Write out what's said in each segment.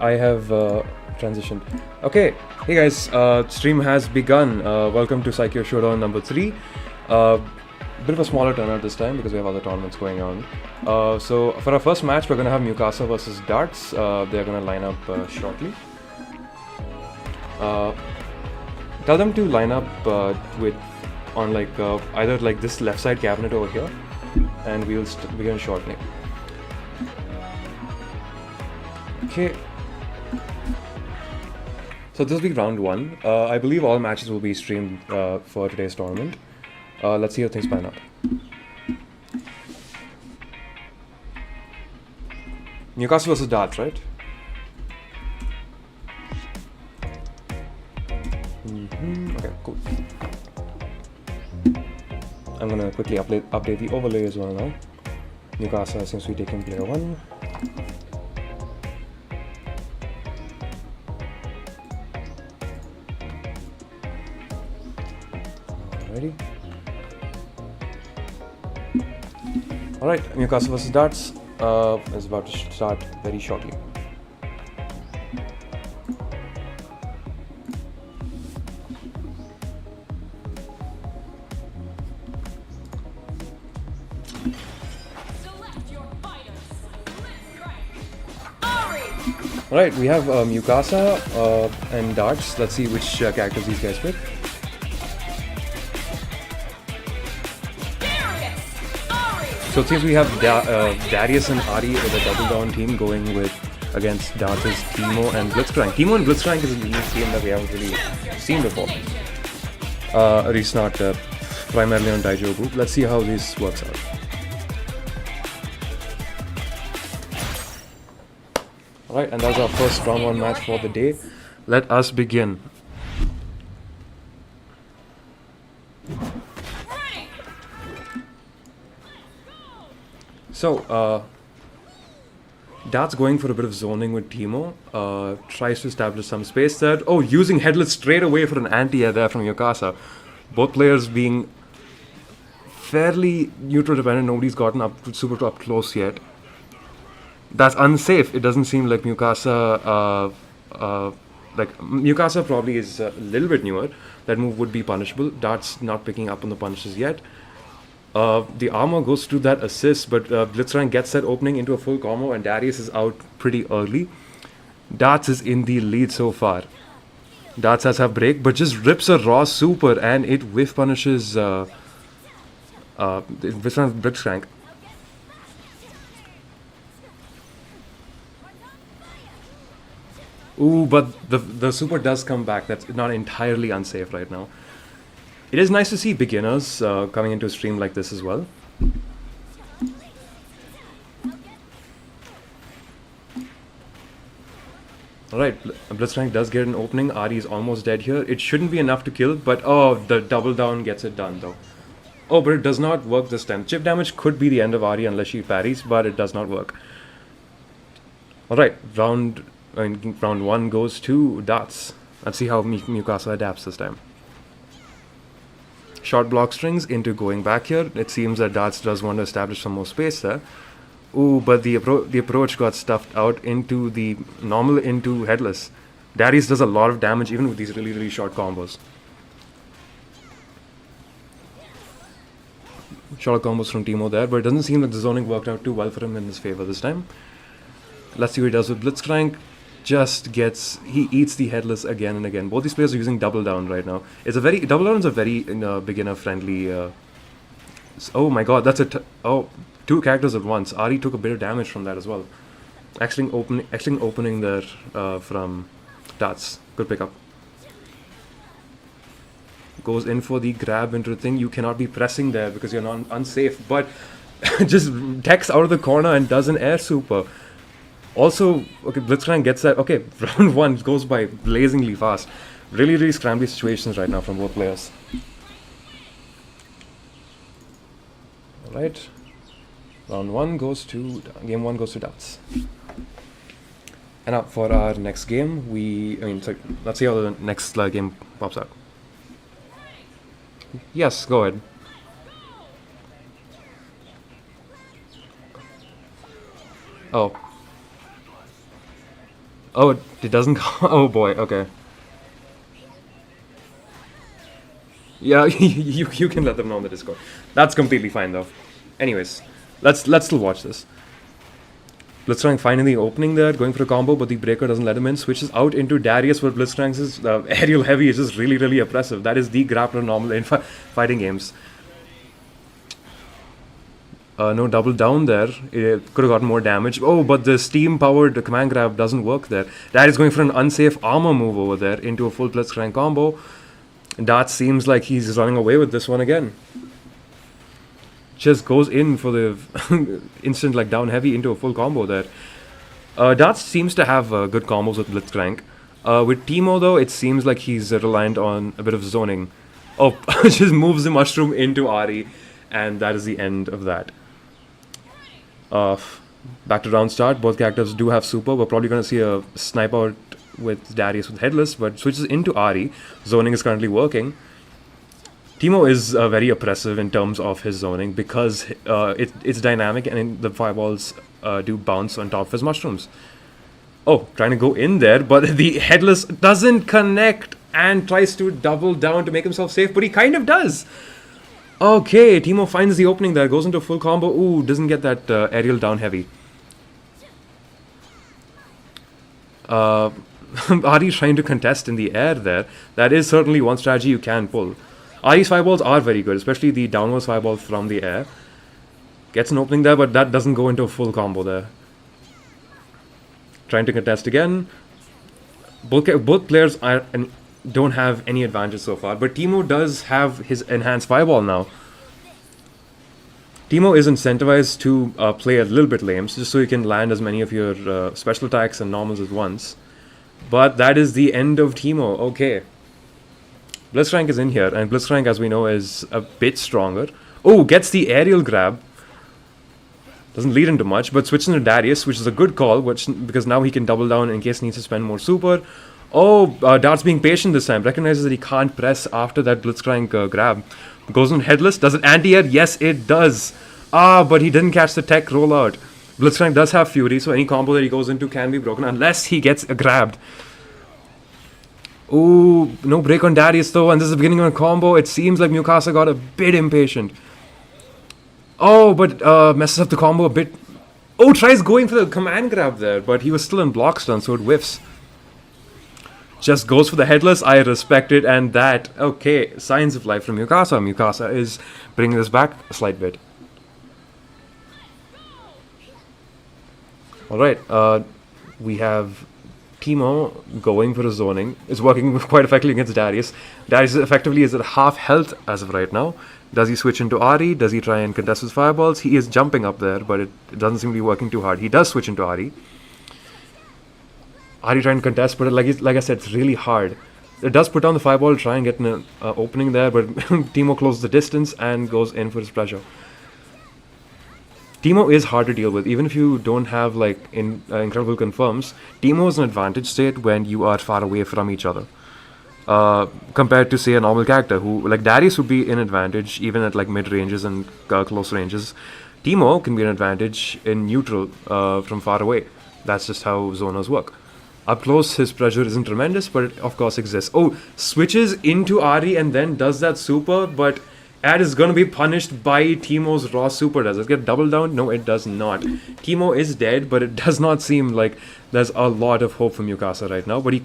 I have transitioned. Okay, hey guys, stream has begun. Welcome to Saikyo Showdown number 3. Bit of a smaller turnout this time because we have other tournaments going on. So for our first match, we're gonna have Mukasa versus Darts. They're gonna line up shortly. Tell them to line up on either like this left side cabinet over here, and we'll begin shortly. Okay. So this will be round 1. I believe all matches will be streamed for today's tournament. Let's see how things pan out. Newcastle versus Darts, right? Okay, cool. I'm gonna quickly update the overlay as well now. Newcastle seems to be taking player 1. Alrighty. Alright, Newcastle versus Darts is about to start very shortly. Alright, we have Mukasa and Darts. Let's see which characters these guys pick. So it seems we have Darius and Ari with a double down team going against Darts' Teemo and Blitzcrank. Teemo and Blitzcrank is a unique team that we haven't really seen before. At least not primarily on Daijobu. Let's see how this works out. Alright, and that's our first round 1 match for the day. Let us begin. So, Dart's going for a bit of zoning with Teemo. Tries to establish some space there. Oh, using Headless straight away for an anti-air there from Yokasa. Both players being fairly neutral dependent. Nobody's gotten super up close yet. That's unsafe. It doesn't seem like Mukasa, Mukasa probably is a little bit newer. That move would be punishable. Dart's not picking up on the punishes yet. The armor goes to that assist, but Blitzcrank gets that opening into a full combo, and Darius is out pretty early. Darts is in the lead so far. Darts has her break, but just rips a raw super, and it whiff punishes Blitzcrank. Ooh, but the super does come back. That's not entirely unsafe right now. It is nice to see beginners coming into a stream like this as well. Alright, Blitzcrank does get an opening. Ari is almost dead here. It shouldn't be enough to kill, but oh, the double down gets it done though. Oh, but it does not work this time. Chip damage could be the end of Ari unless she parries, but it does not work. Alright, round 1 goes to Darts. Let's see how Mukasa adapts this time. Short block strings into going back here. It seems that Darts does want to establish some more space there. Ooh, but the approach got stuffed out into the normal into Headless. Darius does a lot of damage even with these really, really short combos. Short combos from Teemo there, but it doesn't seem like the zoning worked out too well for him in his favor this time. Let's see what he does with Blitzcrank. He eats the Headless again and again. Both these players are using double down right now. Double down is a very beginner friendly. Oh my god, that's two characters at once. Ari took a bit of damage from that as well. Actually opening there from Darts. Good pickup. Goes in for the grab into the thing. You cannot be pressing there because you're not unsafe. But just techs out of the corner and does an air super. Also, okay, Blitzcrank gets that. Okay, round 1 goes by blazingly fast. Really, really scrambly situations right now from both players. Alright. Game 1 goes to Darts. And up for our next game, let's see how the next game pops out. Yes, go ahead. Oh. Oh, it doesn't. Oh boy. Okay. Yeah, you can let them know on the Discord. That's completely fine though. Anyways, let's still watch this. Blitzcrank finally opening there, going for a combo, but the breaker doesn't let him in. Switches out into Darius, where Blitzcrank's aerial heavy is just really oppressive. That is the grappler normal in fighting games. No double down there. It could have gotten more damage. Oh, but the steam-powered command grab doesn't work there. That is going for an unsafe armor move over there into a full Blitzcrank combo. That seems like he's running away with this one again. Just goes in for the instant like down heavy into a full combo there. Dart seems to have good combos with Blitzcrank. With Teemo though, it seems like he's reliant on a bit of zoning. Oh, just moves the mushroom into Ari, and that is the end of that. Back to round start. Both characters do have super. We're probably going to see a snipe out with Darius with Headless, but switches into Ari. Zoning is currently working. Teemo is very oppressive in terms of his zoning because it's dynamic and the fireballs do bounce on top of his mushrooms. Oh, trying to go in there, but the Headless doesn't connect and tries to double down to make himself safe, but he kind of does. Okay, Teemo finds the opening there, goes into a full combo. Ooh, doesn't get that aerial down heavy. Ari's trying to contest in the air there. That is certainly one strategy you can pull. Ari's fireballs are very good, especially the downwards fireball from the air. Gets an opening there, but that doesn't go into a full combo there. Trying to contest again. Both players don't have any advantage so far, but Teemo does have his enhanced fireball now. Teemo is incentivized to play a little bit lame, just so you can land as many of your special attacks and normals at once. But that is the end of Teemo. Okay. Blitzcrank is in here, and Blitzcrank, as we know, is a bit stronger. Oh, gets the aerial grab. Doesn't lead into much, but switches into Darius, which is a good call, because now he can double down in case he needs to spend more super. Oh, Dart's being patient this time. Recognizes that he can't press after that Blitzcrank grab. Goes on Headless. Does it anti-air? Yes, it does. But he didn't catch the tech rollout. Blitzcrank does have Fury, so any combo that he goes into can be broken unless he gets grabbed. Ooh, no break on Darius though, and this is the beginning of a combo. It seems like Mukasa got a bit impatient. Oh, but messes up the combo a bit. Oh, tries going for the command grab there, but he was still in block stun, so it whiffs. Just goes for the Headless. I respect it, and that. Okay, signs of life from Mukasa. Mukasa is bringing this back a slight bit. Alright, we have Teemo going for a zoning. It's working quite effectively against Darius. Darius effectively is at half health as of right now. Does he switch into Ari? Does he try and contest with fireballs? He is jumping up there, but it doesn't seem to be working too hard. He does switch into Ari. Ari trying to contest, but like I said, it's really hard. It does put down the fireball, try and get an opening there, but Teemo closes the distance and goes in for his pressure. Teemo is hard to deal with, even if you don't have like incredible confirms. Teemo is an advantage state when you are far away from each other. Compared to say a normal character who, like Darius would be an advantage even at like mid ranges and close ranges. Teemo can be an advantage in neutral from far away. That's just how zoners work. Up close, his pressure isn't tremendous, but it of course exists. Oh, switches into Ari and then does that super, but Ad is gonna be punished by Teemo's raw super. Does it get double down? No, it does not. Teemo is dead, but it does not seem like there's a lot of hope for Mukasa right now. But he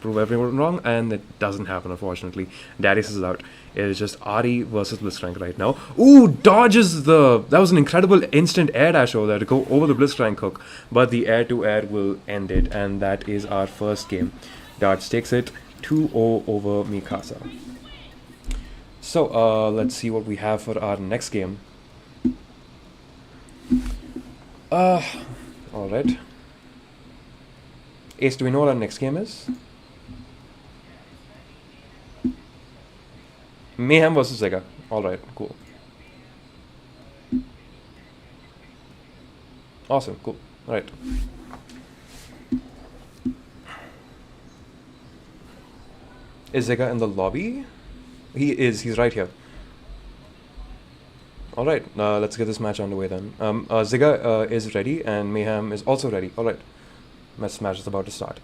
prove everyone wrong, and it doesn't happen, unfortunately. Darius is out. It is just Ari versus Blitzcrank right now. Ooh, dodges the... That was an incredible instant air dash over there to go over the Blitzcrank hook. But the air-to-air will end it, and that is our first game. Darts takes it 2-0 over Mikasa. So, let's see what we have for our next game. Alright. Ace, do we know what our next game is? Mayhem versus Sega. Alright, cool. Awesome, cool. Alright. Is Sega in the lobby? He is, he's right here. Alright, let's get this match underway then. Ziga is ready and Mayhem is also ready. Alright. match is about to start.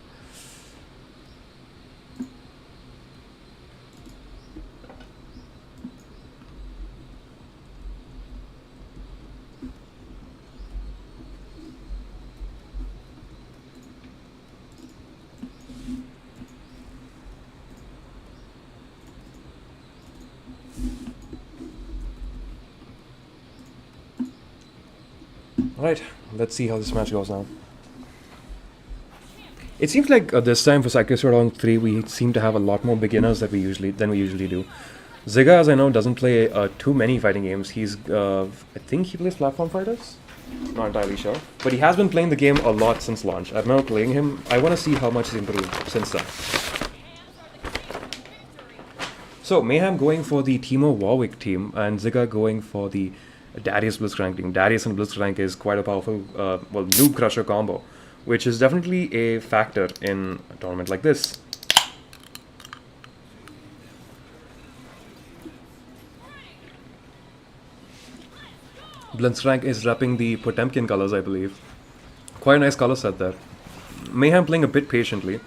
Alright, let's see how this match goes now. It seems like this time for Saikyo Showdown 3 we seem to have a lot more beginners than we usually do. Ziga, as I know, doesn't play too many fighting games. He's I think he plays platform fighters? Not entirely sure. But he has been playing the game a lot since launch. I remember playing him. I want to see how much he's improved since then. So, Mayhem going for the Timo Warwick team, and Ziga going for the Darius Blitzcrank team. Darius and Blitzcrank is quite a powerful, noob crusher combo, which is definitely a factor in a tournament like this. Blitzcrank is repping the Potemkin colors, I believe. Quite a nice color set there. Mayhem playing a bit patiently.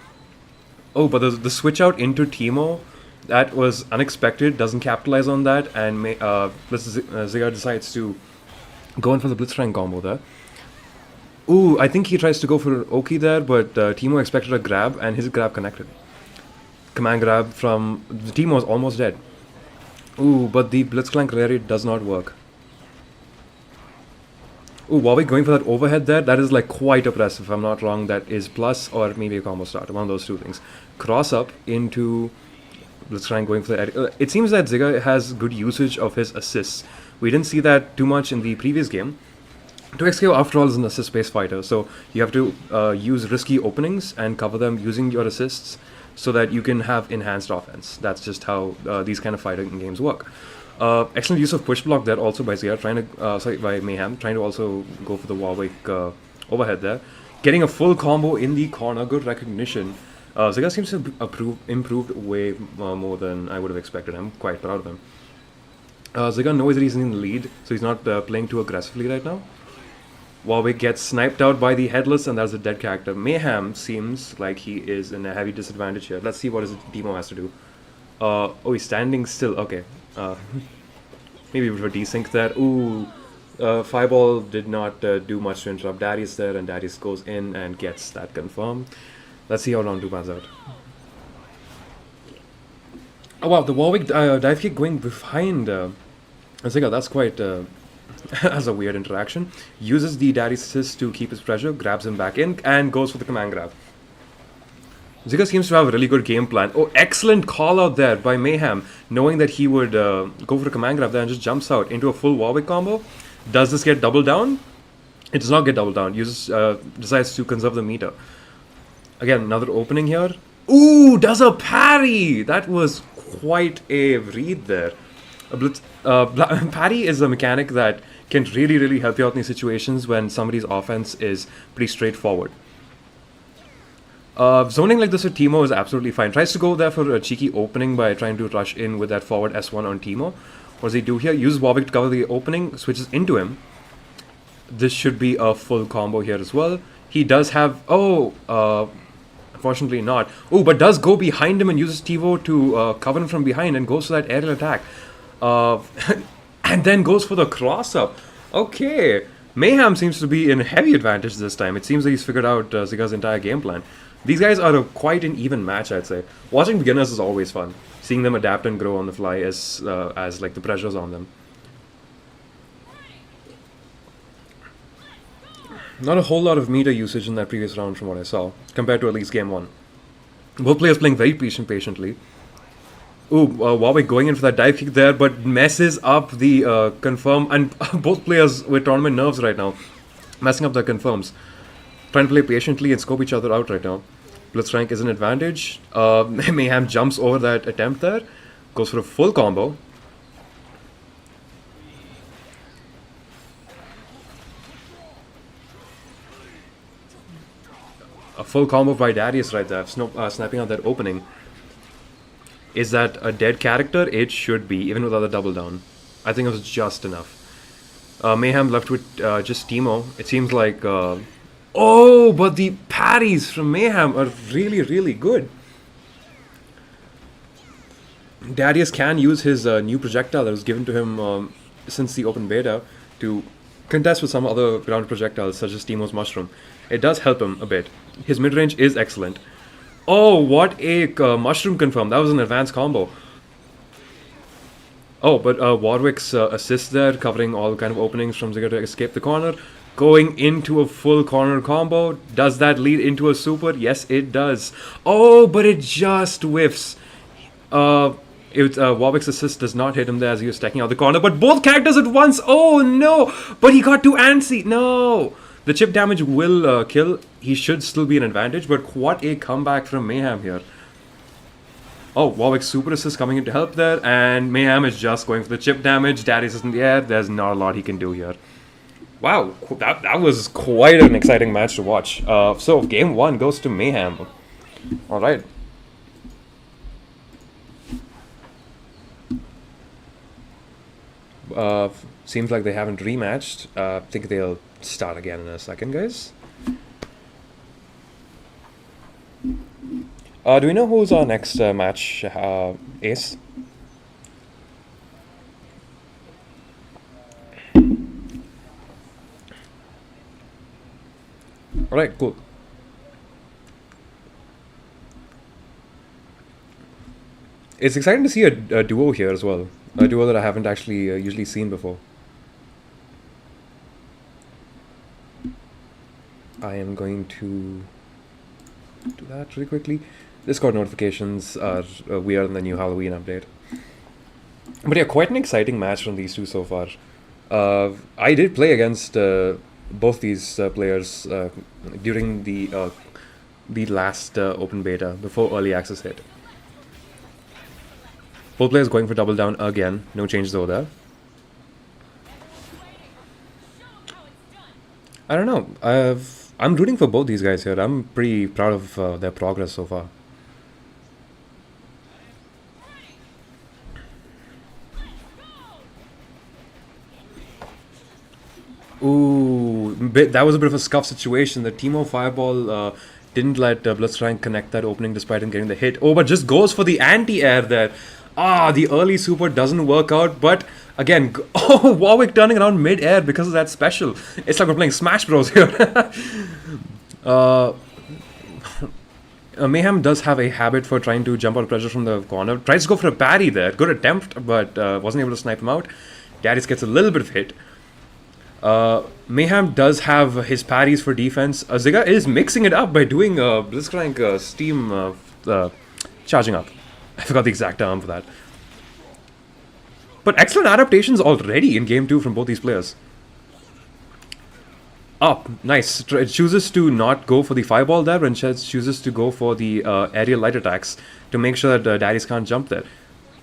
Oh, but the switch out into Timo, that was unexpected, doesn't capitalize on that, and Ziga decides to go in for the Blitzcrank combo there. Ooh, I think he tries to go for Oki there, but Timo expected a grab, and his grab connected. Command grab from... Timo is almost dead. Ooh, but the Blitzcrank rarity does not work. Ooh, Warwick going for that overhead there, that is like quite oppressive, if I'm not wrong. That is plus or maybe a combo start, one of those two things. Cross up into Blitzcrank going for the... It seems that Ziga has good usage of his assists. We didn't see that too much in the previous game. 2XKO, after all, is an assist-based fighter, so you have to use risky openings and cover them using your assists so that you can have enhanced offense. That's just how these kind of fighting games work. Excellent use of push block there also by Zia, by Mayhem, trying to also go for the Warwick overhead there. Getting a full combo in the corner, good recognition. Ziga seems to have improved way more than I would have expected. I'm quite proud of him. Ziga knows that he's in the lead, so he's not playing too aggressively right now. Warwick gets sniped out by the headless, and that's a dead character. Mayhem seems like he is in a heavy disadvantage here. Let's see what his Timo has to do. Oh, he's standing still. Okay. Maybe for desync there. Ooh, Fireball did not do much to interrupt Darius there, and Darius goes in and gets that confirmed. Let's see how round 2 pans out. Oh wow, the Warwick dive kick going behind Ziga, that's quite... has a weird interaction. Uses the Darius assist to keep his pressure, grabs him back in, and goes for the command grab. Ziga seems to have a really good game plan. Oh, excellent call out there by Mayhem, knowing that he would go for a command grab there and just jumps out into a full Warwick combo. Does this get double down? It does not get double down. Decides to conserve the meter. Again, another opening here. Ooh, does a parry! That was quite a read there. Parry is a mechanic that can really help you out in these situations when somebody's offense is pretty straightforward. Zoning like this with Timo is absolutely fine. Tries to go there for a cheeky opening by trying to rush in with that forward S1 on Timo. What does he do here? Uses Warwick to cover the opening, switches into him. This should be a full combo here as well. He does have... unfortunately not. Oh, but does go behind him and uses Timo to cover him from behind and goes for that aerial attack. And then goes for the cross-up. Okay. Mayhem seems to be in heavy advantage this time. It seems that he's figured out Ziga's entire game plan. These guys are quite an even match, I'd say. Watching beginners is always fun. Seeing them adapt and grow on the fly as like the pressure's on them. Not a whole lot of meter usage in that previous round from what I saw, compared to at least game 1. Both players playing very patiently. Ooh, Warwick going in for that dive kick there, but messes up the confirm. And both players with tournament nerves right now, messing up their confirms. Trying to play patiently and scope each other out right now. Blitzcrank is an advantage. Mayhem jumps over that attempt there. Goes for a full combo. A full combo by Darius right there, snapping out that opening. Is that a dead character? It should be, even without the double down. I think it was just enough. Mayhem left with just Timo. It seems like Oh, but the parries from Mayhem are really, really good. Darius can use his new projectile that was given to him since the open beta to contest with some other ground projectiles such as Teemo's Mushroom. It does help him a bit. His mid-range is excellent. Oh, what a Mushroom confirm. That was an advanced combo. Oh, but Warwick's assist there, covering all kind of openings from Zigger to escape the corner. Going into a full corner combo. Does that lead into a super? Yes, it does. Oh, but it just whiffs. Warwick's assist does not hit him there as he was stacking out the corner, but both characters at once. Oh no! But he got too antsy. No! The chip damage will kill. He should still be an advantage, but what a comeback from Mayhem here. Oh, Warwick's super assist coming in to help there, and Mayhem is just going for the chip damage. Darius is in the air. There's not a lot he can do here. Wow, that was quite an exciting match to watch. So game 1 goes to Mayhem. Alright. Seems like they haven't rematched. I think they'll start again in a second, guys. Do we know who's our next match, Ace? Alright, cool. It's exciting to see a duo here as well. A duo that I haven't actually usually seen before. I am going to do that really quickly. Discord notifications are weird in the new Halloween update. But yeah, quite an exciting match from these two so far. I did play against both these players during the last open beta, before early access hit. Both players going for double down again. No changes over there. I don't know. I'm rooting for both these guys here. I'm pretty proud of their progress so far. Ooh, that was a bit of a scuff situation. The Teemo Fireball didn't let Blitzcrank connect that opening despite him getting the hit. Oh, but just goes for the anti-air there. Ah, the early super doesn't work out, but again, oh, Warwick turning around mid-air because of that special. It's like we're playing Smash Bros here. Mayhem does have a habit for trying to jump out of pressure from the corner. Tries to go for a parry there. Good attempt, but wasn't able to snipe him out. Darius gets a little bit of hit. Mayhem does have his parries for defense. Zigga is mixing it up by doing Blitzcrank Steam charging up. I forgot the exact term for that. But excellent adaptations already in game 2 from both these players. Up, nice. It chooses to not go for the fireball there, and chooses to go for the aerial light attacks to make sure that Darius can't jump there.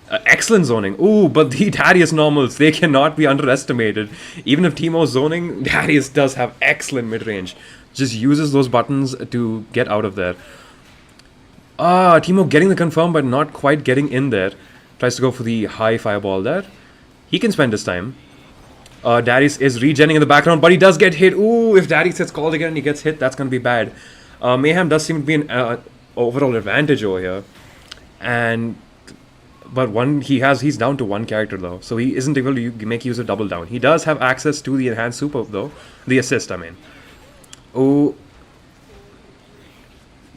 Excellent zoning. Ooh, but the Darius normals, they cannot be underestimated. Even if Teemo's zoning, Darius does have excellent mid-range. Just uses those buttons to get out of there. Teemo getting the confirm, but not quite getting in there. Tries to go for the high fireball there. He can spend his time. Darius is regenning in the background, but he does get hit. Ooh, if Darius gets called again and he gets hit, that's going to be bad. Mayhem does seem to be an overall advantage over here. But he's down to one character though, so he isn't able to make use of double down. He does have access to the enhanced super though. The assist, I mean. Oh.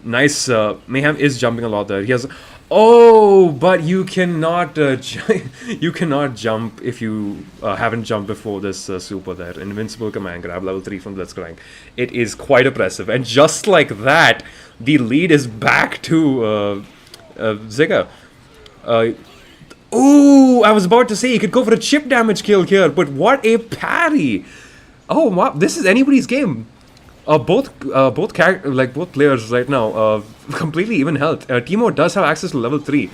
Nice. Mayhem is jumping a lot there. He has... Oh, but you cannot you cannot jump if you haven't jumped before this super there. Invincible command grab level 3 from Blitzcrank. It is quite oppressive. And just like that, the lead is back to Zigga. Ooh, I was about to say he could go for a chip damage kill here, but what a parry! Oh, wow, this is anybody's game. Both players right now completely even health. Teemo does have access to level 3.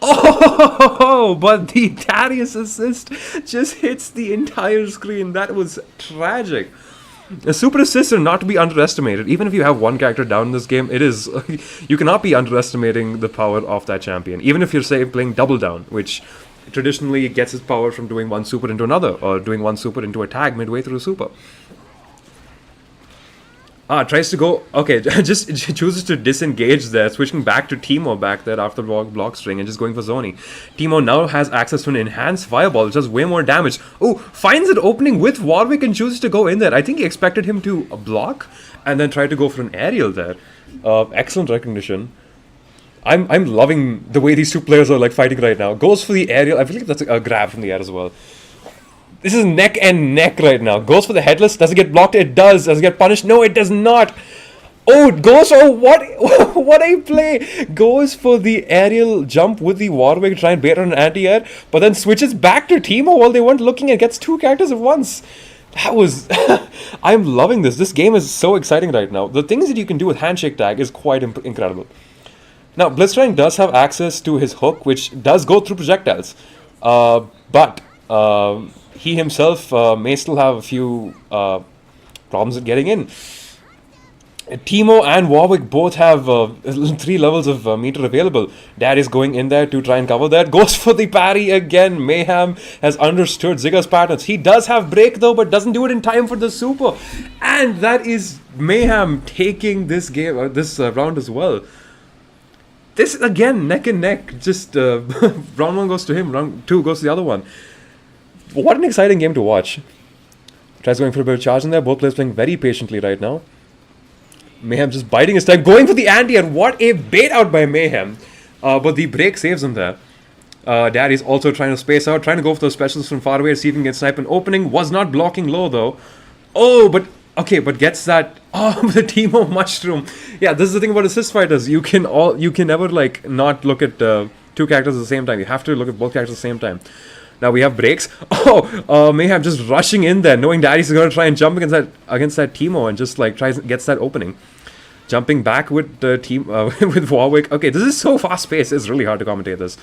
Oh, but the Darius assist just hits the entire screen. That was tragic. Super assists are not to be underestimated. Even if you have one character down in this game, it is you cannot be underestimating the power of that champion. Even if you're, say, playing double down, which traditionally gets its power from doing one super into another, or doing one super into a tag midway through super. Tries to go. Okay, just chooses to disengage there, switching back to Teemo back there after block string and just going for Zoni. Teemo now has access to an enhanced fireball, which does way more damage. Oh, finds an opening with Warwick and chooses to go in there. I think he expected him to block and then try to go for an aerial there. Excellent recognition. I'm loving the way these two players are like fighting right now. Goes for the aerial. I believe that's a grab from the air as well. This is neck and neck right now. Goes for the headless. Does it get blocked? It does. Does it get punished? No, it does not. Oh, it goes. Oh, what? What a play. Goes for the aerial jump with the Warwick to try and bait on an anti-air, but then switches back to Teemo while they weren't looking and gets two characters at once. That was... I'm loving this. This game is so exciting right now. The things that you can do with handshake tag is quite incredible. Now, Blitzcrank does have access to his hook, which does go through projectiles. But... he himself may still have a few problems with getting in. Teemo and Warwick both have 3 levels of meter available. Darius going in there to try and cover that. Goes for the parry again. Mayhem has understood Zigga's patterns. He does have break though, but doesn't do it in time for the super. And that is Mayhem taking this game, this round as well. This again, neck and neck. Just round 1 goes to him, round 2 goes to the other one. What an exciting game to watch. Tries going for a bit of charge in there. Both players playing very patiently right now. Mayhem just biding his time. Going for the anti, and what a bait out by Mayhem. But the break saves him there. Daddy's also trying to space out. Trying to go for those specials from far away. See if he can get snipe an opening. Was not blocking low though. Oh, but... Okay, but gets that... Oh, the Teemo mushroom. Yeah, this is the thing about assist fighters. You can never like not look at 2 characters at the same time. You have to look at both characters at the same time. Now we have breaks. Oh, Mayhem just rushing in there, knowing Darius is going to try and jump against that Teemo and just like gets that opening. Jumping back with the team with Warwick. Okay, this is so fast paced. It's really hard to commentate this.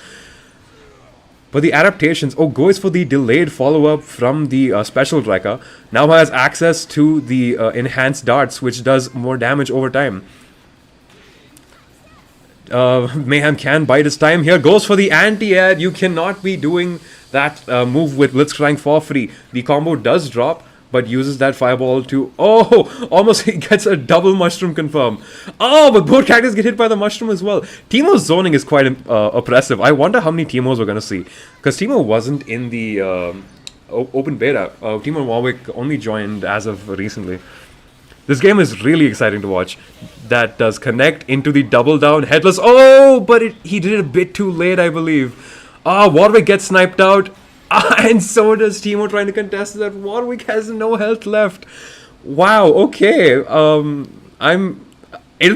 But the adaptations. Oh, goes for the delayed follow up from the special tracker. Now has access to the enhanced darts, which does more damage over time. Mayhem can bide his time here. Goes for the anti-air. You cannot be doing that move with Blitzcrank for free. The combo does drop, but uses that fireball to... Oh! Almost he gets a double mushroom confirm. Oh, but both characters get hit by the mushroom as well. Teemo's zoning is quite oppressive. I wonder how many Teemos we're going to see. Because Teemo wasn't in the open beta. Teemo and Warwick only joined as of recently. This game is really exciting to watch. That does connect into the double down headless. Oh, but he did it a bit too late, I believe. Warwick gets sniped out. And so does Teemo trying to contest that. Warwick has no health left. Wow, okay. It'll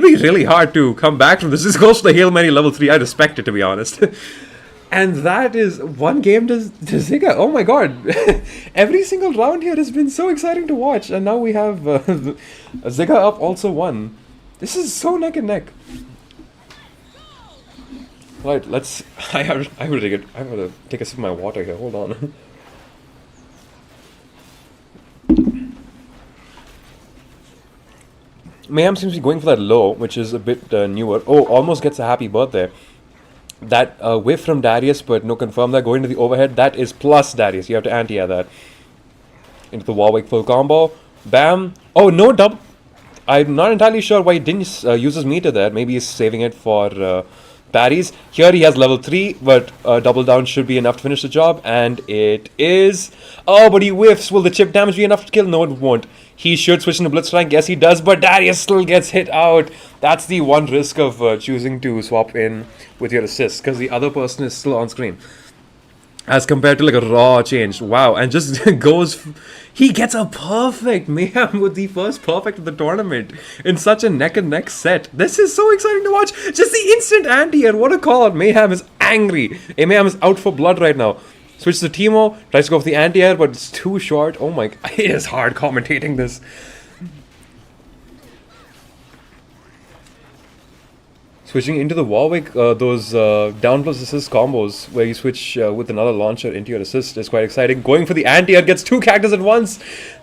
be really hard to come back from this. This goes to the Hail Mary level 3. I respect it, to be honest. And that is one game to Zigga. Oh my god. Every single round here has been so exciting to watch. And now we have Zigga up also 1. This is so neck and neck. Right, let's... I have to take a sip of my water here. Hold on. Mayhem seems to be going for that low, which is a bit newer. Oh, almost gets a happy birthday. That whiff from Darius, but no confirm that. Going to the overhead, that is plus Darius. You have to anti-air that. Into the Warwick full combo. Bam. Oh, no double... I'm not entirely sure why he didn't use his meter there. Maybe he's saving it for... parries. Here he has level 3, but double down should be enough to finish the job, and it is... Oh, but he whiffs. Will the chip damage be enough to kill? No, it won't. He should switch into Blitzcrank. Yes, he does, but Darius still gets hit out. That's the one risk of choosing to swap in with your assist, because the other person is still on screen. As compared to like a raw change. Wow, and just goes... He gets a perfect. Mayhem with the first perfect of the tournament in such a neck and neck set. This is so exciting to watch. Just the instant anti-air. What a call out. Mayhem is angry. Mayhem is out for blood right now. Switches to Teemo. Tries to go for the anti-air, but it's too short. Oh my... It is hard commentating this. Switching into the Warwick, those down plus assist combos where you switch with another launcher into your assist is quite exciting. Going for the anti-air, gets 2 characters at once.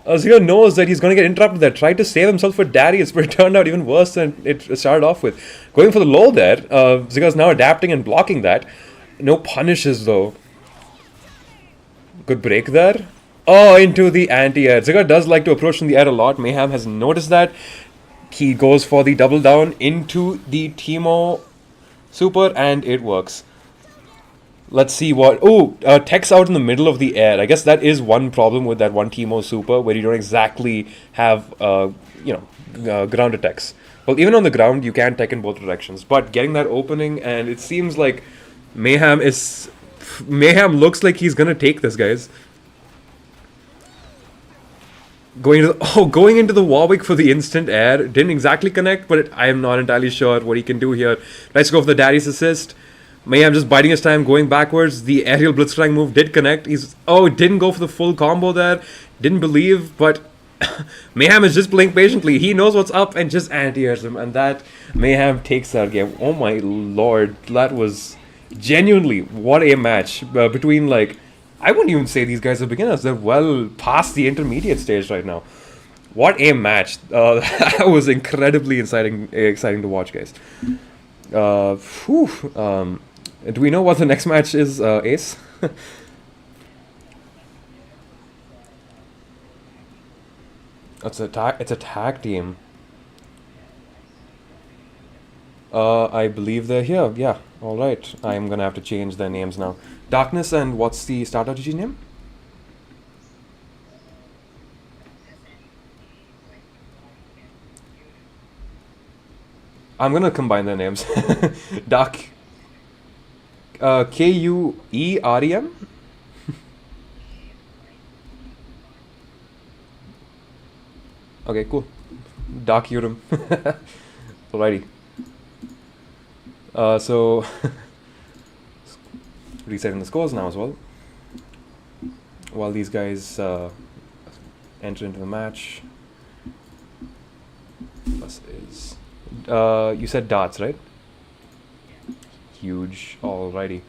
Zigga knows that he's going to get interrupted there. Tried to save himself for Darius, but it turned out even worse than it started off with. Going for the low there. Zigga's now adapting and blocking that. No punishes though. Good break there. Oh, into the anti-air. Zigga does like to approach from the air a lot. Mayhem has noticed that. He goes for the double down into the Teemo super, and it works. Let's see what... Oh, tech's out in the middle of the air. I guess that is one problem with that one Teemo super, where you don't exactly have, ground attacks. Well, even on the ground, you can tech in both directions. But getting that opening, and it seems like Mayhem looks like he's gonna take this, guys. Going into the Warwick for the instant air. Didn't exactly connect, but I am not entirely sure what he can do here. Let's go for the Daddy's assist. Mayhem just biding his time, going backwards. The aerial blitzcrank move did connect. Didn't go for the full combo there. Didn't believe, but Mayhem is just playing patiently. He knows what's up and just anti-airs him, and that Mayhem takes that game. Oh my lord, that was genuinely what a match between, like, I wouldn't even say these guys are beginners. They're well past the intermediate stage right now. What a match! That was incredibly exciting to watch, guys. Do we know what the next match is, Ace? It's a tag team. I believe they're here. Yeah, alright. I'm gonna have to change their names now. Darkness, and what's the starter GG name? I'm gonna combine their names. Dark. Kuerem? Okay, cool. Dark Urim. Alrighty. So resetting the scores now as well. While these guys enter into the match. Plus is you said darts, right? Huge. Alrighty.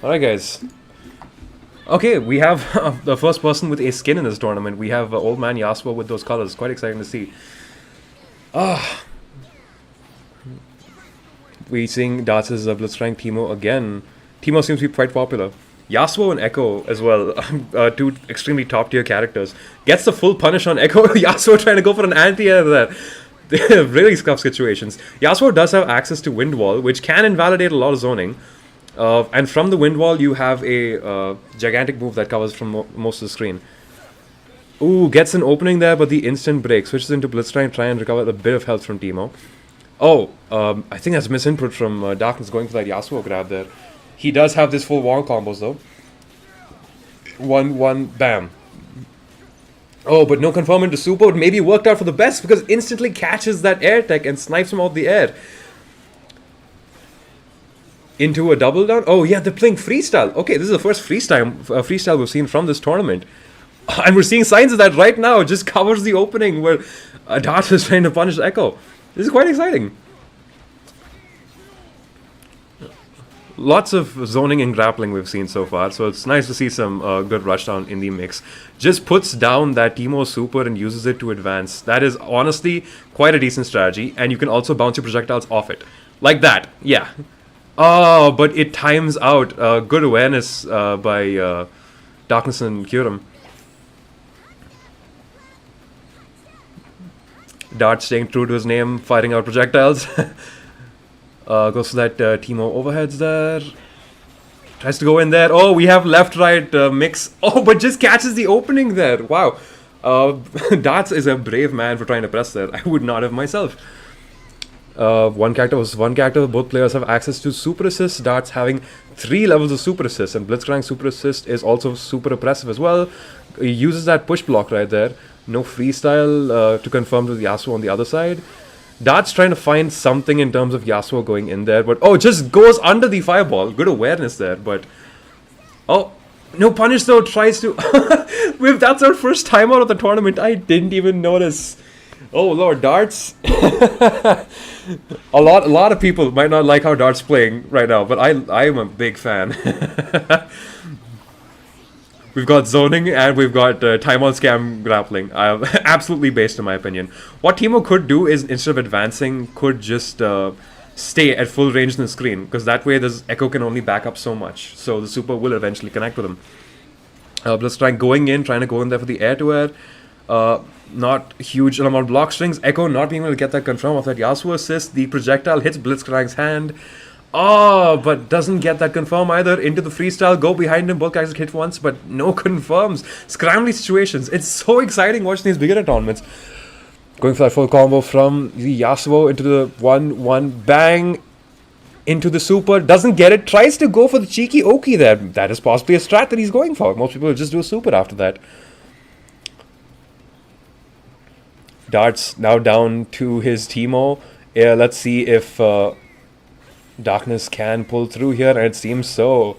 Alright, guys. Okay, we have the first person with a skin in this tournament. We have Old Man Yasuo with those colors. Quite exciting to see. We seeing Darts' Blitzcrank Teemo again. Teemo seems to be quite popular. Yasuo and Echo as well. Two extremely top tier characters. Gets the full punish on Echo. Yasuo trying to go for an anti-air there. Really scuff situations. Yasuo does have access to Wind Wall, which can invalidate a lot of zoning. And from the Wind Wall, you have a gigantic move that covers from most of the screen. Ooh, gets an opening there, but the instant break. Switches into Blitzcrank, try and recover a bit of health from Teemo. Oh, I think that's misinput from Darkness going for that Yasuo grab there. He does have this full wall combos though. 1-1, bam. Oh, but no confirm into super. It maybe worked out for the best because instantly catches that air tech and snipes him out the air. Into a double down. Oh yeah, they're playing freestyle. Okay, this is the first freestyle we've seen from this tournament. And we're seeing signs of that right now. It just covers the opening where Dart is trying to punish Echo. This is quite exciting. Lots of zoning and grappling we've seen so far, so it's nice to see some good rushdown in the mix. Just puts down that Teemo super and uses it to advance. That is honestly quite a decent strategy, and you can also bounce your projectiles off it. Like that, yeah. Oh, but it times out. Good awareness by Darkness and Kuerem. Dart staying true to his name, firing out projectiles. Goes for that Teemo overheads there. Tries to go in there. Oh, we have left-right mix. Oh, but just catches the opening there. Wow. Darts is a brave man for trying to press there. I would not have myself. One character was one character. Both players have access to super assist. Darts having 3 levels of super assist, and Blitzcrank super assist is also super oppressive as well. He uses that push block right there. No freestyle to confirm to the Yasuo on the other side. Dart's trying to find something in terms of Yasuo going in there, but oh, just goes under the fireball. Good awareness there, but oh, no punish though. Tries to. That's our first time out of the tournament. I didn't even notice. Oh Lord, Darts. a lot of people might not like how Dart's playing right now, but I am a big fan. We've got zoning and we've got time on scam grappling. Absolutely based in my opinion. What Teemo could do is, instead of advancing, could just stay at full range in the screen, because that way this Echo can only back up so much. So the super will eventually connect with him. Let's try going in, trying to go in there for the air to air. Not huge amount of block strings. Echo not being able to get that confirm off that Yasuo assist. The projectile hits Blitzcrank's hand. Oh, but doesn't get that confirm either. Into the freestyle, go behind him. Both guys hit once, but no confirms. Scrambly situations. It's so exciting watching these beginner tournaments. Going for that full combo from the Yasuo into the 1-1 bang. Into the super. Doesn't get it. Tries to go for the cheeky Oki there. That is possibly a strat that he's going for. Most people will just do a super after that. Dart's now down to his Teemo. Yeah, let's see if Darkness can pull through here, and it seems so.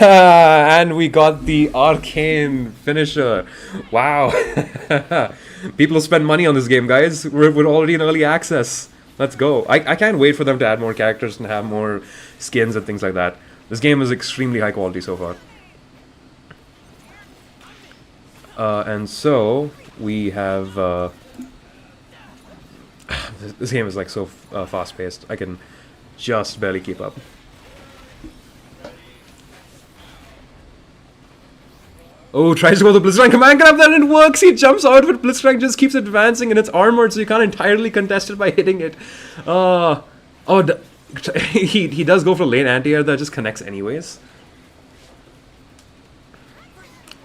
And we got the arcane finisher. Wow. People spend money on this game, guys. We're already in early access. Let's go. I can't wait for them to add more characters and have more skins and things like that. This game is extremely high quality so far. And so we have this game is like so fast paced. I can just barely keep up. Oh, tries to go the Blitzcrank command grab, then it works. He jumps out, but Blitzcrank just keeps advancing, and it's armored, so you can't entirely contest it by hitting it. He does go for lane anti-air that just connects anyways.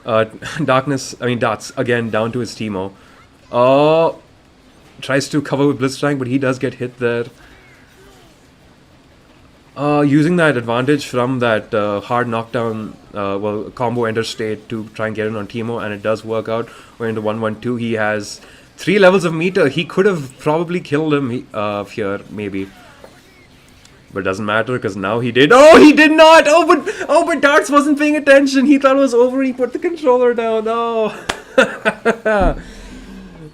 Darts again down to his Teemo. Tries to cover with Blitzcrank, but he does get hit there. Using that advantage from that hard knockdown, combo enter state to try and get in on Teemo, and it does work out. We're into 1-1-2. He has 3 levels of meter. He could have probably killed him here, maybe. But it doesn't matter, because now he did. Oh, he did not! But Darts wasn't paying attention. He thought it was over. He put the controller down. Oh.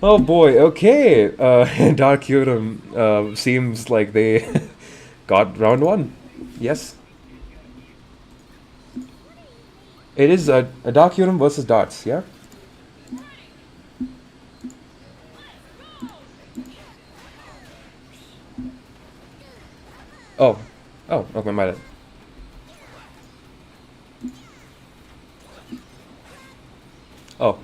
Oh boy, okay. Dark Huron seems like they got round 1. Yes. It is a Dark Huron versus Darts, yeah? Oh, okay, my bad. Oh.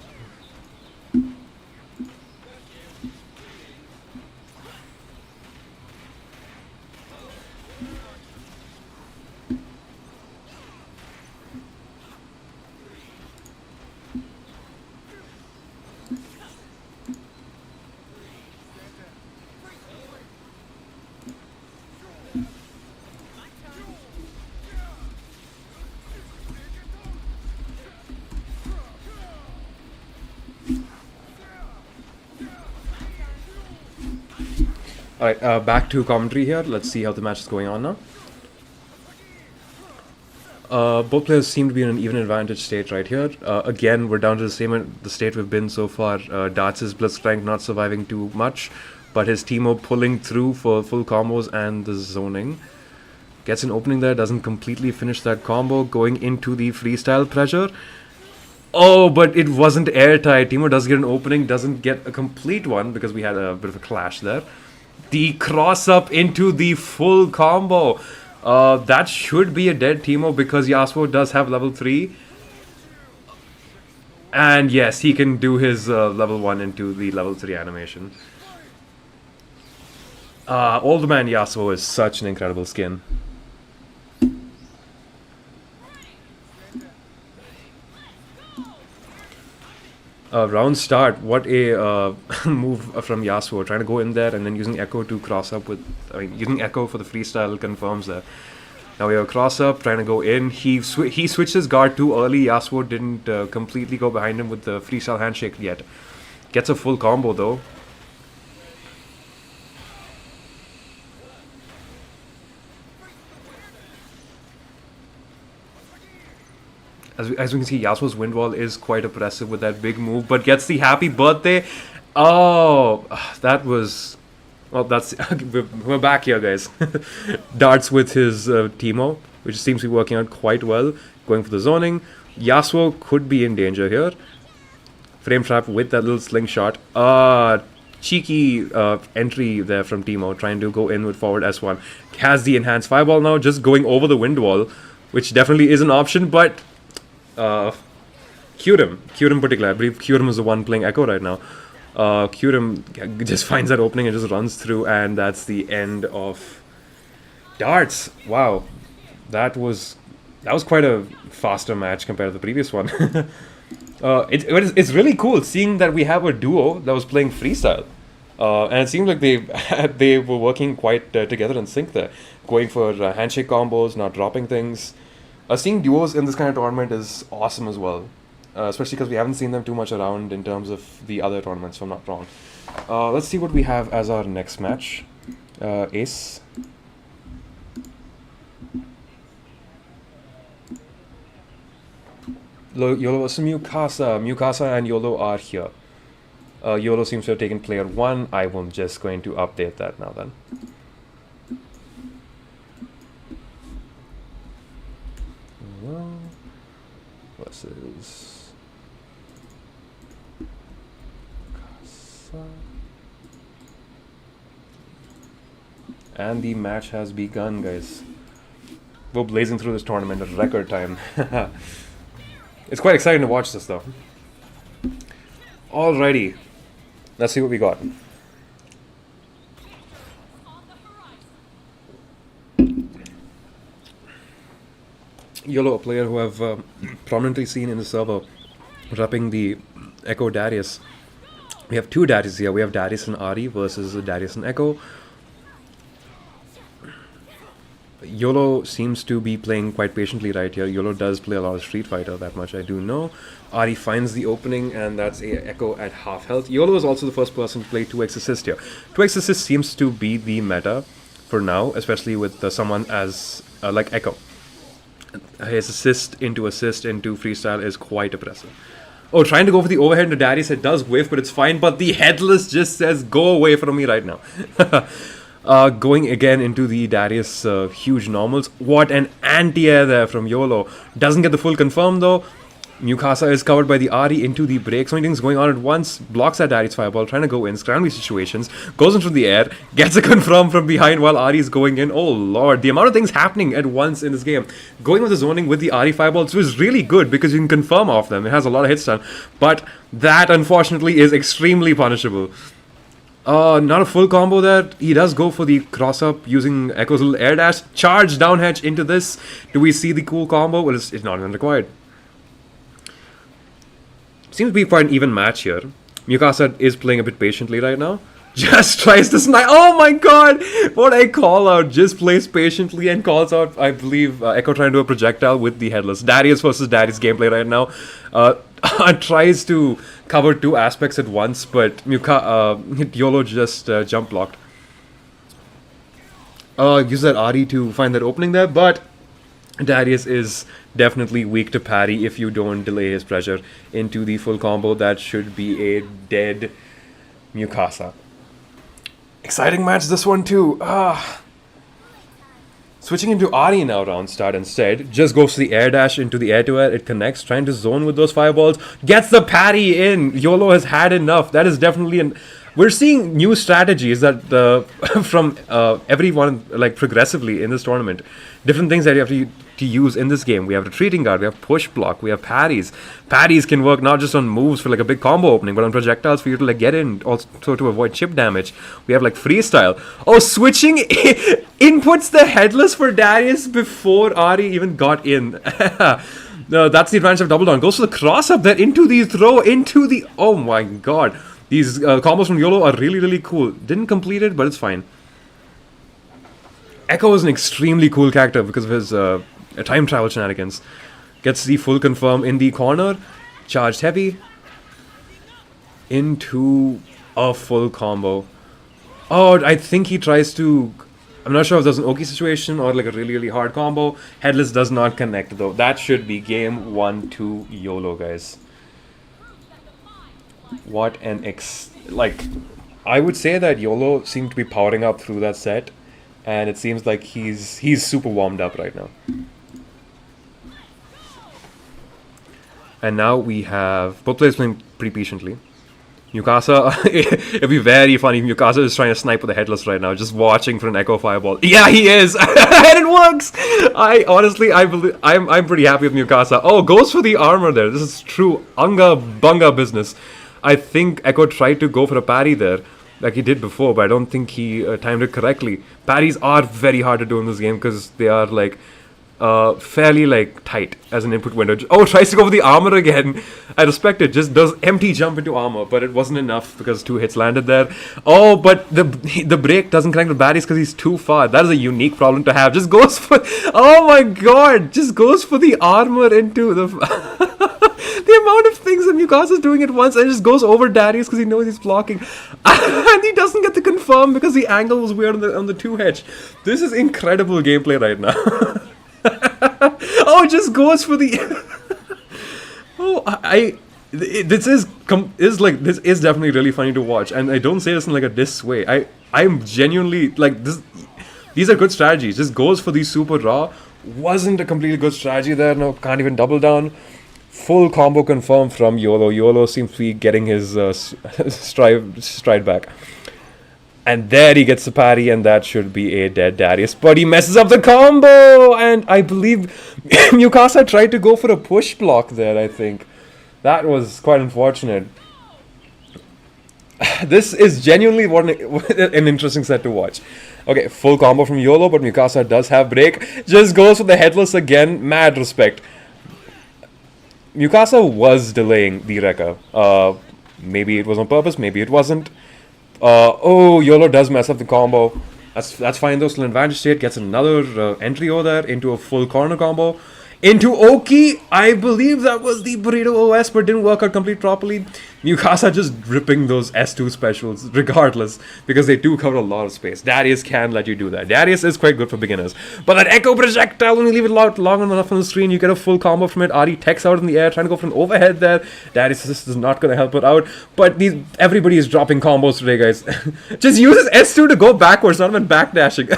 Alright, back to commentary here. Let's see how the match is going on now. Both players seem to be in an even advantage state right here. Again, we're down to the state we've been so far. Darts' Blitzcrank not surviving too much, but his Teemo pulling through for full combos and the zoning. Gets an opening there, doesn't completely finish that combo, going into the freestyle pressure. Oh, but it wasn't airtight. Teemo does get an opening, doesn't get a complete one because we had a bit of a clash there. The cross up into the full combo. That should be a dead Teemo because Yasuo does have level 3. And yes, he can do his level 1 into the level 3 animation. Old Man Yasuo is such an incredible skin. Round start, what a move from Yasuo, trying to go in there and then using Echo to cross up with, using Echo for the freestyle confirms that. Now we have a cross up, trying to go in, he switches guard too early. Yasuo didn't completely go behind him with the freestyle handshake yet. Gets a full combo though. as we can see, Yasuo's wind wall is quite oppressive with that big move, but gets the happy birthday. Oh, that was... Well, that's... we're back here, guys. Darts with his Teemo, which seems to be working out quite well. Going for the zoning. Yasuo could be in danger here. Frame trap with that little slingshot. Cheeky entry there from Teemo, trying to go in with forward S1. Has the enhanced fireball now, just going over the wind wall, which definitely is an option, but Kyurem particularly, I believe Kyurem is the one playing Echo right now. Kyurem just finds that opening and just runs through, and that's the end of Darts. Wow, that was quite a faster match compared to the previous one. It's really cool seeing that we have a duo that was playing freestyle, and it seemed like they were working quite together in sync there, going for handshake combos, not dropping things. Seeing duos in this kind of tournament is awesome as well, especially because we haven't seen them too much around in terms of the other tournaments, if I'm not wrong. Let's see what we have as our next match. Ace. YOLO versus Mukasa. Mukasa and YOLO are here. YOLO seems to have taken player 1. I'm just going to update that now then. Versus Mukasa. And the match has begun, guys. We're blazing through this tournament at record time. It's quite exciting to watch this, though. Alrighty. Let's see what we got. YOLO, a player who I've prominently seen in the server, repping the Echo Darius. We have two Darius here. We have Darius and Ari versus Darius and Echo. YOLO seems to be playing quite patiently right here. YOLO does play a lot of Street Fighter, that much I do know. Ari finds the opening, and that's a Echo at half health. YOLO is also the first person to play 2x assist here. 2x assist seems to be the meta for now, especially with someone as like Echo. His assist into freestyle is quite oppressive. Oh, trying to go for the overhead into Darius, it does whiff, but it's fine. But the headless just says, go away from me right now. Going again into the Darius huge normals. What an anti-air there from YOLO. Doesn't get the full confirm though. Mukasa is covered by the Ari into the break. So many things going on at once. Blocks that Darius fireball, trying to go in. Scramble situations. Goes into the air. Gets a confirm from behind while Ari is going in. Oh lord. The amount of things happening at once in this game. Going with the zoning with the Ari fireballs was really good because you can confirm off them. It has a lot of hit stun. But that unfortunately is extremely punishable. Not a full combo there. He does go for the cross-up using Echo's little air dash. Charge down hedge into this. Do we see the cool combo? Well, it's not even required. Seems to be quite an even match here. Mukasa is playing a bit patiently right now. Just tries to snipe. Oh my god! What a call out. Just plays patiently and calls out, I believe, Echo trying to do a projectile with the headless. Darius versus Darius gameplay right now. Tries to cover two aspects at once, but YOLO just jump blocked. Use that Ari to find that opening there, but Darius is definitely weak to parry if you don't delay his pressure into the full combo. That should be a dead Mukasa. Exciting match this one too. Switching into Ari now round start instead. Just goes to the air dash into the air to air. It connects, trying to zone with those fireballs. Gets the parry in. YOLO has had enough. That is definitely an... We're seeing new strategies that from everyone, like progressively in this tournament. Different things that you have to use in this game. We have retreating guard, we have push block, we have parries. Parries can work not just on moves for like a big combo opening, but on projectiles for you to like get in, also to avoid chip damage. We have like freestyle. Oh, switching inputs the headless for Darius before Ari even got in. No, that's the advantage of double down. Goes for the cross up there into the throw, into the... Oh my god. These combos from YOLO are really, really cool. Didn't complete it, but it's fine. Echo is an extremely cool character because of his time travel shenanigans. Gets the full confirm in the corner. Charged heavy. Into a full combo. Oh, I think he tries to I'm not sure if there's an Oki situation or like a really, really hard combo. Headless does not connect though. That should be game 1-2 YOLO, guys. What an like, I would say that YOLO seemed to be powering up through that set, and it seems like he's super warmed up right now. And now we have both players playing pretty patiently. Mikasa, it'd be very funny if Mikasa is trying to snipe with the headless right now, just watching for an echo fireball. Yeah, he is, and it works. I honestly, I believe, I'm pretty happy with Mikasa. Oh, goes for the armor there. This is true unga bunga business. I think Echo tried to go for a parry there, like he did before, but I don't think he timed it correctly. Parries are very hard to do in this game because they are like fairly like tight as an input window. Oh, tries to go for the armor again. I respect it. Just does empty jump into armor, but it wasn't enough because 2 hits landed there. Oh, but the break doesn't connect with Barry's because he's too far. That is a unique problem to have. Just goes for, oh my god, just goes for the armor into the the amount of things that Mukasa's doing at once, and just goes over Darius because he knows he's blocking, and he doesn't get the confirm because the angle was weird on the 2 hedge. This is incredible gameplay right now. Oh, it just goes for the. Oh, this is definitely really funny to watch, and I don't say this in like a diss way. I'm genuinely like this. These are good strategies. Just goes for the super raw. Wasn't a completely good strategy there. No, can't even double down. Full combo confirmed from YOLO. YOLO seems to be getting his stride back. And there he gets the parry, and that should be a dead Darius. But he messes up the combo! And I believe Mikasa tried to go for a push block there, I think. That was quite unfortunate. This is genuinely an interesting set to watch. Okay, full combo from YOLO, but Mikasa does have break. Just goes for the headless again. Mad respect. Mikasa was delaying the Rekka. Maybe it was on purpose, maybe it wasn't. Oh, YOLO does mess up the combo. That's fine though, still in advantage state. Gets another entry over there into a full corner combo. Into Oki, I believe that was the Burrito OS, but didn't work out completely properly. Mikasa just ripping those S2 specials regardless, because they do cover a lot of space. Darius can let you do that. Darius is quite good for beginners. But that Echo projectile, when you leave it long enough on the screen, you get a full combo from it. Ari techs out in the air, trying to go for an overhead there. Darius is not going to help it out. But everybody is dropping combos today, guys. Just uses S2 to go backwards, not even backdashing.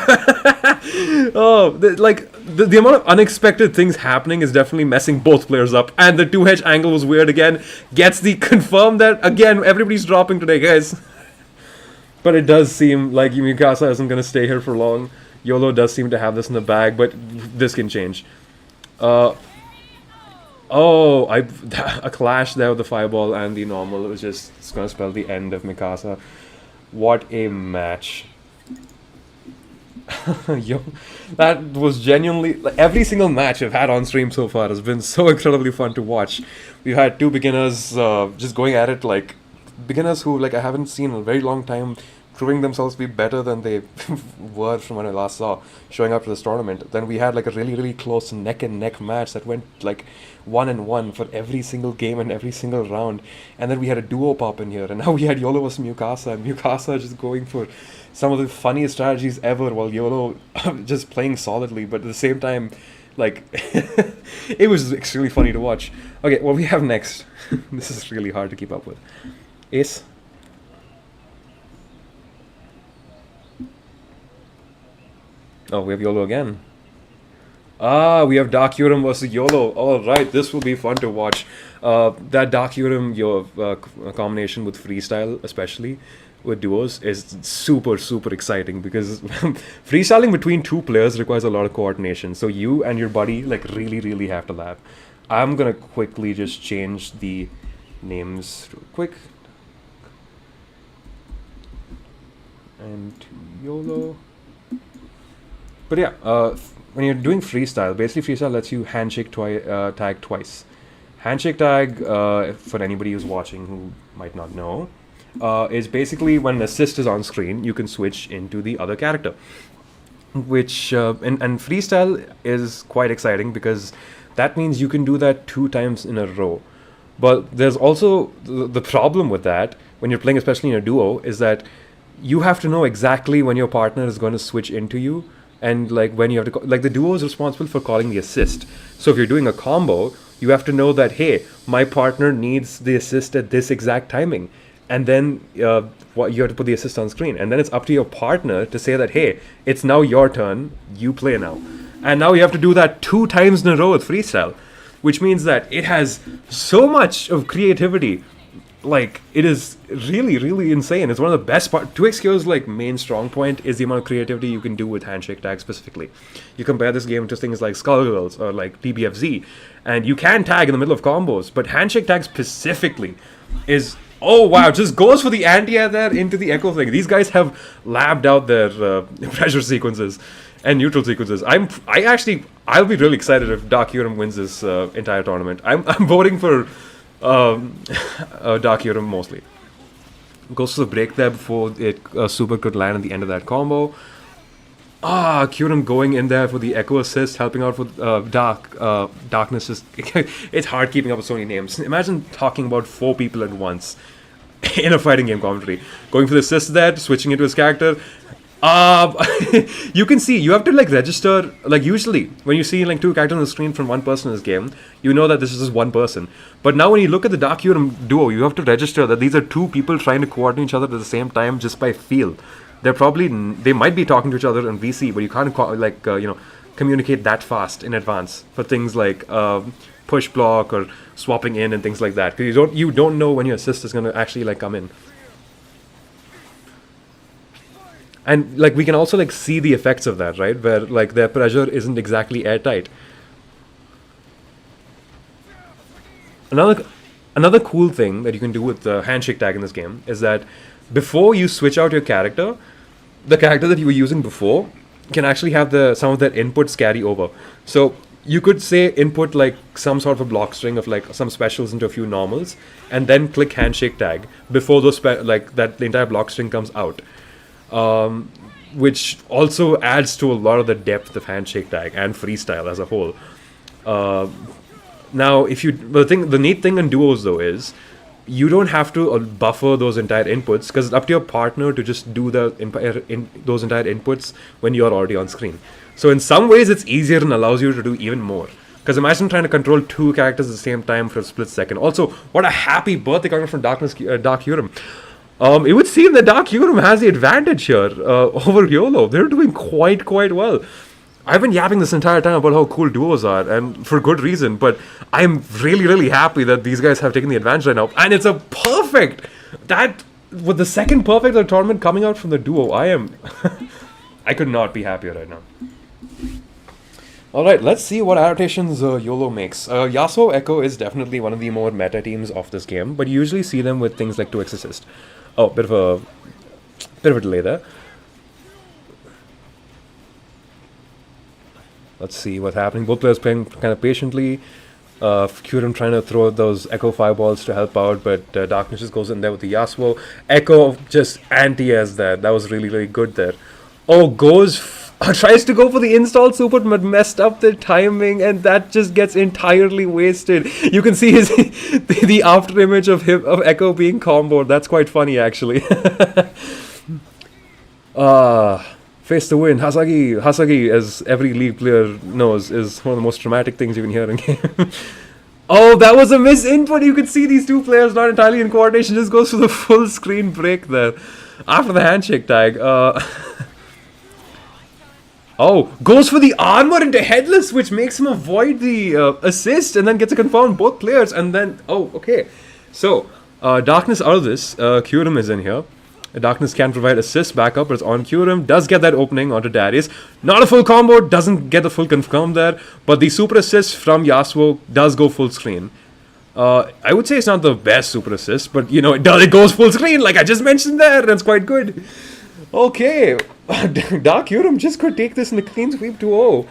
Oh, the amount of unexpected things happening is definitely messing both players up. And the 2 hedge angle was weird again. Gets the confirm that again, everybody's dropping today, guys. But it does seem like Mikasa isn't going to stay here for long. YOLO does seem to have this in the bag, but this can change. A clash there with the fireball and the normal. It was just going to spell the end of Mikasa. What a match. Yo, that was genuinely, like, every single match I've had on stream so far has been so incredibly fun to watch. We've had 2 beginners just going at it, like beginners who like I haven't seen in a very long time, proving themselves to be better than they were from when I last saw, showing up to this tournament. Then we had like a really, really close neck and neck match that went like 1-1 for every single game and every single round. And then we had a duo pop in here, and now we had YOLO vs Mikasa, and Mikasa just going for some of the funniest strategies ever, while YOLO just playing solidly, but at the same time, like, it was extremely funny to watch. Okay, what we have next. This is really hard to keep up with. Ace. Oh, we have YOLO again. Ah, we have Dark Urim versus YOLO. Alright, this will be fun to watch. That Dark Urim combination with freestyle, especially with duos, is super, super exciting because freestyling between 2 players requires a lot of coordination. So you and your buddy like really, really have to lab. I'm gonna quickly just change the names real quick. And to YOLO. But yeah, when you're doing freestyle, basically freestyle lets you handshake tag twice. Handshake tag, for anybody who's watching who might not know, is basically when an assist is on screen, you can switch into the other character. Which, and freestyle is quite exciting because that means you can do that 2 times in a row. But there's also the problem with that, when you're playing especially in a duo, is that you have to know exactly when your partner is going to switch into you, and like when you have to like the duo is responsible for calling the assist. So if you're doing a combo, you have to know that, hey, my partner needs the assist at this exact timing, and then what you have to put the assist on screen, and then it's up to your partner to say that, hey, it's now your turn, you play now. And now you have to do that 2 times in a row with freestyle, which means that it has so much of creativity. Like, it is really, really insane. It's one of the best part. 2XQ's like main strong point is the amount of creativity you can do with handshake tag specifically. You compare this game to things like Skullgirls or like TBFZ, and you can tag in the middle of combos, but handshake tag specifically is, oh wow, just goes for the anti-air there into the echo thing. These guys have labbed out their pressure sequences and neutral sequences. I'll be really excited if Dark Urim wins this entire tournament. I'm voting for Dark Urim mostly. Goes to the break there before it super could land at the end of that combo. Kyurem going in there for the echo assist, helping out with Darkness. It's hard keeping up with so many names. Imagine talking about 4 people at once in a fighting game commentary. Going for the assist there, switching into his character. You can see, you have to like register, like usually when you see like 2 characters on the screen from one person in this game, you know that this is just one person. But now when you look at the Dark Urim duo, you have to register that these are 2 people trying to coordinate each other at the same time just by feel. They might be talking to each other in VC, but you can't communicate that fast in advance for things like push block or swapping in and things like that, because you don't know when your assist is going to actually like come in. And like we can also like see the effects of that, right? Where like their pressure isn't exactly airtight. Another cool thing that you can do with the handshake tag in this game is that before you switch out your character, the character that you were using before can actually have some of their inputs carry over. So you could say input like some sort of a block string of like some specials into a few normals, and then click handshake tag before those the entire block string comes out. Which also adds to a lot of the depth of handshake tag and freestyle as a whole. Now, the neat thing on duos though is you don't have to buffer those entire inputs, because it's up to your partner to just do those entire inputs when you're already on screen. So in some ways it's easier and allows you to do even more. Because imagine trying to control 2 characters at the same time for a split second. Also, what a happy birthday coming from Dark Urim. It would seem that Dark Urim has the advantage here over YOLO. They're doing quite well. I've been yapping this entire time about how cool duos are, and for good reason, but I'm really happy that these guys have taken the advantage right now. And it's a perfect, with the second perfect of the tournament coming out from the duo, I could not be happier right now. Alright, let's see what adaptations YOLO makes. Yasuo Echo is definitely one of the more meta teams of this game, but you usually see them with things like 2x assist. Oh, bit of a delay there. Let's see what's happening. Both players playing kind of patiently. Kyurem trying to throw those Echo fireballs to help out, but Darkness just goes in there with the Yasuo. Echo just anti-airs that. That was really good there. Oh, tries to go for the install super, but messed up the timing, and that just gets entirely wasted. You can see the after image of Echo being comboed. That's quite funny, actually. Face to win. Hasagi, as every League player knows, is one of the most dramatic things you can hear in game. Oh, that was a miss input. You could see these 2 players not entirely in coordination. Just goes for the full screen break there after the handshake tag. Oh, goes for the armor into headless, which makes him avoid the assist, and then gets a confirm both players, and then, oh, okay. So, Darkness out of this, Kyurem is in here. Darkness can provide assist backup, but it's on Kyurem. Does get that opening onto Darius. Not a full combo, doesn't get the full confirm there, but the super assist from Yasuo does go full screen. I would say it's not the best super assist, but you know, it goes full screen, like I just mentioned there, and it's quite good. Okay, Dark Urim just could take this in a clean sweep 2-0.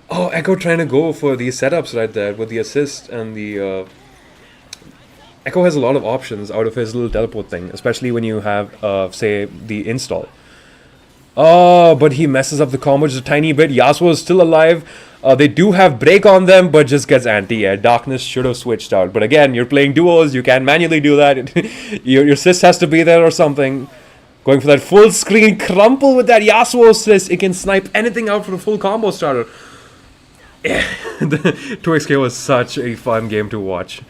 Oh, Echo trying to go for these setups right there with the assist and the... Echo has a lot of options out of his little teleport thing, especially when you have, say, the install. Oh, but he messes up the combo just a tiny bit. Yasuo is still alive. They do have break on them, but just gets anti-air. Darkness should have switched out. But again, you're playing duos. You can't manually do that. your sis has to be there or something. Going for that full screen crumple with that Yasuo assist. It can snipe anything out for a full combo starter. The 2xk was such a fun game to watch.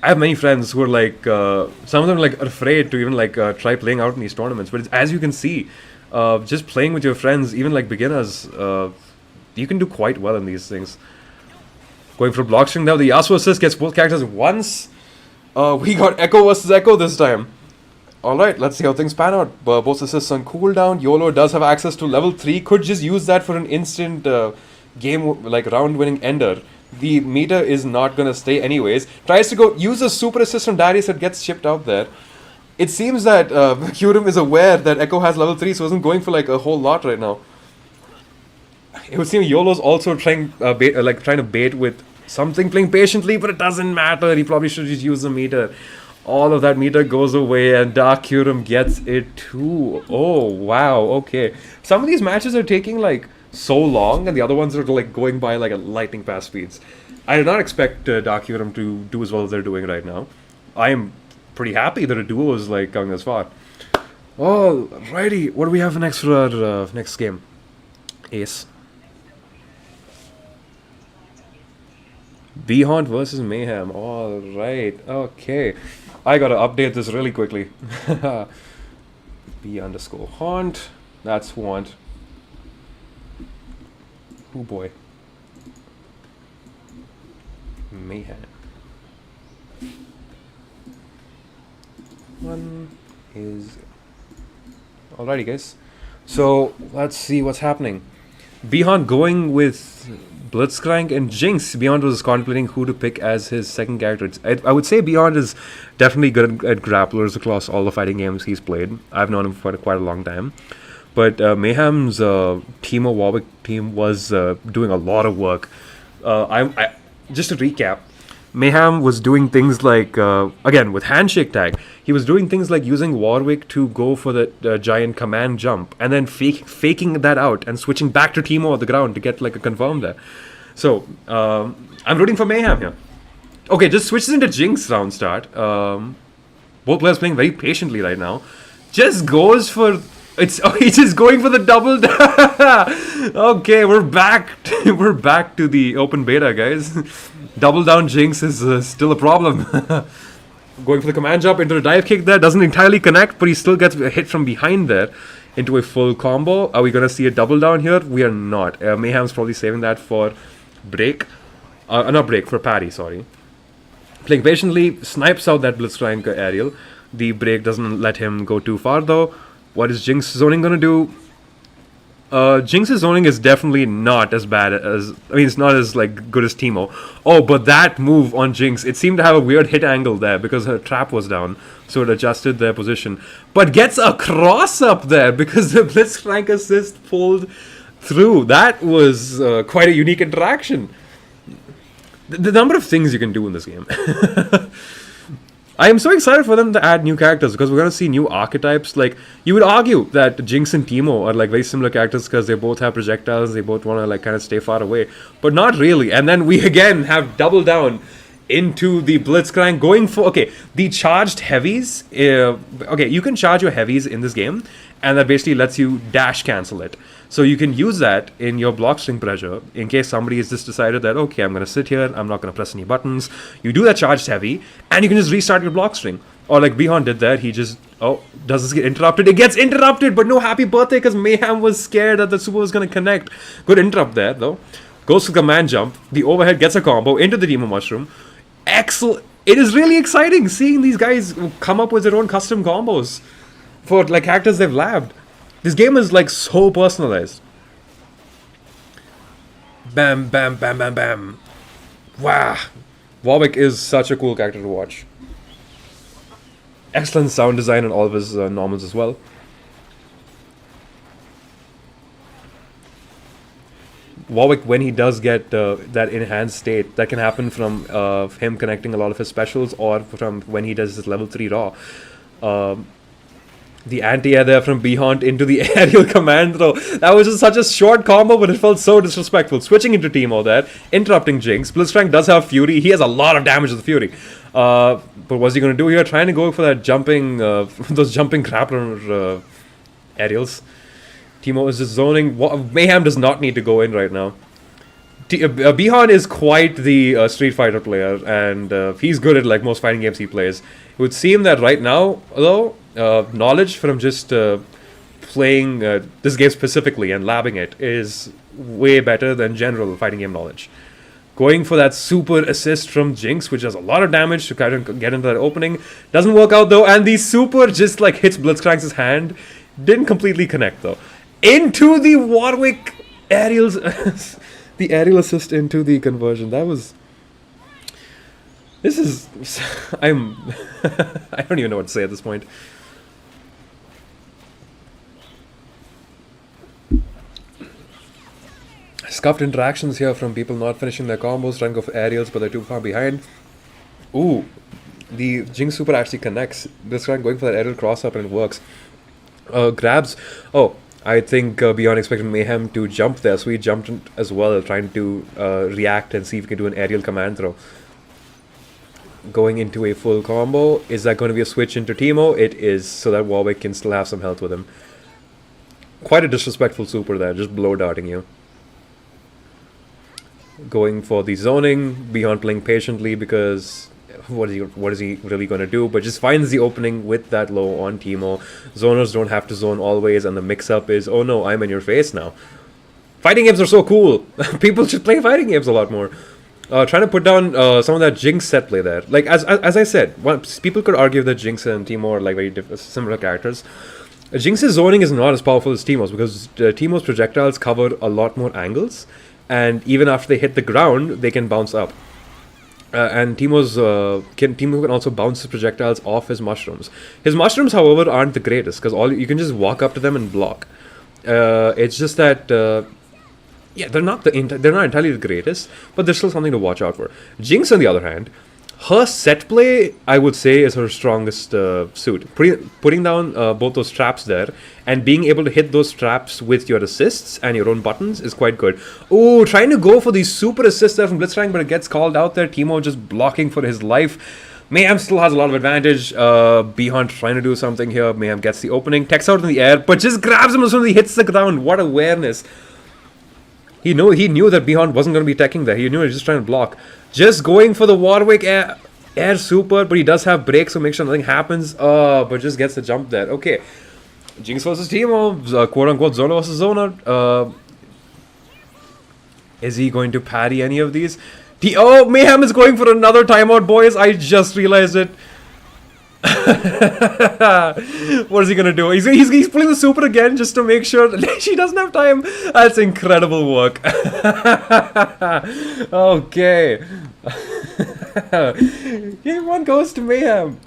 I have many friends who are like, some of them are like afraid to even like try playing out in these tournaments. But as you can see, just playing with your friends, even like beginners, you can do quite well in these things. Going for block string now, the Yasuo assist gets both characters once. We got Echo versus Echo this time. Alright, let's see how things pan out. Both assists on cooldown. YOLO does have access to level 3. Could just use that for an instant game, like round winning ender. The meter is not gonna stay anyways. Tries to go use a super assist from Darius that gets shipped out there. It seems that Kyurem is aware that Echo has level 3, so isn't going for like a whole lot right now. It would seem YOLO's also trying to bait with something, playing patiently, but it doesn't matter. He probably should just use the meter. All of that meter goes away, and Dark Kyurem gets it too. Oh wow, okay. Some of these matches are taking like so long, and the other ones are like going by like a lightning fast speeds. I did not expect Dark Kyurem to do as well as they're doing right now. I am pretty happy that a duo is like going this far. Alrighty, what do we have next for our next game? Ace. Behaunt versus Mayhem. Alright, okay. I gotta update this really quickly. B_haunt. That's Haunt. Oh boy. Mayhem. One is... Alrighty guys. So, let's see what's happening. Behaunt going with Blitzcrank and Jinx. Behaunt was contemplating who to pick as his second character. I would say Behaunt is definitely good at grapplers across all the fighting games he's played. I've known him for quite a long time. But Mayhem's Teemo Warwick team was doing a lot of work. Just to recap, Mayhem was doing things like, again, with handshake tag, he was doing things like using Warwick to go for the giant command jump, and then faking that out and switching back to Teemo on the ground to get like a confirm there. So, I'm rooting for Mayhem here. Okay, just switches into Jinx round start. Both players playing very patiently right now. Just goes for... he's just going for the double. Okay, we're back. We're back to the open beta, guys. Double down Jinx is still a problem. Going for the command jump into the dive kick there. Doesn't entirely connect, but he still gets hit from behind there into a full combo. Are we going to see a double down here? We are not. Mayhem's probably saving that for break. Not break, for parry, sorry. Playing patiently, snipes out that Blitzcrank aerial. The break doesn't let him go too far though. What is Jinx zoning gonna do? Jinx's zoning is definitely not as bad as... I mean, it's not as like good as Teemo. Oh, but that move on Jinx, it seemed to have a weird hit angle there because her trap was down. So it adjusted their position. But gets a cross up there because the Blitzcrank assist pulled through. That was quite a unique interaction. The number of things you can do in this game. I am so excited for them to add new characters because we're going to see new archetypes. Like, you would argue that Jinx and Teemo are like very similar characters because they both have projectiles, they both want to like kind of stay far away, but not really. And then we again have double down into the Blitzcrank going for, okay, the charged heavies. Okay, you can charge your heavies in this game, and that basically lets you dash cancel it. So you can use that in your block string pressure in case somebody has just decided that, okay, I'm going to sit here, I'm not going to press any buttons. You do that charged heavy, and you can just restart your block string. Or like Behaunt did that, he just, oh, does this get interrupted? It gets interrupted, but no happy birthday because Mayhem was scared that the super was going to connect. Good interrupt there, though. Goes to command jump, the overhead gets a combo into the Teemo Mushroom. Excellent. It is really exciting seeing these guys come up with their own custom combos for like characters they've labbed. This game is like so personalized. Bam, bam, bam, bam, bam. Wow. Warwick is such a cool character to watch. Excellent sound design on all of his normals as well. Warwick, when he does get that enhanced state, that can happen from him connecting a lot of his specials or from when he does his level 3 raw. The anti-air there from Behant into the aerial command throw. That was just such a short combo, but it felt so disrespectful. Switching into Teemo there, interrupting Jinx. Blitzcrank does have Fury. He has a lot of damage with Fury. But what's he going to do here? Trying to go for that jumping, those jumping grappler aerials. Teemo is just zoning. Mayhem does not need to go in right now. Bihan is quite the Street Fighter player, and he's good at like most fighting games he plays. It would seem that right now, though, knowledge from just playing this game specifically and labbing it is way better than general fighting game knowledge. Going for that super assist from Jinx, which does a lot of damage to kind of get into that opening. Doesn't work out though, and the super just like hits Blitzcrank's hand. Didn't completely connect though. Into the Warwick aerials, the aerial assist into the conversion. That was... This is... I don't even know what to say at this point. Scuffed interactions here from people not finishing their combos, trying to go for aerials, but they're too far behind. Ooh, the Jinx super actually connects. This guy going for that aerial cross-up and it works. Grabs. Oh, I think Beyond expected Mayhem to jump there, so he jumped as well, trying to react and see if he can do an aerial command throw. Going into a full combo. Is that going to be a switch into Teemo? It is, so that Warwick can still have some health with him. Quite a disrespectful super there, just blow darting you. Going for the zoning, Beyond playing patiently because what is he really going to do? But just finds the opening with that low on Teemo. Zoners don't have to zone always, and the mix-up is, oh no, I'm in your face now. Fighting games are so cool. People should play fighting games a lot more. Trying to put down some of that Jinx set play there. Like, as I said, people could argue that Jinx and Teemo are like very similar characters. Jinx's zoning is not as powerful as Teemo's because Teemo's projectiles cover a lot more angles, and even after they hit the ground, they can bounce up. And Teemo can also bounce his projectiles off his mushrooms. His mushrooms, however, aren't the greatest because you can just walk up to them and block. It's just that yeah, they're not entirely the greatest, but there's still something to watch out for. Jinx, on the other hand, her set play, I would say, is her strongest suit. Putting down both those traps there and being able to hit those traps with your assists and your own buttons is quite good. Oh, trying to go for the super assist there from Blitzcrank, but it gets called out there. Teemo just blocking for his life. Mayhem still has a lot of advantage. B-Hunt trying to do something here. Mayhem gets the opening, techs out in the air, but just grabs him as soon as he hits the ground. What awareness. He knew that B-Hunt wasn't going to be teching there. He knew he was just trying to block. Just going for the Warwick air super, but he does have breaks, so make sure nothing happens. But just gets the jump there. Okay. Jinx versus Teemo, quote-unquote Zona versus Zona. Is he going to parry any of these? Mayhem is going for another timeout, boys. I just realized it. What is he gonna do? He's pulling the super again just to make sure that she doesn't have time. That's incredible work. Okay. Game 1 goes to Mayhem.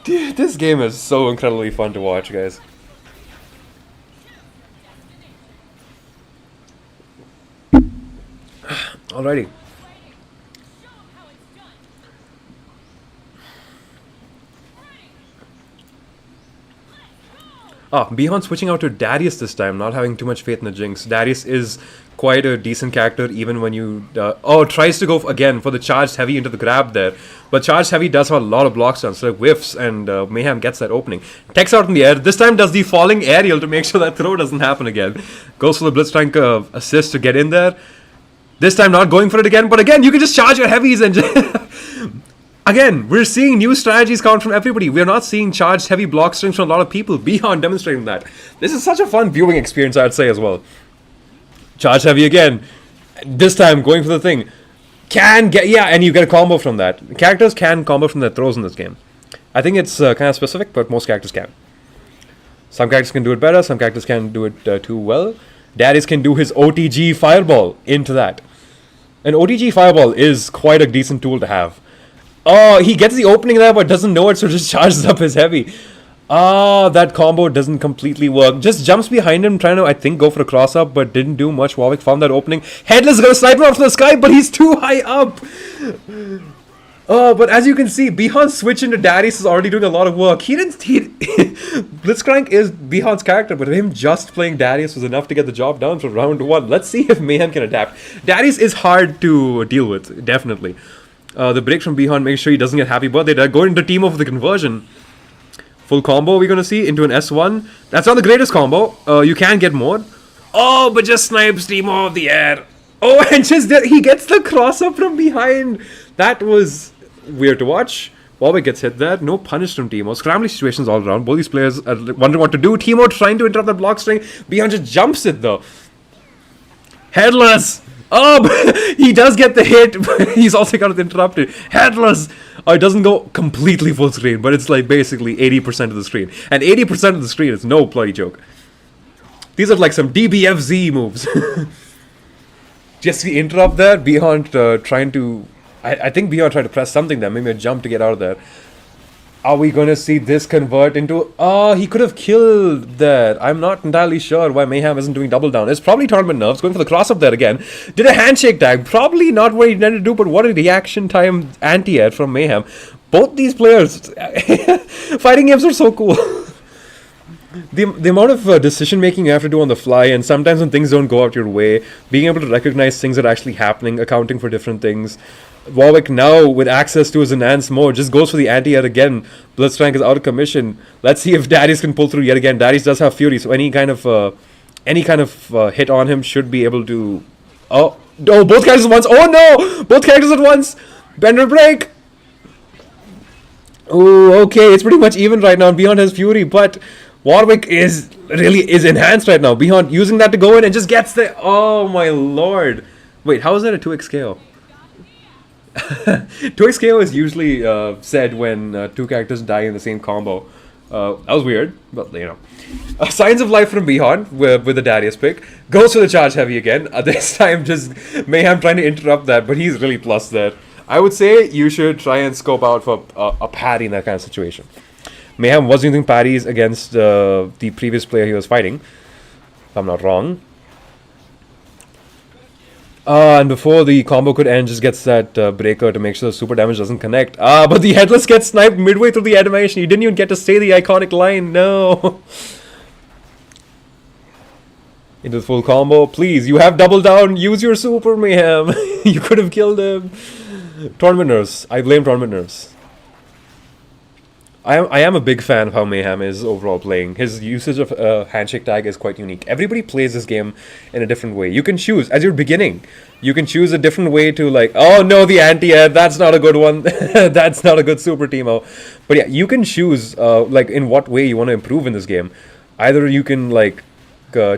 Dude, this game is so incredibly fun to watch, guys. Alrighty. B-Hunt switching out to Darius this time, not having too much faith in the Jinx. Darius is quite a decent character even when you... tries to go again for the charged heavy into the grab there. But charged heavy does have a lot of blocks done, so it whiffs and Mayhem gets that opening. Techs out in the air. This time does the falling aerial to make sure that throw doesn't happen again. Goes for the Blitzcrank assist to get in there. This time not going for it again, but again, you can just charge your heavies and again, we're seeing new strategies come from everybody. We're not seeing charged heavy block strings from a lot of people. Beyond demonstrating that. This is such a fun viewing experience, I'd say, as well. Charge heavy again. This time, going for the thing. And you get a combo from that. Characters can combo from their throws in this game. I think it's kind of specific, but most characters can. Some characters can do it better, some characters can do it too well. Darius can do his OTG Fireball into that. An OTG Fireball is quite a decent tool to have. Oh, he gets the opening there but doesn't know it, so just charges up his heavy. That combo doesn't completely work. Just jumps behind him, trying to, I think, go for a cross-up, but didn't do much. Warwick found that opening. Headless is going to snipe him out from the sky, but he's too high up. Oh, but as you can see, Bihan's switch into Darius is already doing a lot of work. Blitzcrank is Bihan's character, but him just playing Darius was enough to get the job done for round 1. Let's see if Mayhem can adapt. Darius is hard to deal with, definitely. The break from Bihan makes sure he doesn't get happy birthday. Going into Teemo for the conversion. Full combo we're going to see into an S1. That's not the greatest combo. You can get more. Oh, but just snipes Teemo off the air. Oh, and just he gets the cross up from behind. That was weird to watch. Warwick gets hit there. No punish from Teemo. Scrambling situations all around. Both these players are wondering what to do. Teemo trying to interrupt that block string. Bihan just jumps it though. Headless. Oh, but he does get the hit, but he's also got it interrupted. Headless. Oh, it doesn't go completely full screen, but it's like basically 80% of the screen. And 80% of the screen is no bloody joke. These are like some DBFZ moves. Just the interrupt there. Bihan trying to... I think Bihan tried to press something there. Maybe a jump to get out of there. Are we going to see this convert into... Oh, he could have killed there. I'm not entirely sure why Mayhem isn't doing double down. It's probably tournament nerves. Going for the cross up there again. Did a handshake tag. Probably not what he intended to do, but what a reaction time anti-air from Mayhem. Both these players... Fighting games are so cool. The amount of decision making you have to do on the fly, and sometimes when things don't go out your way, being able to recognize things that are actually happening, accounting for different things. Warwick now, with access to his enhanced mode, just goes for the anti-air again. Blitzcrank is out of commission. Let's see if Darius can pull through yet again. Darius does have Fury, so any kind of hit on him should be able to... Oh, both characters at once. Oh no! Both characters at once! Bender break! Oh, okay, it's pretty much even right now. Bihan has Fury, but Warwick is enhanced right now. Bihan using that to go in and just gets the... Oh my lord. Wait, how is that a 2x KO? 2x KO is usually said when two characters die in the same combo. That was weird, but you know. Signs of life from Bihan with the Darius pick. Goes for the charge heavy again. This time just Mayhem trying to interrupt that, but he's really plus there. I would say you should try and scope out for a parry in that kind of situation. Mayhem was using parries against the previous player he was fighting, if I'm not wrong. And before the combo could end, just gets that breaker to make sure the super damage doesn't connect. But the headless gets sniped midway through the animation. You didn't even get to say the iconic line. No. Into the full combo. Please, you have double down. Use your super, Mayhem. You could have killed him. Tournament nerves. I blame tournament nerves. I am a big fan of how Mayhem is overall playing. His usage of handshake tag is quite unique. Everybody plays this game in a different way. You can choose, as you're beginning, you can choose a different way to like, oh no, the anti-air, that's not a good one. That's not a good super Teemo. But yeah, you can choose like in what way you want to improve in this game. Either you can like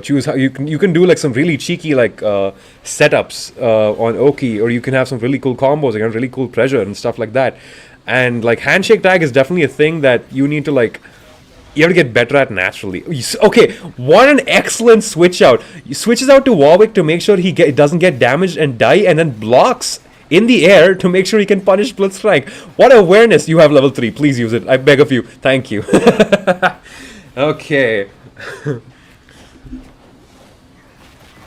choose how you can do like some really cheeky like setups on Oki, or you can have some really cool combos against really cool pressure and stuff like that. And like handshake tag is definitely a thing that you need to like, you have to get better at naturally. Okay, what an excellent switch out. He switches out to Warwick to make sure he doesn't get damaged and die, and then blocks in the air to make sure he can punish Blitzcrank. What awareness. You have level 3. Please use it. I beg of you. Thank you. Okay.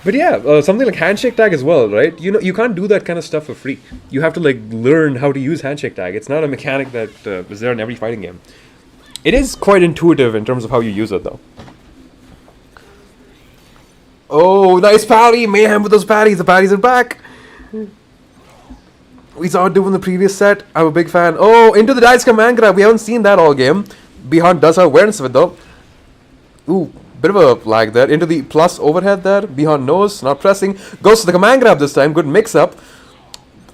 But yeah, something like handshake tag as well, right? You know, you can't do that kind of stuff for free. You have to like learn how to use handshake tag. It's not a mechanic that is there in every fighting game. It is quite intuitive in terms of how you use it, though. Oh, nice parry! Mayhem with those parries. The parries are back. We saw it do in the previous set. I'm a big fan. Oh, into the dice command grab. We haven't seen that all game. Bihan does have awareness of it, though. Ooh. Bit of a lag there. Into the plus overhead there. Bihan knows. Not pressing. Goes to the command grab this time. Good mix up.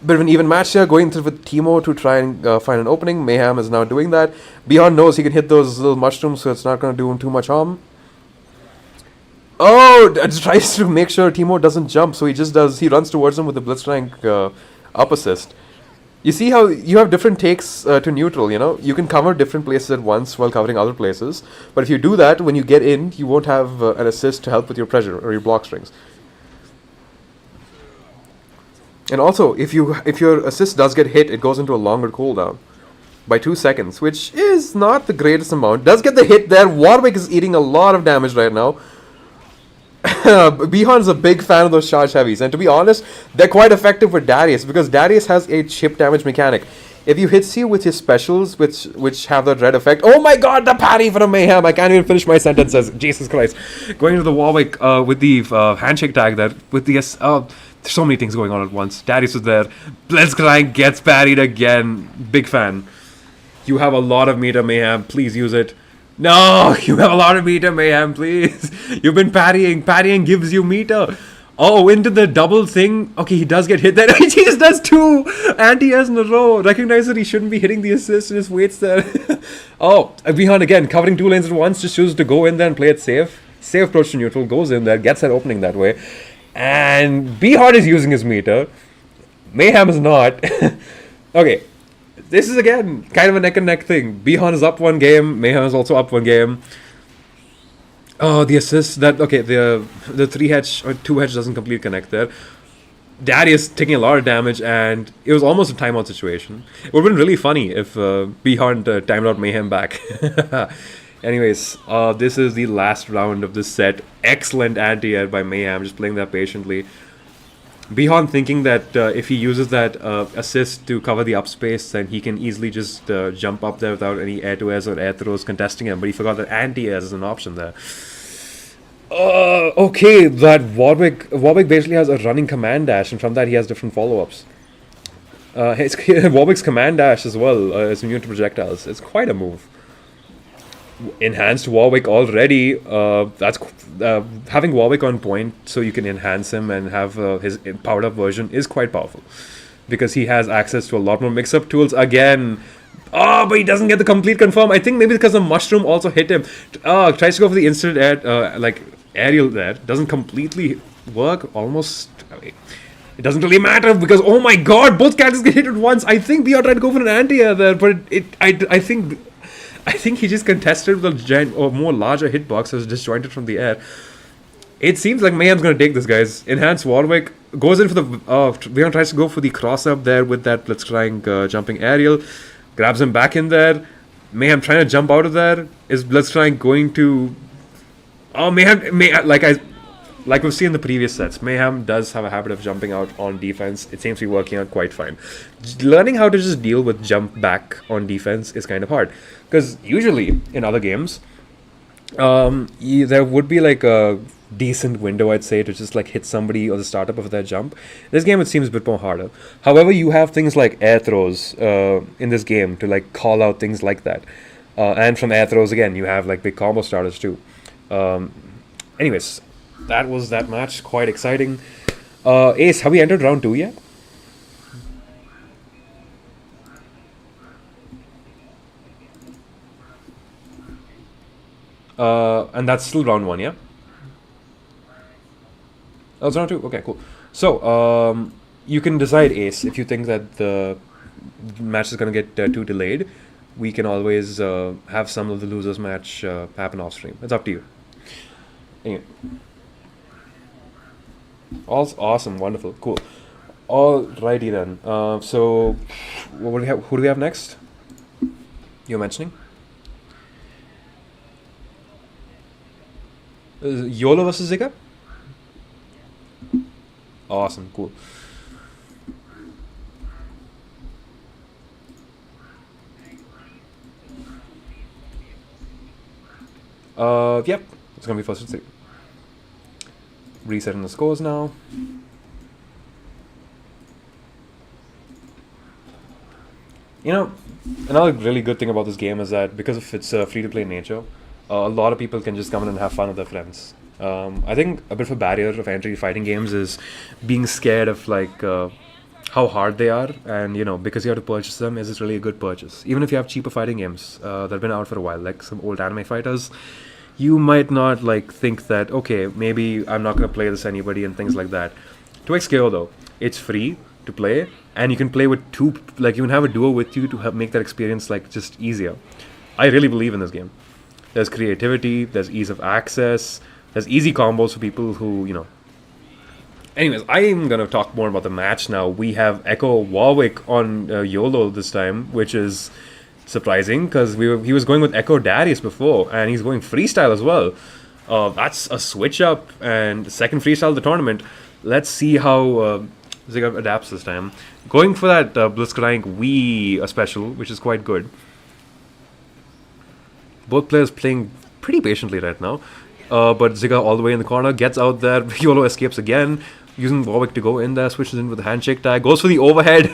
Bit of an even match here. Going through with Teemo to try and find an opening. Mayhem is now doing that. Bihan knows he can hit those little mushrooms, so it's not going to do him too much harm. Oh! Tries to make sure Teemo doesn't jump, so he just does. He runs towards him with the Blitzcrank up assist. You see how you have different takes to neutral, you know? You can cover different places at once while covering other places. But if you do that, when you get in, you won't have an assist to help with your pressure or your block strings. And also, if your assist does get hit, it goes into a longer cooldown by 2 seconds, which is not the greatest amount. Does get the hit there. Warwick is eating a lot of damage right now. Bihan's a big fan of those charge heavies, and to be honest, they're quite effective with Darius because Darius has a chip damage mechanic. if you hit C with his specials, which have that red effect. Oh my god, the parry from Mayhem! I can't even finish my sentences. Jesus Christ. Going to the Warwick with the handshake tag there, with the so many things going on at once. Darius was there. Blitzcrank gets parried again. Big fan. You have a lot of meter, Mayhem. Please use it. No, you have a lot of meter, Mayhem. Please. You've been parrying. Parrying gives you meter. Oh, into the double thing. Okay, he does get hit there. He just does 2 anti-airs in a row. Recognize that he shouldn't be hitting the assist and just waits there. Oh, Vihan again, covering 2 lanes at once, just chooses to go in there and play it safe. Safe approach to neutral, goes in there, gets that opening that way. And Bihar is using his meter. Mayhem is not. Okay, this is again kind of a neck and neck thing. Bihan is up 1 game, Mayhem is also up 1 game. Oh, the assist that okay, the 3H or 2H doesn't completely connect there. Darius taking a lot of damage, and it was almost a timeout situation. It would have been really funny if Bihar timed out Mayhem back. Anyways, this is the last round of this set. Excellent anti-air by Mayhem, just playing that patiently. Bihan thinking that if he uses that assist to cover the upspace, then he can easily just jump up there without any air-to-airs or air throws contesting him. But he forgot that anti-airs is an option there. Okay, that Warwick basically has a running command dash, and from that he has different follow-ups. Warwick's command dash as well is immune to projectiles. It's quite a move. Enhanced Warwick already. That's having Warwick on point so you can enhance him and have his powered up version is quite powerful because he has access to a lot more mix-up tools again. Oh, but he doesn't get the complete confirm. I think maybe because the mushroom also hit him. Tries to go for the instant air, like aerial there. Doesn't completely work. Almost. I mean, it doesn't really matter because oh my god, both characters get hit at once. I think Bia tried to go for an anti-air there, but I think he just contested with a giant or more larger hitbox that was disjointed from the air. It seems like Mayhem's gonna take this, guys. Enhanced Warwick goes in for the Vion tries to go for the cross up there with that Blitzcrank jumping aerial. Grabs him back in there. Mayhem trying to jump out of there. Is Blitzcrank going to... Oh, Mayhem like we've seen in the previous sets, Mayhem does have a habit of jumping out on defense. It seems to be working out quite fine. Learning how to just deal with jump back on defense is kind of hard. Because usually, in other games, there would be like a decent window, I'd say, to just like hit somebody or the startup of their jump. This game, it seems a bit more harder. However, you have things like air throws in this game to like call out things like that. And from air throws, again, you have like big combo starters too. Anyways, that was that match. Quite exciting. Ace, have we entered round 2 yet? And that's still round 1, yeah? Oh, it's round 2. Okay, cool. So, you can decide, Ace, if you think that the match is going to get too delayed. We can always have some of the losers match happen off stream. It's up to you. Anyway. Awesome, wonderful, cool. Alrighty then. So, what do we have? Who do we have next? You're mentioning? YOLO versus Zika? Awesome, cool. Yep, it's gonna be first to 3. Resetting the scores now. You know, another really good thing about this game is that because of its free-to-play nature, a lot of people can just come in and have fun with their friends. I think a bit of a barrier of entry to fighting games is being scared of like how hard they are, and you know, because you have to purchase them, is it really a good purchase? Even if you have cheaper fighting games that have been out for a while, like some old anime fighters, you might not like think that, okay, maybe I'm not going to play this anybody and things like that. 2xKO though, it's free to play, and you can play with two, like you can have a duo with you to help make that experience like just easier. I really believe in this game. There's creativity, there's ease of access, there's easy combos for people who, you know. Anyways, I'm going to talk more about the match now. We have Echo Warwick on YOLO this time, which is surprising because he was going with Echo Darius before, and he's going freestyle as well. That's a switch up and second freestyle of the tournament. Let's see how Ziga adapts this time. Going for that Blitzcrank Wii special, which is quite good. Both players playing pretty patiently right now. But Ziga all the way in the corner, gets out there. YOLO escapes again, using Warwick to go in there, switches in with the handshake tag, goes for the overhead.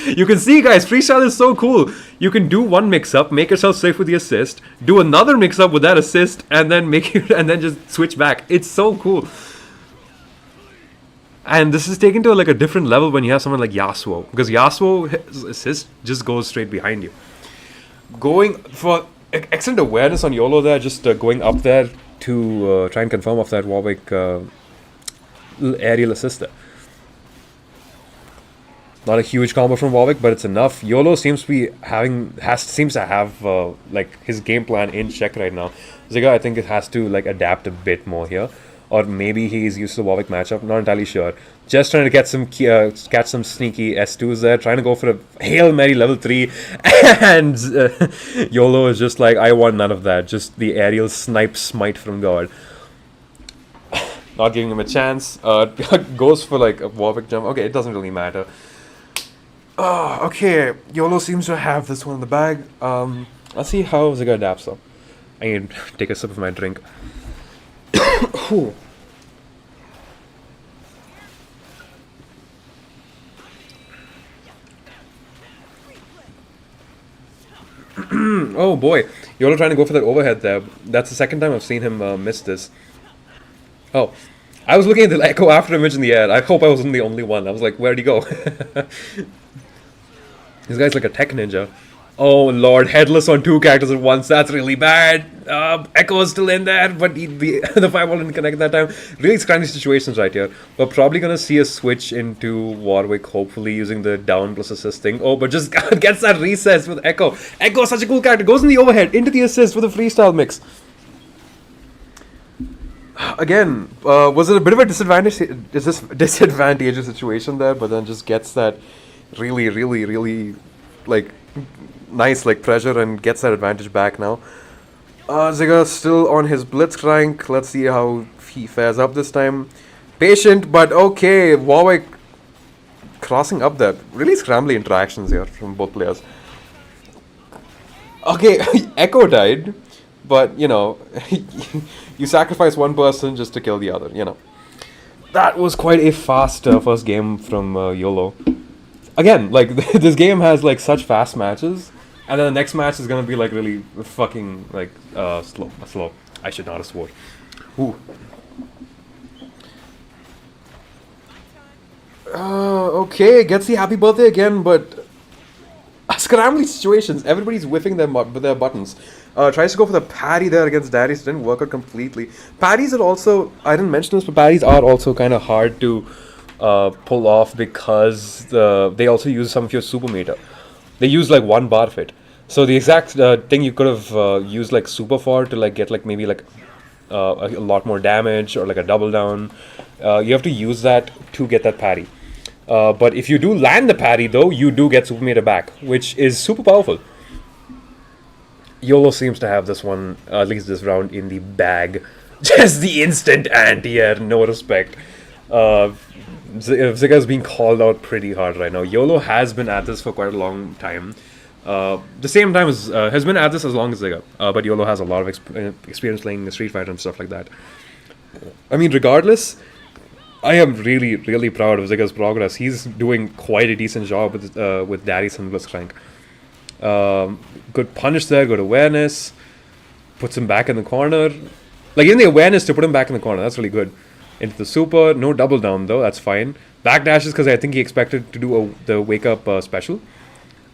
You can see, guys, freestyle is so cool. You can do one mix-up, make yourself safe with the assist, do another mix-up with that assist, and then and then just switch back. It's so cool. And this is taken to like a different level when you have someone like Yasuo, because Yasuo's assist just goes straight behind you. Going for excellent awareness on YOLO there, just going up there to try and confirm off that Warwick aerial assist there. Not a huge combo from Warwick, but it's enough. YOLO seems to be seems to have like his game plan in check right now. Ziga, I think it has to like adapt a bit more here, or maybe he's used to the Warwick matchup. Not entirely sure. Just trying to get some catch some sneaky S2s there. Trying to go for a Hail Mary level 3, and YOLO is just like, I want none of that. Just the aerial snipe smite from God. Not giving him a chance. Goes for like a Warwick jump. Okay, it doesn't really matter. Okay, YOLO seems to have this one in the bag. Let's see how Ziga adapts though. I need to take a sip of my drink. Oh boy, YOLO trying to go for that overhead there. That's the second time I've seen him miss this. Oh, I was looking at the Echo after image in the air. I hope I wasn't the only one. I was like, where'd he go? This guy's like a tech ninja. Oh lord, headless on 2 characters at once. That's really bad. Echo is still in there, but the fireball didn't connect that time. Really scrammy situations right here. We're probably gonna see a switch into Warwick, hopefully using the down plus assist thing. Oh, but just gets that recess with Echo. Echo is such a cool character. Goes in the overhead, into the assist with a freestyle mix. Again, was it a bit of a disadvantageous situation there, but then just gets that really like nice like pressure and gets that advantage back now. Ziga still on his Blitzcrank. Let's see how he fares up this time. Patient, but okay. Warwick crossing up there. Really scrambly interactions here from both players. Okay, Echo died, but you know, you sacrifice one person just to kill the other, you know. That was quite a fast first game from YOLO. Again, like this game has like such fast matches, and then the next match is gonna be like really fucking like slow. I should not have swore. Ooh. Okay, gets the happy birthday again, but scrambly situations. Everybody's whiffing their buttons. Tries to go for the parry there against Darius. Didn't work out completely. Parries are also, I didn't mention this, but parries are also kind of hard to pull off because they also use some of your super meter. They use like 1 bar fit. So the exact thing you could have used like super for to like get like maybe like a lot more damage or like a double down. You have to use that to get that parry. But if you do land the parry though, you do get super meter back, which is super powerful. YOLO seems to have this one, at least this round, in the bag. Just the instant anti-air, no respect. Ziga's being called out pretty hard right now. YOLO has been at this for quite a long time. The same time as has been at this as long as Ziga, but YOLO has a lot of experience playing Street Fighter and stuff like that. I mean, regardless, I am really proud of Ziga's progress. He's doing quite a decent job with Darius and Blitzcrank. Good punish there, good awareness, puts him back in the corner. Like even the awareness to put him back in the corner, that's really good. Into the super, no double down though, that's fine. Backdashes because I think he expected to do the wake up special.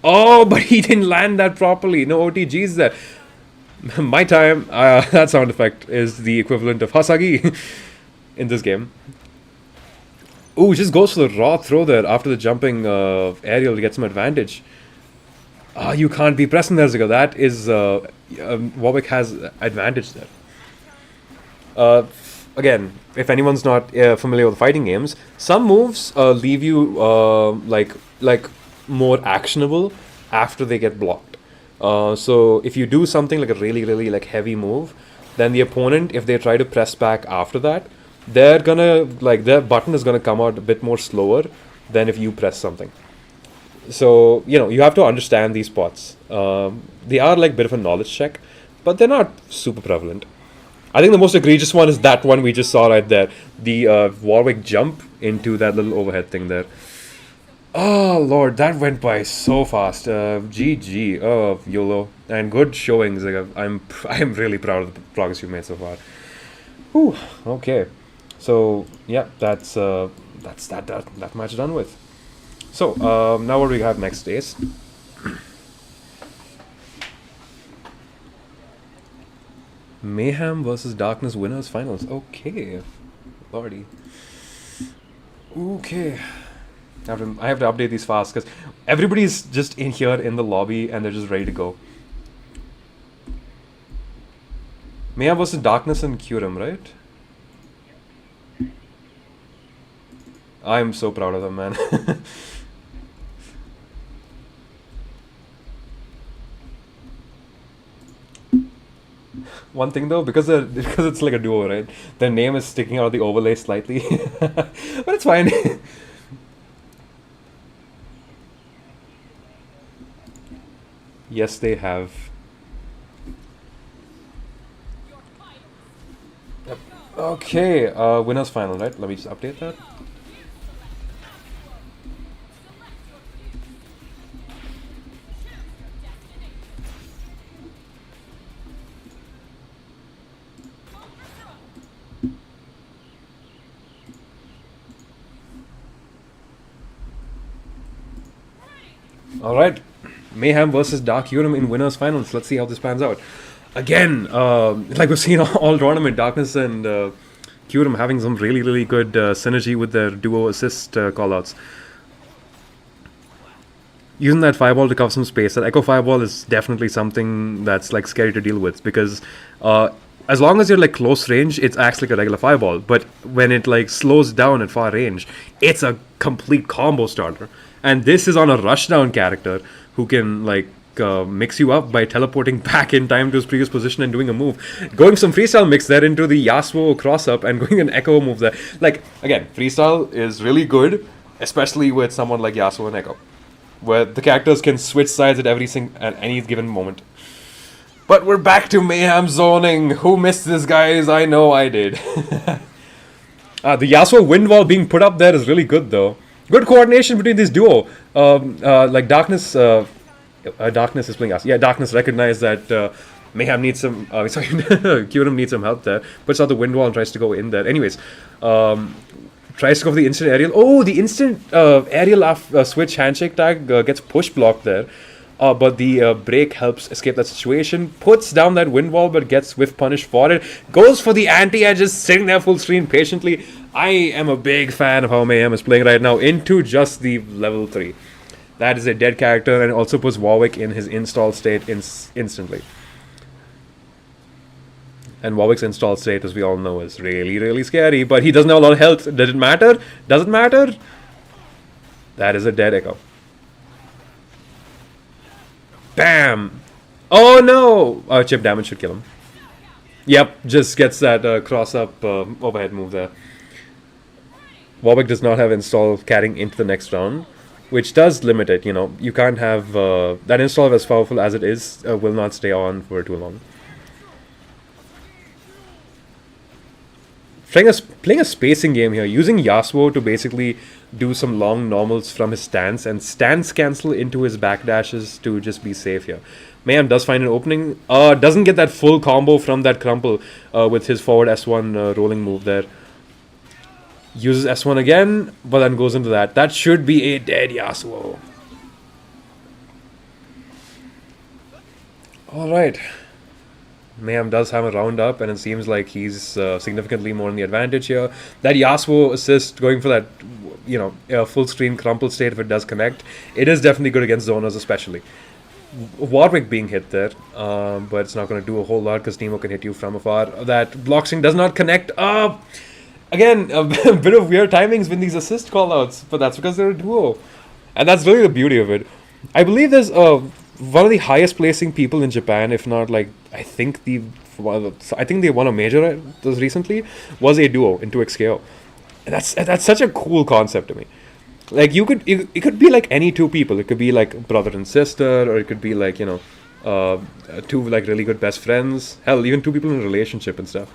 Oh, but he didn't land that properly. No OTGs there. My time, that sound effect is the equivalent of Hasagi in this game. Ooh, just goes for the raw throw there after the jumping aerial to get some advantage. You can't be pressing there, Ziga. That is, Warwick has advantage there. Again, if anyone's not familiar with fighting games, some moves leave you like more actionable after they get blocked. So if you do something like a really like heavy move, then the opponent, if they try to press back after that, they're gonna like their button is gonna come out a bit more slower than if you press something. So, you have to understand these spots. They are like a bit of a knowledge check, but they're not super prevalent. I think the most egregious one is that one we just saw right there. The Warwick jump into that little overhead thing there. Oh, Lord, that went by so fast. GG. Oh, YOLO. And good showings. Like, I'm really proud of the progress you've made so far. Whew, okay. So, yeah, that's that match done with. So, now what do we have next, Ace? Mayhem versus Darkness winners finals. Okay. Lordy. Okay. I have to update these fast because everybody's just in here in the lobby and they're just ready to go. Mayhem versus Darkness and Curum, right? I'm so proud of them, man. One thing though, because it's like a duo, right? Their name is sticking out of the overlay slightly, but it's fine. Yes, they have. Yep. Okay, winners final, right? Let me just update that. Alright, Mayhem versus Dark Urim in winners finals. Let's see how this pans out. Again, like we've seen all tournament, Darkness and Urim having some really, really good synergy with their duo assist callouts. Using that fireball to cover some space, that Echo Fireball is definitely something that's like scary to deal with because as long as you're like close range, it acts like a regular fireball. But when it like slows down at far range, it's a complete combo starter. And this is on a rushdown character who can like mix you up by teleporting back in time to his previous position and doing a move. Going some freestyle mix there into the Yasuo cross up and going an Echo move there. Like, again, freestyle is really good, especially with someone like Yasuo and Echo, where the characters can switch sides at any given moment. But we're back to Mayhem zoning. Who missed this, guys? I know I did. The Yasuo wind wall being put up there is really good, though. Good coordination between this duo. Like Darkness, Darkness is playing us. Yeah, Darkness recognized that Mayhem needs some. Sorry, Curum needs some help there. Puts out the wind wall and tries to go in there. Anyways, tries to go for the instant aerial. Oh, the instant aerial switch handshake tag gets push blocked there. But the break helps escape that situation. Puts down that wind wall but gets whiff punish for it. Goes for the anti-edge, just sitting there full screen patiently. I am a big fan of how Mayhem is playing right now into just the level 3. That is a dead character and also puts Warwick in his install state instantly. And Warwick's install state, as we all know, is really, really scary. But he doesn't have a lot of health. Does it matter? Does it matter? That is a dead Echo. Bam! Oh no! Chip damage should kill him. Yep, just gets that cross-up overhead move there. Warwick does not have install carrying into the next round, which does limit it. You can't have that install as powerful as it is will not stay on for too long. Playing a spacing game here, using Yasuo to basically do some long normals from his stance and stance cancel into his backdashes to just be safe here. Mayhem does find an opening, doesn't get that full combo from that crumple with his forward S1 rolling move there. Uses S1 again, but then goes into that. That should be a dead Yasuo. Alright. Mayhem does have a round up, and it seems like he's significantly more in the advantage here. That Yasuo assist going for that, full screen crumple state if it does connect. It is definitely good against zoners, especially. Warwick being hit there, but it's not going to do a whole lot because Teemo can hit you from afar. That block string does not connect. Again, a bit of weird timings with these assist callouts, but that's because they're a duo. And that's really the beauty of it. I believe there's one of the highest placing people in Japan, if not like, I think they won a major recently, was a duo in 2xKO. And that's such a cool concept to me. Like it could be like any two people. It could be like brother and sister, or it could be like two like really good best friends. Hell, even two people in a relationship and stuff.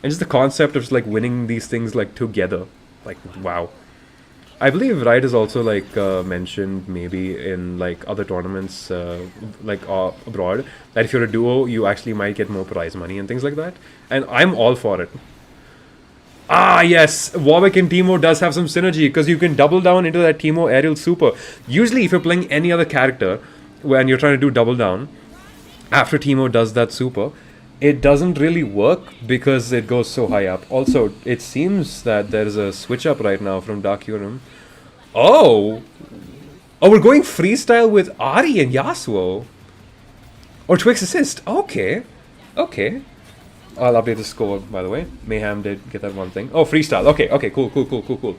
And just the concept of just like winning these things like together, like wow. I believe Riot is also like mentioned maybe in like other tournaments abroad that if you're a duo, you actually might get more prize money and things like that. And I'm all for it. Ah, yes, Warwick and Teemo does have some synergy because you can double down into that Teemo aerial super. Usually, if you're playing any other character when you're trying to do double down, after Teemo does that super, it doesn't really work because it goes so high up. Also, it seems that there's a switch up right now from Dark Urim. Oh, we're going freestyle with Ari and Yasuo. Or Twix assist. Okay. I'll update the score, by the way. Mayhem did get that one thing. Oh, freestyle. Okay, cool.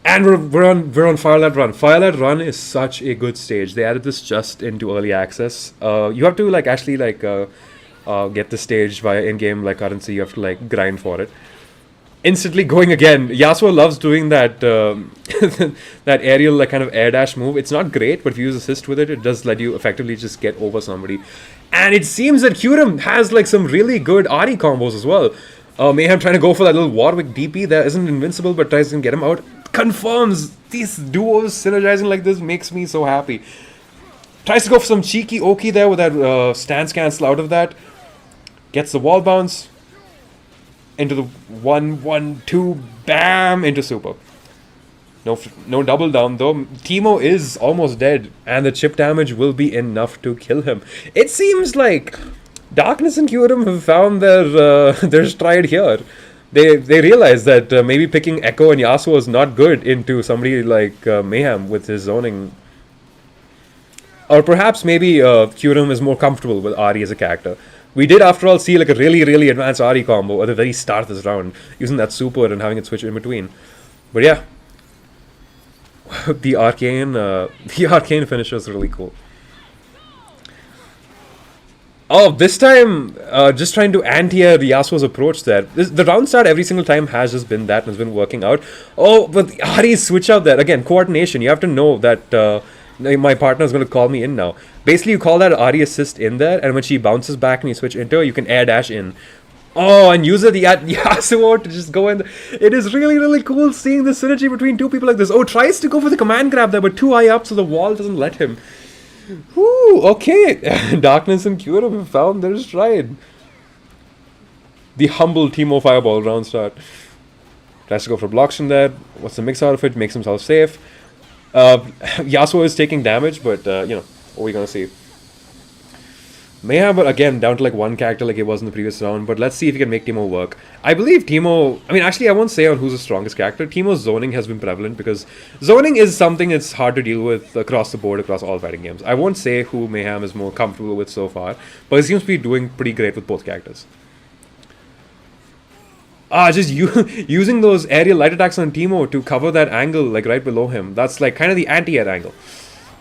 And we're on Firelight Run. Firelight Run is such a good stage. They added this just into early access. You have to like actually like get the stage via in-game like currency. You have to like grind for it. Instantly going again. Yasuo loves doing that that aerial like kind of air dash move. It's not great, but if you use assist with it, it does let you effectively just get over somebody. And it seems that Kyurem has like some really good Ari combos as well. Mayhem trying to go for that little Warwick DP that isn't invincible but tries to get him out. Confirms these duos synergizing like this makes me so happy. Tries to go for some cheeky Oki there with that stance cancel out of that. Gets the wall bounce. Into the 1-1-2, bam, into super. No double down though. Teemo is almost dead, and the chip damage will be enough to kill him. It seems like Darkness and Kyurem have found their stride here. They realize that maybe picking Echo and Yasuo is not good into somebody like Mayhem with his zoning. Or perhaps maybe Kyurem is more comfortable with Ari as a character. We did, after all, see like a really, really advanced Ari combo at the very start of this round, using that super and having it switch in between. But yeah, the arcane finisher is really cool. Oh, this time, just trying to anti-air Yasuo's approach there. The round start every single time has just been that and has been working out. Oh, but Ari's switch out there. Again, coordination. You have to know that my partner is going to call me in now. Basically, you call that Ari assist in there, and when she bounces back and you switch into her, you can air dash in. Oh, and use the Yasuo to just go in. It is really, really cool seeing the synergy between two people like this. Oh, tries to go for the command grab there, but too high up, so the wall doesn't let him. Whoo, okay. Darkness and Kyurem have found their stride. The humble Teemo Fireball round start. Tries to go for blocks from there. What's the mix out of it? Makes himself safe. Yasuo is taking damage, but, what are we going to see? Mayhem, but again, down to like one character like it was in the previous round. But let's see if he can make Teemo work. I believe Teemo... I mean, actually, I won't say on who's the strongest character. Teemo's zoning has been prevalent because zoning is something that's hard to deal with across the board, across all fighting games. I won't say who Mayhem is more comfortable with so far, but he seems to be doing pretty great with both characters. Just using those aerial light attacks on Teemo to cover that angle, like right below him. That's like kind of the anti-air angle.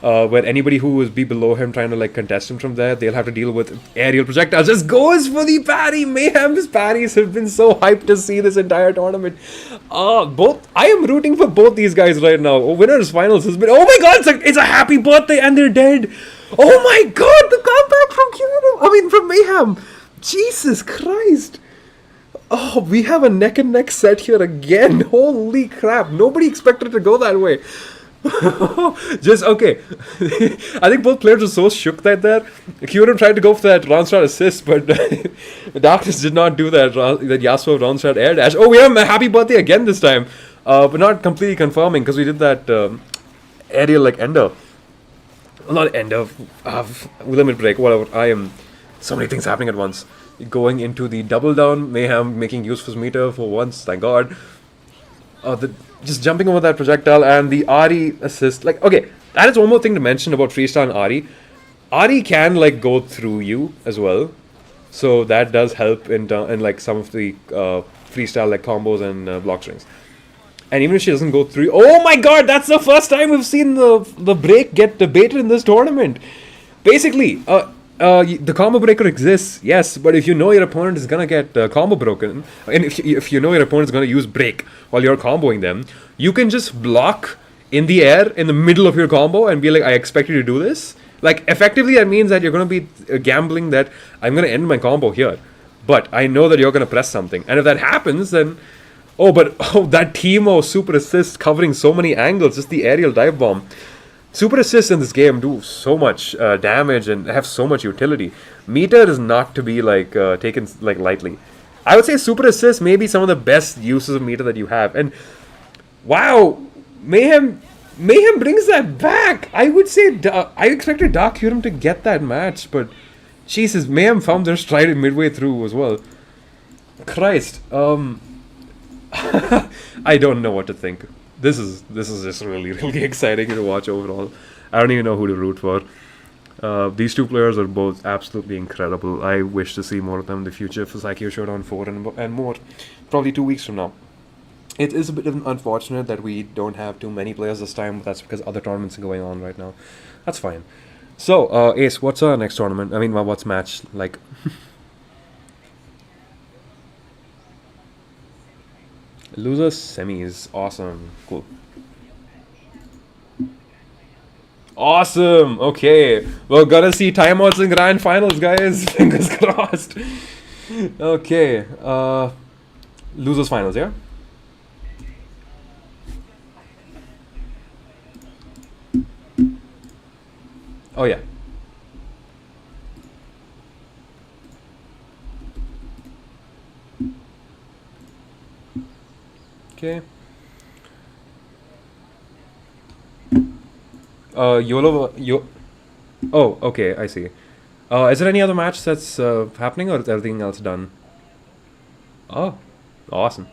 Where anybody who would be below him trying to like contest him from there, they'll have to deal with aerial projectiles. Just goes for the parry. Mayhem's parries have been so hyped to see this entire tournament. I am rooting for both these guys right now. Winners finals has been. Oh my god, it's a happy birthday and they're dead. Oh my god, the comeback from from Mayhem. Jesus Christ. Oh, we have a neck and neck set here again. Holy crap. Nobody expected it to go that way. Just okay. I think both players were so shook that there. Kyurem tried to go for that round start assist, but Darkness did not do that Yasuo round start air dash. Oh, we have a happy birthday again this time. But not completely confirming because we did that aerial like ender. Not ender. Limit break, whatever. So many things happening at once. Going into the double down, Mayhem making use of his meter for once, thank god. Just jumping over that projectile and the Ari assist. Like, okay, that is one more thing to mention about freestyle and Ari. Ari can like go through you as well, so that does help in like some of the freestyle like combos and block strings. And even if she doesn't go through, oh my god, that's the first time we've seen the break get debated in this tournament. Basically, The combo breaker exists, yes, but if you know your opponent is gonna get combo broken, and if you know your opponent is gonna use break while you're comboing them, you can just block in the air in the middle of your combo and be like, I expect you to do this. Like, effectively, that means that you're gonna be gambling that I'm gonna end my combo here, but I know that you're gonna press something, and if that happens, then that Teemo super assist covering so many angles, just the aerial dive bomb. Super assists in this game do so much damage and have so much utility. Meter is not to be taken like lightly. I would say super assists may be some of the best uses of meter that you have. And wow, Mayhem brings that back. I would say I expected Dark Hurim to get that match, but Jesus, Mayhem found their stride midway through as well. Christ, I don't know what to think. This is just really really exciting to watch overall. I don't even know who to root for. These two players are both absolutely incredible. I wish to see more of them in the future for Saikyo Showdown 4 and more. Probably 2 weeks from now. It is a bit unfortunate that we don't have too many players this time, but that's because other tournaments are going on right now. That's fine. So, Ace, what's our next tournament? I mean, what's match like? Losers semis. Awesome. Cool. Awesome. Okay. We're gonna see timeouts in grand finals, guys. Fingers crossed. Okay. Losers finals, yeah? Oh, yeah. Okay. Oh, okay, I see. Is there any other match that's happening, or is everything else done? Oh, awesome.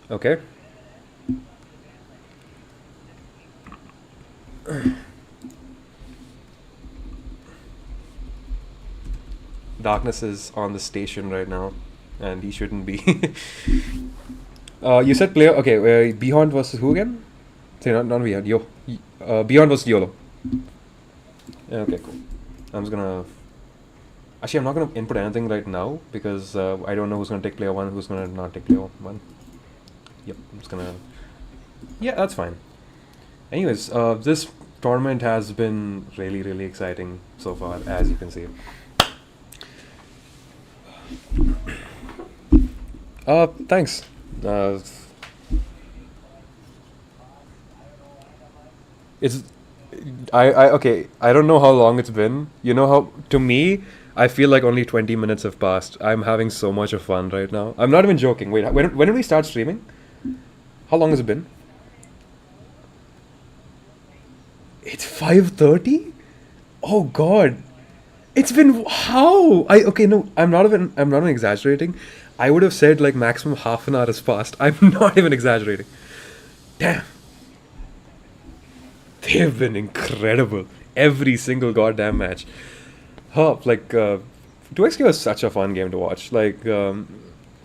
Okay. Darkness is on the station right now, and he shouldn't be. You said player. Okay, Beyond versus who again? Say not Beyond. Beyond versus YOLO. Yeah, okay, cool. I'm just gonna. Actually, I'm not gonna input anything right now because I don't know who's gonna take player one, who's gonna not take player one. Yep, I'm just gonna. Yeah, that's fine. Anyways, this tournament has been really, really exciting so far, as you can see. Thanks. It's okay. I don't know how long it's been. You know how to me, I feel like only 20 minutes have passed. I'm having so much of fun right now. I'm not even joking. Wait, when did we start streaming? How long has it been? It's 5:30. Oh God. It's been how? Okay, no, I'm not even exaggerating. I would have said like maximum half an hour has passed. I'm not even exaggerating. Damn. They've been incredible. Every single goddamn match. Huh, 2XQ is such a fun game to watch.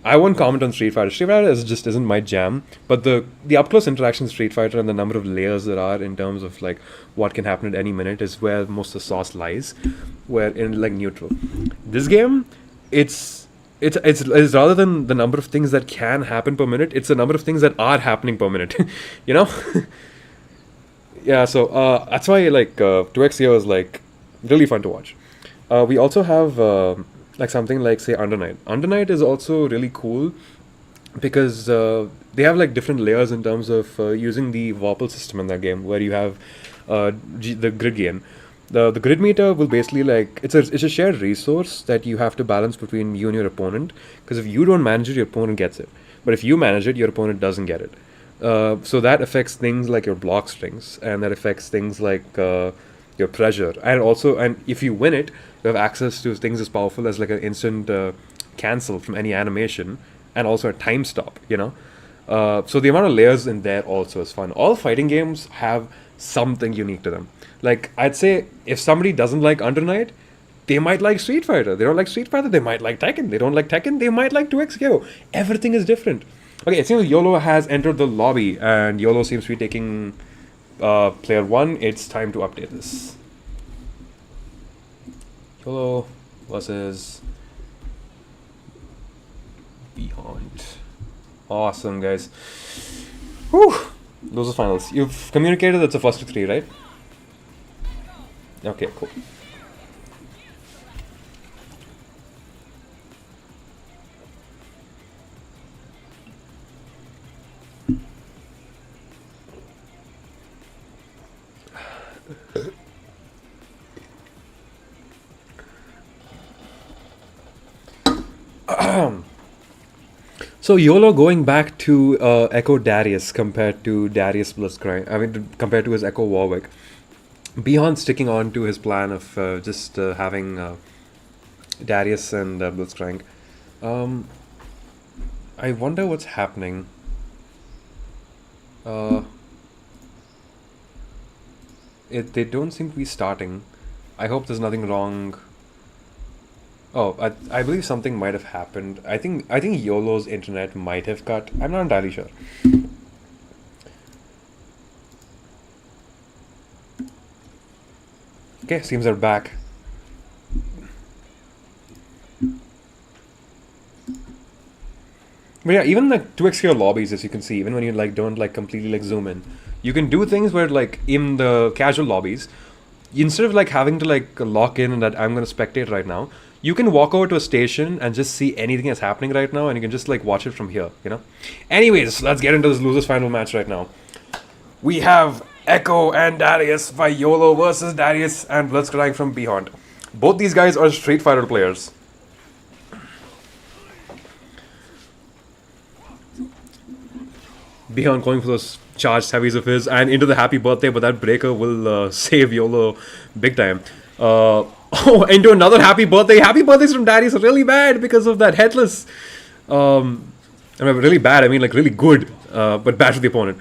I won't comment on Street Fighter. Street Fighter just isn't my jam. But the up close interaction Street Fighter and the number of layers there are in terms of like what can happen at any minute is where most of the sauce lies. Where in like neutral. This game, it's rather than the number of things that can happen per minute, it's the number of things that are happening per minute. You know? Yeah, so that's why 2XO is like really fun to watch. We also have something like say Undernight. Undernight is also really cool because they have like different layers in terms of using the Vorpal system in that game, where you have the grid gain. The grid meter will basically it's a shared resource that you have to balance between you and your opponent, because if you don't manage it, your opponent gets it, but if you manage it, your opponent doesn't get it. So that affects things like your block strings, and that affects things like your pressure, and if you win it, you have access to things as powerful as like an instant cancel from any animation, and also a time stop. So the amount of layers in there also is fun. All fighting games have something unique to them. Like, I'd say if somebody doesn't like Undernight, they might like Street Fighter. They don't like Street Fighter, they might like Tekken. They don't like Tekken, they might like 2XKO. Everything is different. Okay, it seems YOLO has entered the lobby, and YOLO seems to be taking player 1, it's time to update this. YOLO versus Beyond. Awesome, guys. Whew. Those are finals. You've communicated that's a first to 3, right? Okay, cool. So YOLO going back to Echo Darius compared to Darius Blitzcrank. I mean, compared to his Echo Warwick. Beyond sticking on to his plan of just having Darius and Blitzcrank. I wonder what's happening. They don't seem to be starting. I hope there's nothing wrong. Oh, I believe something might have happened. I think YOLO's internet might have cut. I'm not entirely sure. Okay, seems they're back. But yeah, even like 2x lobbies, as you can see, even when you like don't like completely like zoom in, you can do things where like in the casual lobbies, instead of like having to like lock in and that I'm gonna spectate right now, you can walk over to a station and just see anything that's happening right now, and you can just like watch it from here, you know? Anyways, let's get into this losers final match right now. We have Echo and Darius by YOLO versus Darius and Blitzcrank from Beyond. Both these guys are Street Fighter players. Beyond going for those charged heavies of his and into the happy birthday, but that breaker will save YOLO big time. Oh, into another happy birthday. Happy birthdays from Darius are really bad because of that headless. I mean, really bad. I mean, like really good, but bad for the opponent.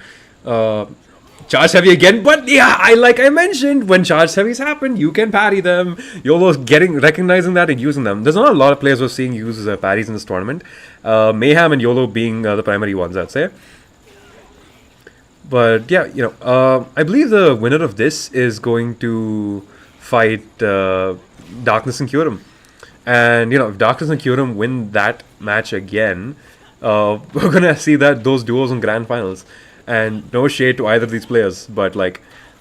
Charge heavy again, but yeah, like I mentioned, when charge heavies happen, you can parry them. YOLO's recognizing that and using them. There's not a lot of players we're seeing use parries in this tournament. Mayhem and YOLO being the primary ones, I'd say. But yeah, you know, I believe the winner of this is going to fight Darkness and Kyurem. And you know, if Darkness and Kyurem win that match again, we're gonna see those duos in grand finals. And no shade to either of these players, but like,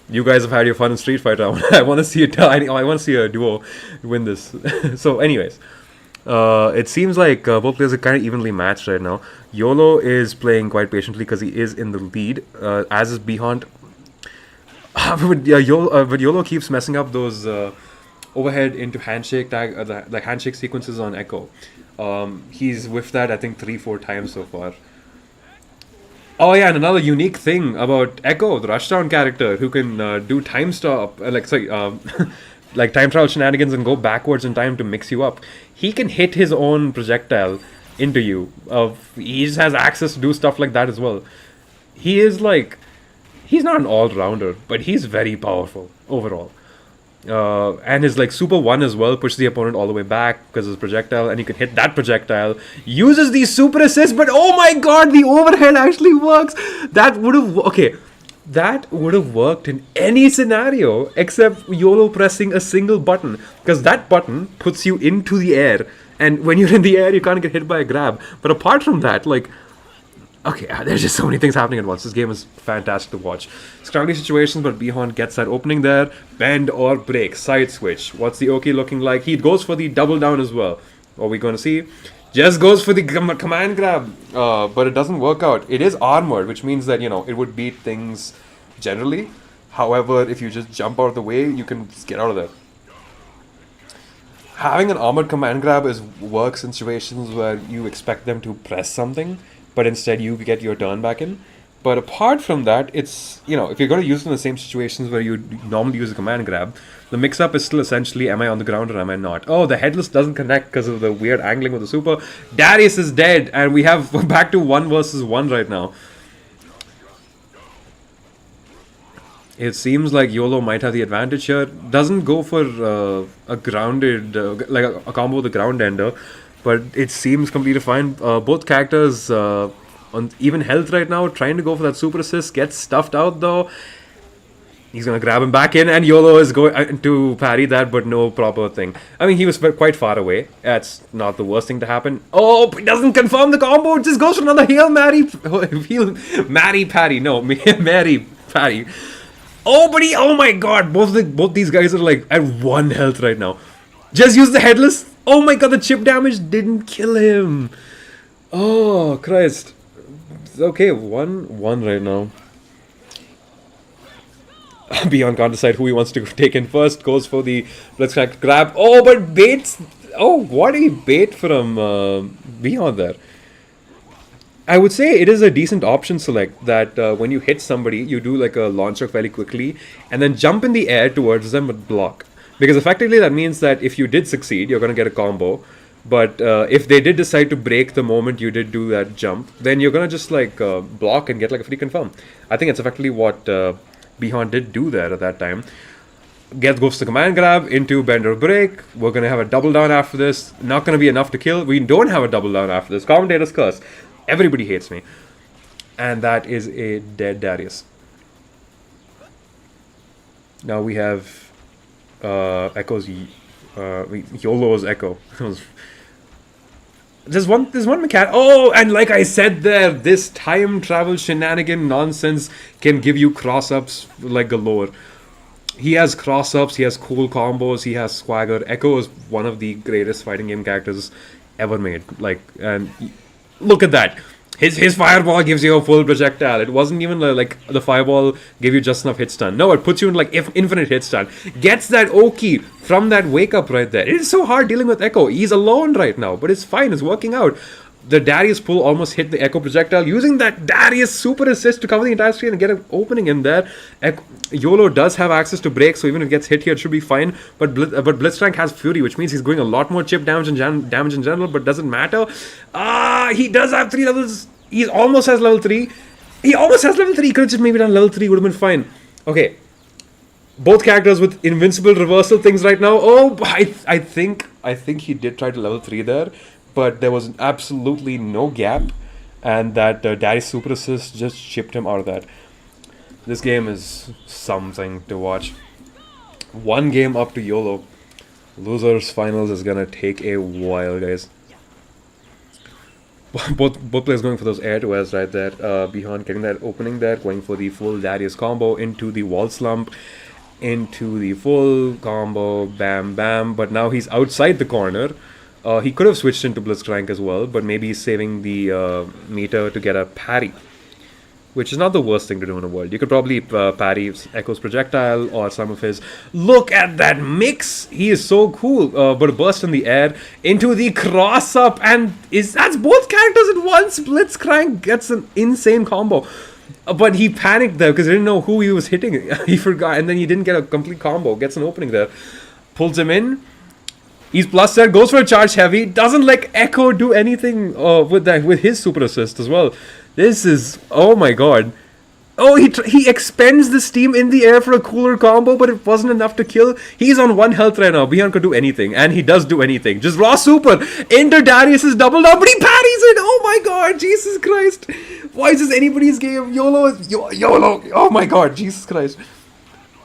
you guys have had your fun in Street Fighter. I want to see I want to see a duo win this. So, anyways, it seems like both players are kind of evenly matched right now. YOLO is playing quite patiently because he is in the lead, as is Beyond. But YOLO keeps messing up those overhead into handshake tag, the handshake sequences on Echo. He's whiffed that I think 3-4 times so far. Oh yeah, and another unique thing about Echo, the Rushdown character, who can do time stop, like time travel shenanigans and go backwards in time to mix you up. He can hit his own projectile into you. He just has access to do stuff like that as well. He is like, he's not an all-rounder, but he's very powerful overall. And his like super 1 as well pushes the opponent all the way back because of his projectile, and you can hit that projectile. Uses the super assist, but oh my god, the overhead actually works. That would have worked in any scenario except YOLO pressing a single button, because that button puts you into the air, and when you're in the air you can't get hit by a grab. But apart from that, like, okay, there's just so many things happening at once. This game is fantastic to watch. Scrappy situations, but Bihon gets that opening there. Bend or break. Side switch. What's the Oki looking like? He goes for the double down as well. What are we going to see? Just goes for the command grab. But it doesn't work out. It is armored, which means that, you know, it would beat things generally. However, if you just jump out of the way, you can just get out of there. Having an armored command grab works in situations where you expect them to press something, but instead you get your turn back in. But apart from that, it's, you know, if you're going to use it in the same situations where you normally use a command grab, the mix-up is still essentially, am I on the ground or am I not? Oh, the headless doesn't connect because of the weird angling with the super. Darius is dead, and we have back to 1 versus 1 right now. It seems like YOLO might have the advantage here. Doesn't go for a grounded, like a combo with the ground ender, but it seems completely fine. Both characters on even health right now, trying to go for that super assist, gets stuffed out though. He's gonna grab him back in, and YOLO is going to parry that, but no proper thing. I mean, he was quite far away. That's not the worst thing to happen. Oh, he doesn't confirm the combo. It just goes for another Hail Mary. Mary parry. No, Mary parry. Oh, but oh my god. Both these guys are like at 1 health right now. Just use the headless. Oh my god, the chip damage didn't kill him. Oh, Christ. Okay, 1-1 right now. Beyond can't decide who he wants to take in first. Goes for the Blitzcrank grab. Oh, but baits. Oh, what a bait from Beyond there. I would say it is a decent option select that when you hit somebody, you do like a launcher fairly quickly and then jump in the air towards them with block. Because effectively that means that if you did succeed, you're going to get a combo. But if they did decide to break the moment you did do that jump, then you're going to just like block and get like a free confirm. I think it's effectively what Bihon did do there at that time. Goes to command grab into bender break. We're going to have a double down after this. Not going to be enough to kill. We don't have a double down after this. Commentator's curse. Everybody hates me. And that is a dead Darius. Now we have Echo's YOLO's Echo. There's one mechanic. Oh, and like I said there, this time travel shenanigan nonsense can give you cross-ups like galore. He has cross-ups, he has cool combos, he has swagger. Echo is one of the greatest fighting game characters ever made. Like, and look at that. His fireball gives you a full projectile. It wasn't even like the fireball gave you just enough hit stun. No, it puts you in like infinite hit stun. Gets that Oki from that wake up right there. It is so hard dealing with Echo. He's alone right now, but it's fine. It's working out. The Darius pull almost hit the Echo projectile using that Darius super assist to cover the entire screen and get an opening in there. YOLO does have access to break, so even if it gets hit here, it should be fine. But Blitzcrank has Fury, which means he's going a lot more chip damage and damage in general, but doesn't matter. He does have 3 levels. He almost has level 3. He almost has level 3. He could have just maybe done level 3, would have been fine. Okay. Both characters with invincible reversal things right now. Oh, I think he did try to level 3 there. But there was absolutely no gap, and that Darius super assist just chipped him out of that. This game is something to watch. 1 game up to YOLO. Losers finals is gonna take a while, guys. Both players going for those air to airs right there. Bihon getting that opening there, going for the full Darius combo into the wall slump, into the full combo, bam bam. But now he's outside the corner. He could have switched into Blitzcrank as well, but maybe he's saving the meter to get a parry, which is not the worst thing to do in the world. You could probably parry Echo's projectile or some of his. Look at that mix! He is so cool. But a burst in the air into the cross up, and that's both characters at once. Blitzcrank gets an insane combo. But he panicked there because he didn't know who he was hitting. He forgot, and then he didn't get a complete combo. Gets an opening there. Pulls him in. He's plus there, goes for a charge heavy, doesn't like Echo do anything with his super assist as well. This is, oh my god. Oh, he expends the steam in the air for a cooler combo, but it wasn't enough to kill. He's on 1 health right now. Beyond could do anything, and he does do anything. Just raw super into Darius's double down, but he parries it. Oh my god, Jesus Christ. Why is this anybody's game? YOLO, oh my god, Jesus Christ.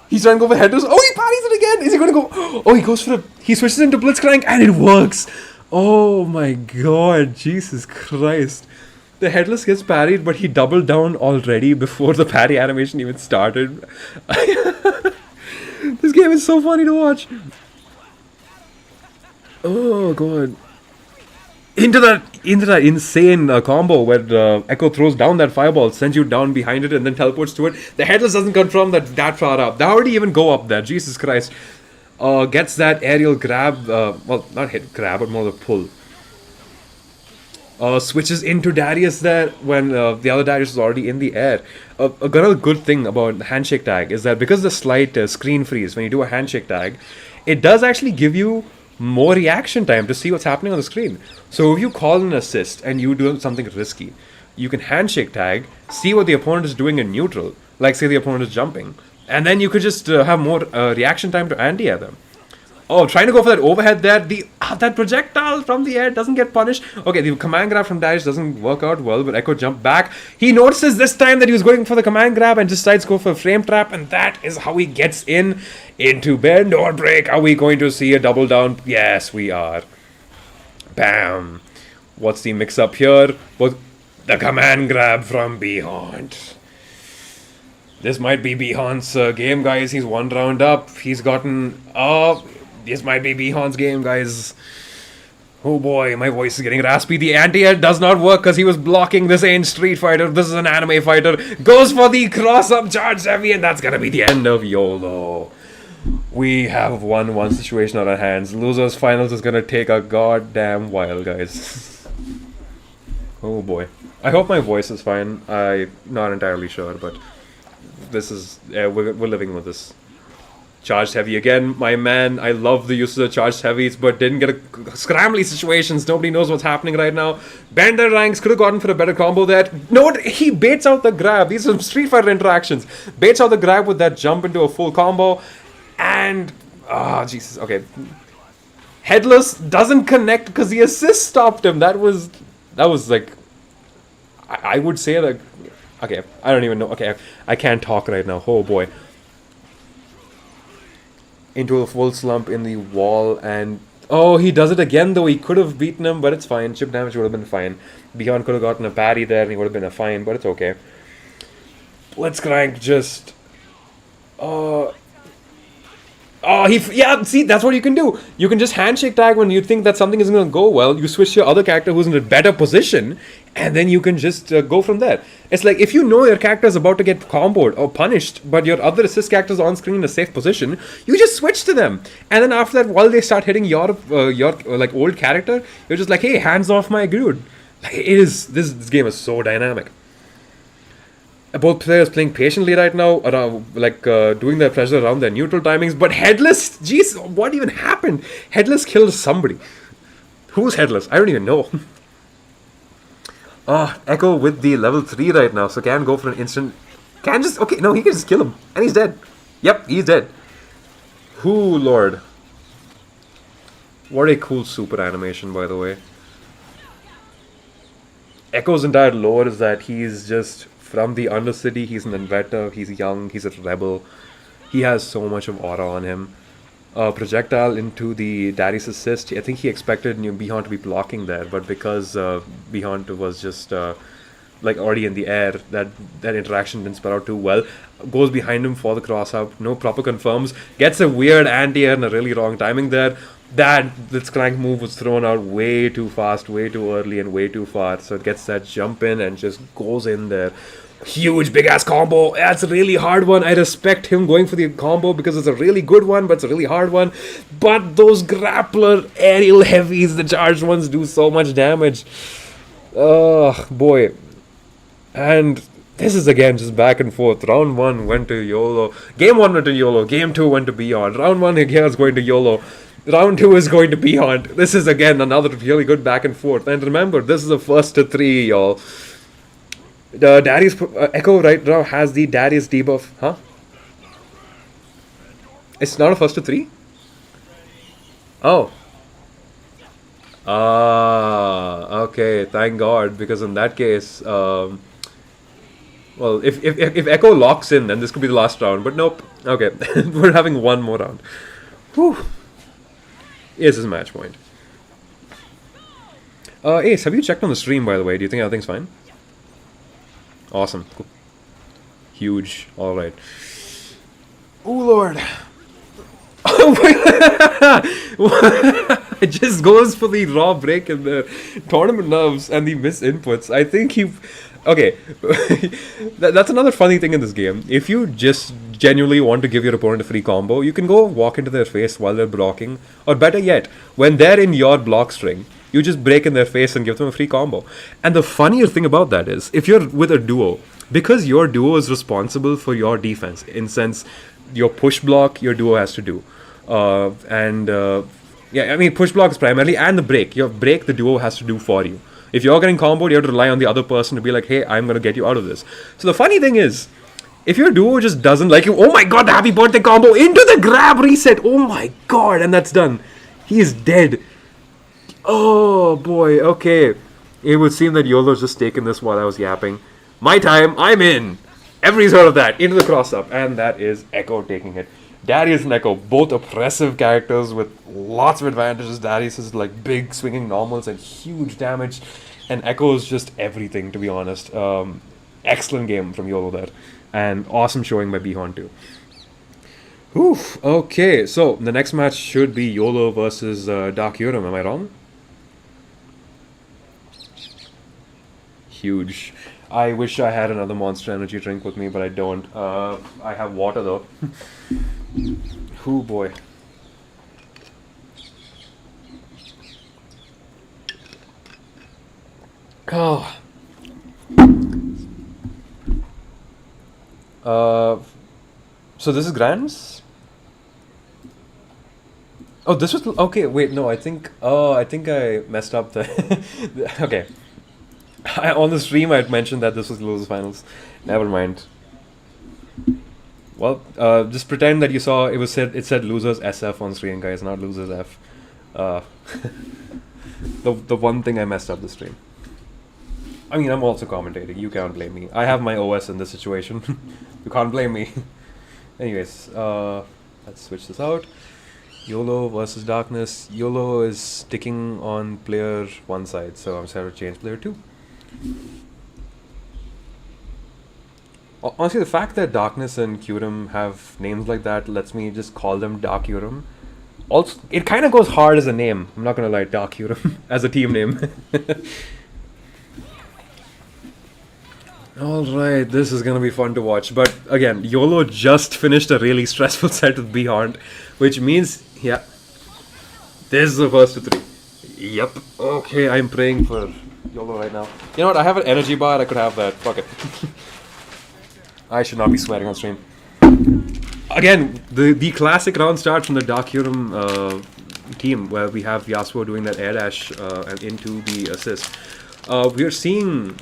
He's trying to go for headers. Oh, he parries it again. Is he going to go? Oh, he goes for he switches into Blitzcrank and it works. Oh my god, Jesus Christ. The headless gets parried, but he doubled down already before the parry animation even started. This game is so funny to watch. Oh god. Into that insane combo where Echo throws down that fireball, sends you down behind it, and then teleports to it. The headless doesn't confirm that far up. They already even go up there. Jesus Christ. Gets that aerial grab. Well, not hit grab, but more the pull. Switches into Darius there when the other Darius is already in the air. Another good thing about the handshake tag is that because the slight screen freeze when you do a handshake tag, it does actually give you more reaction time to see what's happening on the screen. So if you call an assist and you do something risky, you can handshake tag, see what the opponent is doing in neutral, like say the opponent is jumping, and then you could just have more reaction time to anti-air them. Oh, trying to go for that overhead there. That projectile from the air doesn't get punished. Okay, the command grab from Darius doesn't work out well, but Echo jumped back. He notices this time that he was going for the command grab and just decides to go for a frame trap, and that is how he gets into bend or break. Are we going to see a double down? Yes, we are. Bam. What's the mix-up here? The command grab from Beyond. This might be Bihan's game, guys. He's 1 round up. He's gotten... this might be Bihan's game, guys. Oh boy, my voice is getting raspy. The anti-air does not work because he was blocking. This ain't Street Fighter. This is an anime fighter. Goes for the cross-up charge heavy, and that's gonna be the end of YOLO. We have 1-1 situation on our hands. Losers finals is gonna take a goddamn while, guys. Oh boy. I hope my voice is fine. I'm not entirely sure, but this is... we're living with this. Charged heavy again, my man. I love the use of the charged heavies, but didn't get a scrambly situations. Nobody knows what's happening right now. Bender ranks, could have gotten for a better combo there. No, he baits out the grab. These are some Street Fighter interactions. Baits out the grab with that jump into a full combo. And... Jesus. Okay. Headless doesn't connect because the assist stopped him. That was like... I would say that... Okay, I don't even know. Okay, I can't talk right now. Oh boy. Into a full slump in the wall, and oh, he does it again though. He could have beaten him, but it's fine. Chip damage would have been fine. Beyond could have gotten a parry there and he would have been a fine, but it's okay. Blitzcrank just yeah, see, that's what you can do. You can just handshake tag when you think that something isn't going to go well. You switch to your other character who's in a better position, and then you can just go from there. It's like if you know your character is about to get comboed or punished, but your other assist character's on screen in a safe position, you just switch to them. And then after that, while they start hitting your like old character, you're just like, hey, hands off my dude. Like, this game is so dynamic. Both players playing patiently right now, around, doing their pressure around their neutral timings. But Headless, jeez, what even happened? Headless killed somebody. Who's Headless? I don't even know. Echo with the level 3 right now, so can go for an instant. Can just, okay, no, he can just kill him. And he's dead. Yep, he's dead. Ooh, Lord. What a cool super animation, by the way. Echo's entire lore is that he's just... from the Undercity, he's an inventor, he's young, he's a rebel. He has so much of aura on him. Projectile into the Darius assist. I think he expected Bihon to be blocking there, but because Bihon was just already in the air, that interaction didn't spell out too well. Goes behind him for the cross-up, no proper confirms, gets a weird anti-air and a really wrong timing there. That Blitzcrank move was thrown out way too fast, way too early, and way too far. So it gets that jump in and just goes in there. Huge, big-ass combo. That's a really hard one. I respect him going for the combo because it's a really good one, but it's a really hard one. But those grappler aerial heavies, the charged ones, do so much damage. Oh, boy. And this is, again, just back and forth. Round 1 went to YOLO. Game 1 went to YOLO. Game 2 went to Beyond. Round 1 again is going to YOLO. Round 2 is going to Beyond. This is, again, another really good back and forth. And remember, this is the first to 3, y'all. The Darius... Echo right now has the Darius debuff. Huh? It's not a first to 3? Oh. Okay, thank God. Because in that case... well, if Echo locks in, then this could be the last round. But nope. Okay, we're having one more round. Whew. Ace is match point. Ace, have you checked on the stream, by the way? Do you think everything's fine? Awesome. Cool. Huge. Alright. Oh, Lord. It just goes for the raw break in the tournament nerves and the missed inputs. I think he... Okay. That's another funny thing in this game. If you just genuinely want to give your opponent a free combo, you can go walk into their face while they're blocking. Or better yet, when they're in your block string, you just break in their face and give them a free combo. And the funnier thing about that is, if you're with a duo, because your duo is responsible for your defense, in sense, your push block, your duo has to do. Yeah, I mean, push block is primarily, and the break. Your break, the duo has to do for you. If you're getting comboed, you have to rely on the other person to be like, hey, I'm going to get you out of this. So the funny thing is, If your duo just doesn't like you, oh my god, the happy birthday combo into the grab reset. Oh my god, and that's done. He is dead. Oh boy, okay. It would seem that YOLO's just taken this while I was yapping. My time, I'm in. Everybody's heard of that. Into the cross up, and that is Echo taking it. Darius and Echo, both oppressive characters with lots of advantages. Darius is like big swinging normals and huge damage, and Echo is just everything, to be honest. Excellent game from YOLO there, and awesome showing by Bihon too. Oof. Okay, so the next match should be YOLO versus Dark Yuram. Am I wrong? Huge. I wish I had another Monster Energy drink with me, but I don't. I have water though. Oh boy. Oh. So this is Grands? Oh, this was okay. Wait, no. I think I messed up the. Okay. On the stream, I had mentioned that this was losers finals. Never mind. Well, just pretend that you saw it said losers SF on screen, guys, not losers F. The one thing I messed up the stream. I mean, I'm also commentating. You can't blame me. I have my OS in this situation. You can't blame me. Anyways, let's switch this out. YOLO versus Darkness. YOLO is sticking on player 1 side, so I'm just going to change player 2. Honestly, the fact that Darkness and Kyurem have names like that lets me just call them Dark Kyurem. Also, it kind of goes hard as a name. I'm not gonna lie, Dark Kyurem as a team name. Alright, this is gonna be fun to watch. But again, YOLO just finished a really stressful set with Beyond, which means, yeah, this is the first of 3. Yep. Okay, I'm praying for YOLO right now. You know what? I have an energy bar. I could have that. Fuck it. I should not be sweating on stream. Again, the classic round starts from the Dark Kyurem team, where we have Yasuo doing that air dash and into the assist. We are seeing.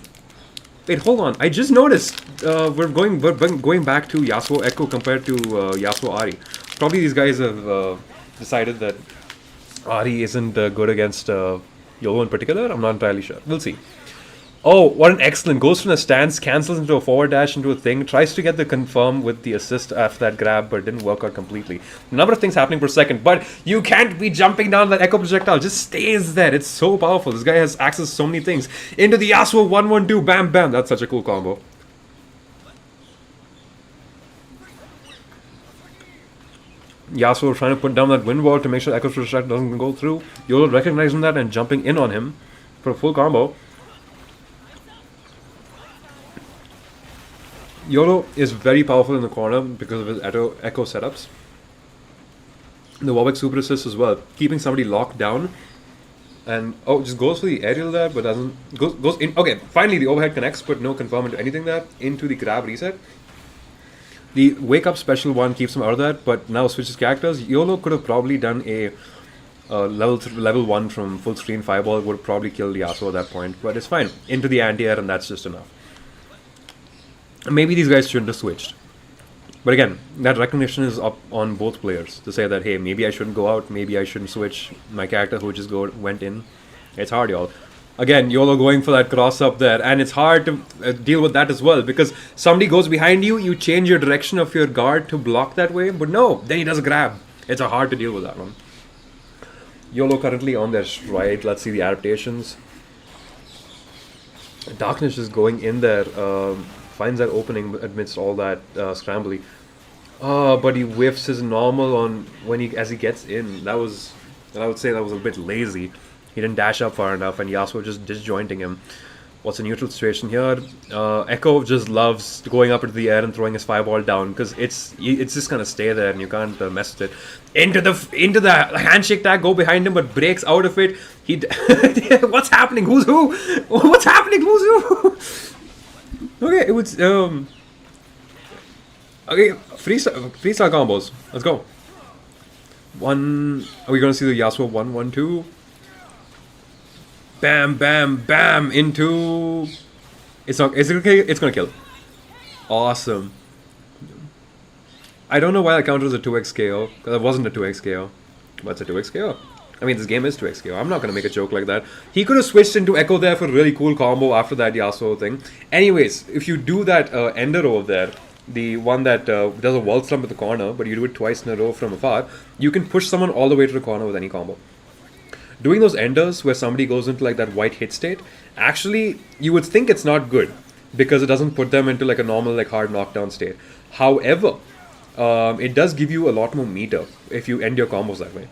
Wait, hold on. I just noticed we're going back to Yasuo Echo compared to Yasuo Ari. Probably these guys have decided that Ari isn't good against YOLO in particular. I'm not entirely sure. We'll see. Oh, what an excellent. Goes from a stance, cancels into a forward dash into a thing, tries to get the confirm with the assist after that grab, but didn't work out completely. A number of things happening per second, but you can't be jumping down that echo projectile. Just stays there. It's so powerful. This guy has access to so many things. Into the Yasuo 1-1-2. Bam, bam. That's such a cool combo. Yasuo trying to put down that wind wall to make sure Echo's projectile doesn't go through. YOLO recognizing that and jumping in on him for a full combo. YOLO is very powerful in the corner because of his echo setups. The Warwick super assist as well, keeping somebody locked down. And just goes for the aerial there, but doesn't goes in. Okay, finally the overhead connects, but no confirm into anything there. Into the grab reset. The wake up special one keeps him out of that, but now switches characters. YOLO could have probably done a level 1 from full screen fireball, would have probably killed Yasuo at that point, but it's fine. Into the anti-air, and that's just enough. Maybe these guys shouldn't have switched. But again, that recognition is up on both players to say that, hey, maybe I shouldn't go out, maybe I shouldn't switch. My character who just went in. It's hard, y'all. Again, YOLO going for that cross up there, and it's hard to deal with that as well, because somebody goes behind you, you change your direction of your guard to block that way, but no, then he does a grab. It's hard to deal with that one. YOLO currently on their right. Let's see the adaptations. Darkness is going in there. Finds that opening amidst all that scrambly. But he whiffs his normal on as he gets in. I would say that was a bit lazy. He didn't dash up far enough, and Yasuo just disjointing him. What's a neutral situation here? Echo just loves going up into the air and throwing his fireball down, because it's just gonna stay there and you can't mess with it. Into the handshake tag, go behind him, but breaks out of it. What's happening? Who's who? What's happening? Who's who? Okay, it was okay. Freestyle combos. Let's go. Are we gonna see the Yasuo 1-1-2? Bam, bam, bam into. It's not. It's okay. It's gonna kill. Awesome. I don't know why I counted as a 2x KO, because it wasn't a 2x KO. But it's a 2x KO. I mean, this game is 2x KO. I'm not going to make a joke like that. He could have switched into Echo there for a really cool combo after that Yasuo thing. Anyways, if you do that Ender over there, the one that does a wall slump at the corner, but you do it twice in a row from afar, you can push someone all the way to the corner with any combo. Doing those Enders where somebody goes into like that white hit state, actually, you would think it's not good because it doesn't put them into like a normal like hard knockdown state. However, it does give you a lot more meter if you end your combos that way.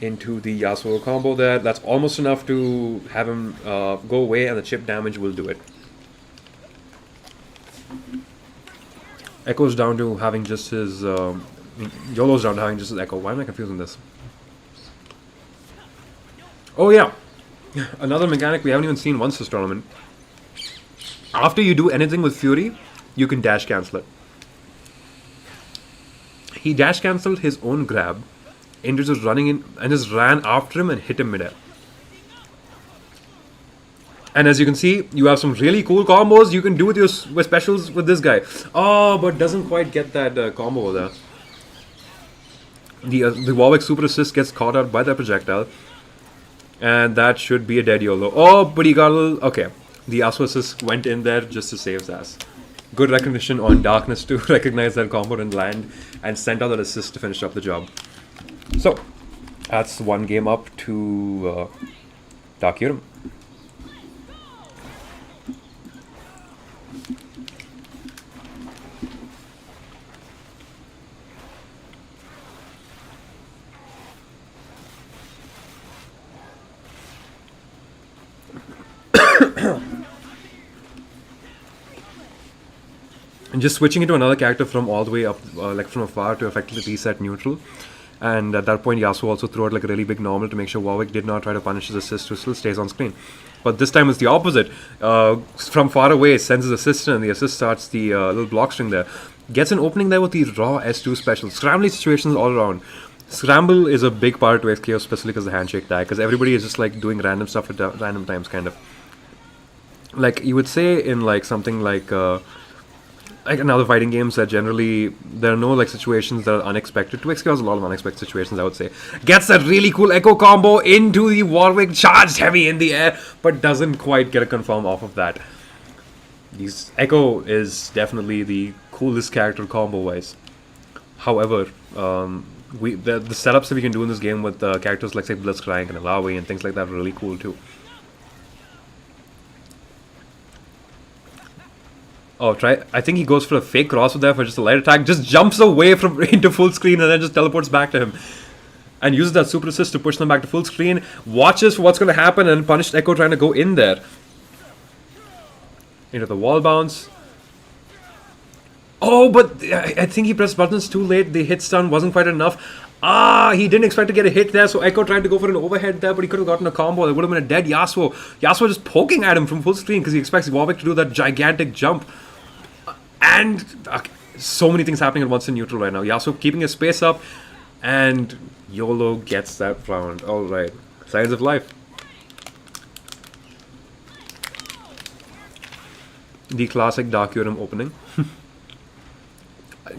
Into the Yasuo combo there, that's almost enough to have him go away, and the chip damage will do it. Echo's down to having just his... YOLO's down to having just his Echo. Why am I confusing this? Oh yeah, another mechanic we haven't even seen once this tournament. After you do anything with Fury, you can dash cancel it. He dash cancelled his own grab into just running in and just ran after him and hit him midair. And as you can see, you have some really cool combos you can do with your specials with this guy. Oh, but doesn't quite get that combo there. The Warwick super assist gets caught out by that projectile. And that should be a dead YOLO. Oh, but he got a little... Okay. The Yasuo assist went in there just to save his ass. Good recognition on Darkness to recognize that combo and land and send out that assist to finish up the job. So, that's one game up to Dark Yurim. And just switching into another character from all the way up, like from afar, to effectively reset neutral. And at that point, Yasuo also threw out like a really big normal to make sure Warwick did not try to punish his assist, who still stays on screen. But this time it's the opposite. From far away, sends his assist in, and the assist starts the little block string there. Gets an opening there with the raw S2 special. Scrambly situations all around. Scramble is a big part to XKO, especially because of the handshake tag, because everybody is just like doing random stuff at random times, kind of. Like you would say in like something like in other fighting games that generally there are no like situations that are unexpected. 2XK has a lot of unexpected situations, I would say. Gets that really cool Echo combo into the Warwick, charged heavy in the air, but doesn't quite get a confirm off of that. Echo is definitely the coolest character combo wise. However, the setups that we can do in this game with characters like say Blitzcrank and Alawi and things like that are really cool too. Oh, I think he goes for a fake crossover there for just a light attack. Just jumps away from into full screen and then just teleports back to him. And uses that super assist to push them back to full screen. Watches for what's going to happen and punished Echo trying to go in there. Into the wall bounce. Oh, but I think he pressed buttons too late. The hit stun wasn't quite enough. He didn't expect to get a hit there, so Echo tried to go for an overhead there, but he could have gotten a combo. That would have been a dead Yasuo. Yasuo just poking at him from full screen because he expects Warwick to do that gigantic jump. And so many things happening at once in neutral right now. Yasuo keeping his space up, and YOLO gets that round. Alright, signs of life. The classic Dark Yurim opening.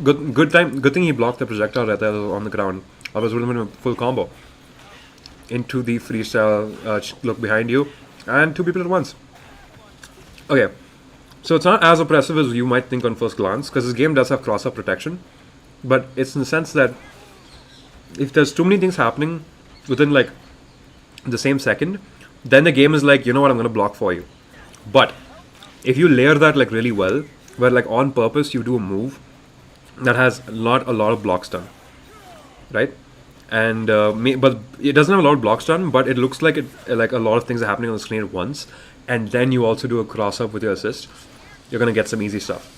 Good thing he blocked the projectile right there on the ground. Otherwise, it would have been a full combo. Into the freestyle look behind you, and two people at once. Okay, so it's not as oppressive as you might think on first glance, because this game does have cross-up protection, but it's in the sense that if there's too many things happening within like the same second, then the game is like, you know what, I'm going to block for you. But if you layer that like really well, where like on purpose you do a move that has a lot of blocks done, right? And but it doesn't have a lot of blocks done, but it looks like like a lot of things are happening on the screen at once, and then you also do a cross up with your assist, you're gonna get some easy stuff.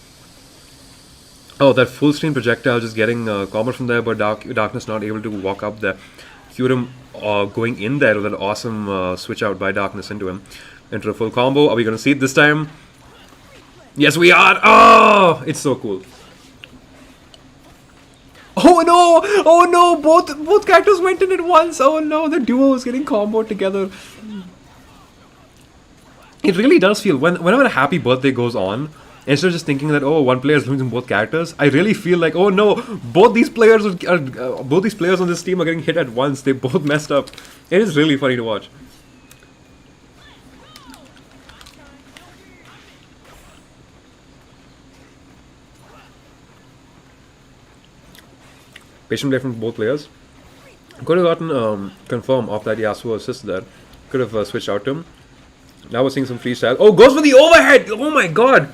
Oh, that full screen projectile just getting combo from there, but Darkness not able to walk up there. Yurim going in there with an awesome switch out by Darkness into him, into a full combo. Are we gonna see it this time? Yes, we are. Oh, it's so cool. Oh no! Oh no! Both characters went in at once. Oh no! The duo is getting comboed together. It really does feel whenever a happy birthday goes on instead of just thinking that, oh, one player is losing both characters, I really feel like, oh no, both these players both these players on this team are getting hit at once. They both messed up. It is really funny to watch. Patient play from both players. Could have gotten confirm off that Yasuo assist there. Could have switched out to him. Now we're seeing some freestyle. Oh, goes for the overhead! Oh my god!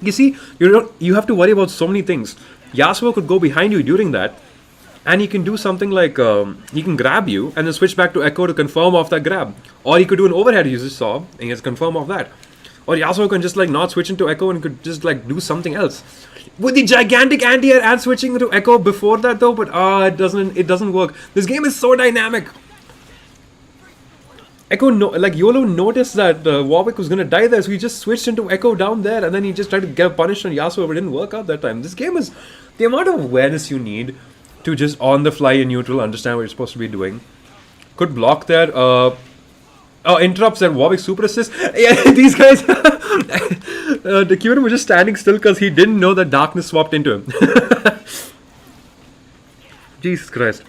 You see, you have to worry about so many things. Yasuo could go behind you during that, and he can do something like he can grab you and then switch back to Echo to confirm off that grab. Or he could do an overhead, you just saw, and he has confirm off that. Or Yasuo can just like not switch into Echo and could just like do something else. With the gigantic anti-air and switching to Echo before that though, but it doesn't work. This game is so dynamic. Echo YOLO noticed that Warwick was gonna die there, so he just switched into Echo down there, and then he just tried to get punished on Yasuo, but it didn't work out that time. This game is the amount of awareness you need to just on the fly in neutral understand what you're supposed to be doing. Could block there. Interrupts that Warwick super assist. Yeah, these guys. The Kyurem was just standing still because he didn't know that darkness swapped into him. Jesus Christ.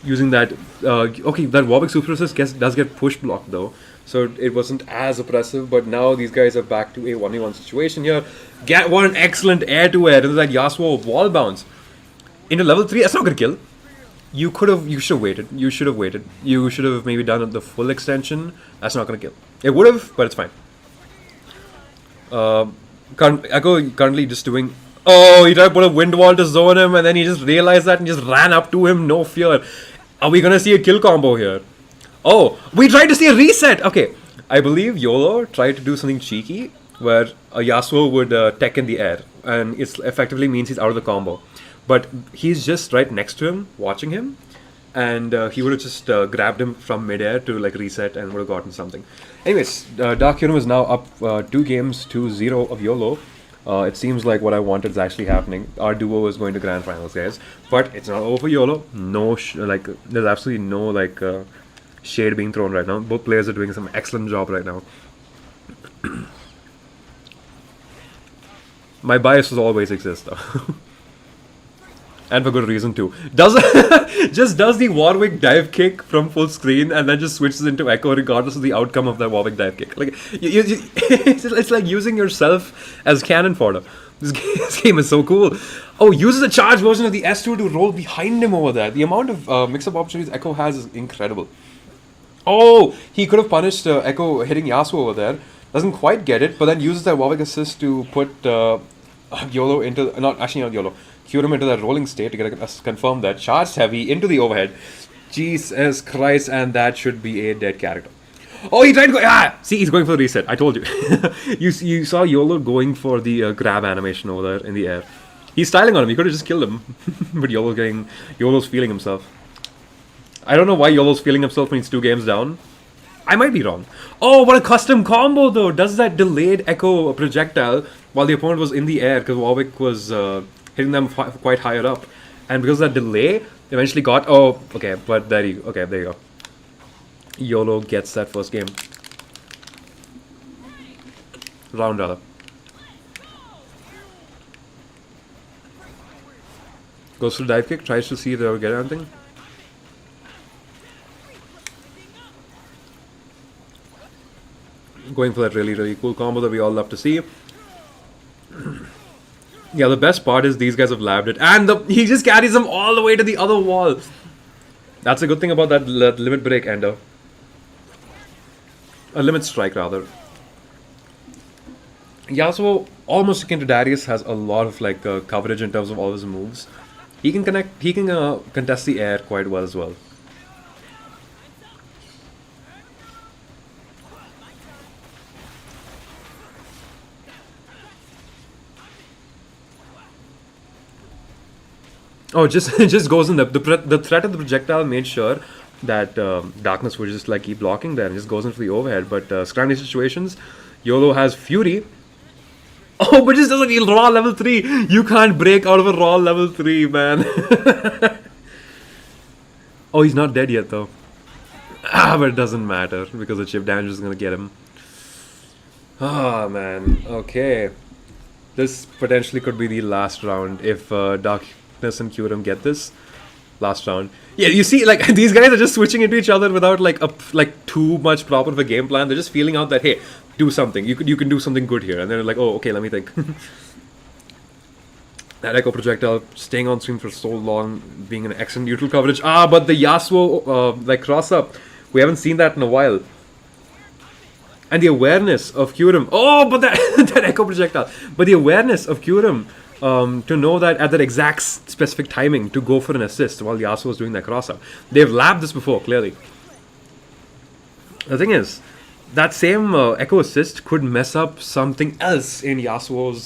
Using that. Okay, that Warwick super assist does get push blocked though. So it wasn't as oppressive, but now these guys are back to a 1v1 situation here. What an excellent air to air. And that Yasuo wall bounce. Into level 3, that's not gonna kill. You should have waited. You should have maybe done the full extension. That's not gonna kill. It would have, but it's fine. Echo currently just doing. Oh, he tried to put a wind wall to zone him, and then he just realized that and just ran up to him, no fear. Are we gonna see a kill combo here? Oh, we tried to see a reset. Okay, I believe YOLO tried to do something cheeky where a Yasuo would tech in the air, and it effectively means he's out of the combo. But he's just right next to him, watching him, and he would have just grabbed him from midair to like reset and would have gotten something. Anyways, Dark Kyurem is now up 2 games to 0 of YOLO. It seems like what I wanted is actually happening. Our duo is going to grand finals, guys. But it's not over for YOLO. No, there's absolutely no shade being thrown right now. Both players are doing some excellent job right now. My bias will always exist, though. And for good reason too. Does the Warwick dive kick from full screen and then just switches into Echo regardless of the outcome of that Warwick dive kick. Like it's like using yourself as cannon fodder. This game is so cool. Oh, uses a charged version of the S2 to roll behind him over there. The amount of mix-up opportunities Echo has is incredible. Oh, he could have punished Echo hitting Yasuo over there. Doesn't quite get it, but then uses that Warwick assist to put YOLO into not YOLO. Kyurem into that rolling state to get us confirm that. Charged heavy into the overhead. Jesus Christ, and that should be a dead character. Oh, he tried to go. See, he's going for the reset. I told you. you saw YOLO going for the grab animation over there in the air. He's styling on him. He could have just killed him. But YOLO's feeling himself. I don't know why YOLO's feeling himself when he's 2 games down. I might be wrong. Oh, what a custom combo though. Does that delayed Echo projectile while the opponent was in the air because Warwick was hitting them quite higher up, and because of that delay eventually got but there you go. YOLO gets that first game. Round rather. Goes to the dive kick, tries to see if they ever get anything. Going for that really, really cool combo that we all love to see. Yeah, the best part is these guys have labbed it, and he just carries them all the way to the other wall. That's a good thing about that limit break ender. A limit strike, rather. Yasuo, almost akin to Darius, has a lot of coverage in terms of all his moves. He can contest the air quite well as well. Oh, it just goes in the threat of the projectile made sure that darkness would just keep blocking there and just goes into the overhead. But scrammy situations, YOLO has Fury. Oh, but just doesn't heal raw level 3. You can't break out of a raw level 3, man. Oh, he's not dead yet though. But it doesn't matter because the chip damage is gonna get him. Ah, man. Okay. This potentially could be the last round if Darkness and Kyurem get this. Last round. Yeah, you see, like these guys are just switching into each other without like too much proper of a game plan. They're just feeling out that, hey, do something. You can do something good here, and they're like, oh, okay, let me think. That Echo Projectile staying on screen for so long, being an excellent neutral coverage. Ah, but the Yasuo like cross up, we haven't seen that in a while. And the awareness of Kyurem. Oh, but that that Echo Projectile. But the awareness of Kyurem to know that at that exact specific timing to go for an assist while Yasuo was doing that cross up. They've labbed this before, clearly. The thing is, that same Echo assist could mess up something else in Yasuo's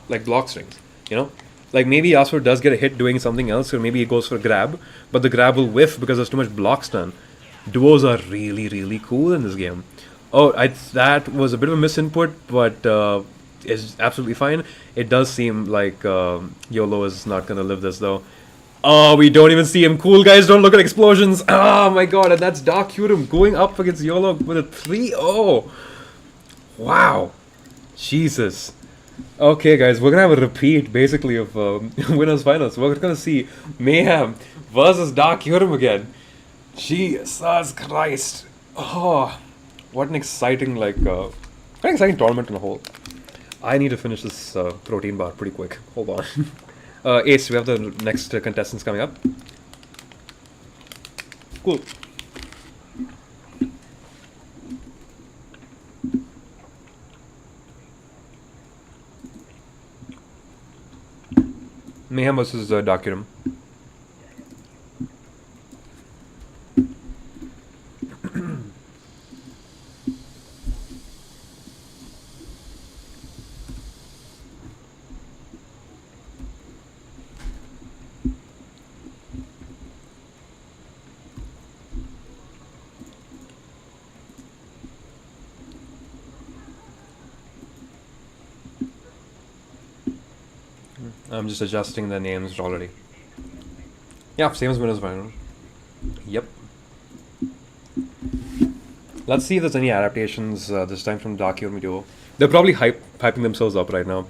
like block strings. You know, like maybe Yasuo does get a hit doing something else, or maybe he goes for a grab, but the grab will whiff because there's too much block stun. Duos are really cool in this game. Oh, that was a bit of a misinput, but it's absolutely fine. It does seem like YOLO is not gonna live this though. Oh, we don't even see him. Cool guys, don't look at explosions. Oh my god, and that's Dark Kyurem going up against YOLO with a 3-0. Wow. Jesus. Okay, guys, we're gonna have a repeat basically of winners finals. We're gonna see Mayhem versus Dark Kyurem again. Jesus Christ! Oh, what an exciting tournament on the whole. I need to finish this protein bar pretty quick. Hold on. Ace, we have the next contestants coming up. Cool. Mayhem versus Dark Kyurem. I'm just adjusting the names already. Yeah, same as winners final. Yep. Let's see if there's any adaptations this time from Dark Kyurem duo. They're probably hyping themselves up right now.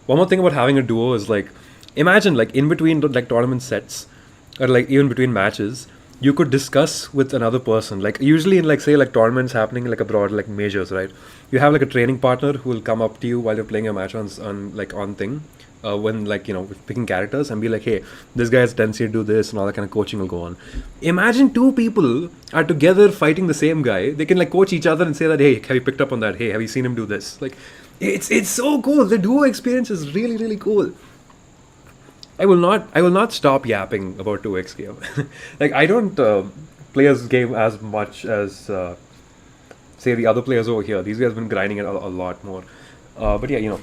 One more thing about having a duo is like, imagine like in between like tournament sets, or like even between matches, you could discuss with another person. Like usually in like say like tournaments happening like abroad, like majors, right? You have like a training partner who will come up to you while you're playing a match on thing. When like picking characters and be like, hey, this guy has a tendency to do this, and all that kind of coaching will go on. Imagine two people are together fighting the same guy. They can like coach each other and say that, hey, have you picked up on that? Hey, have you seen him do this? Like, it's so cool. The duo experience is really cool. I will not stop yapping about 2x game. Like I don't play this game as much as say the other players over here. These guys have been grinding it a lot more. But yeah,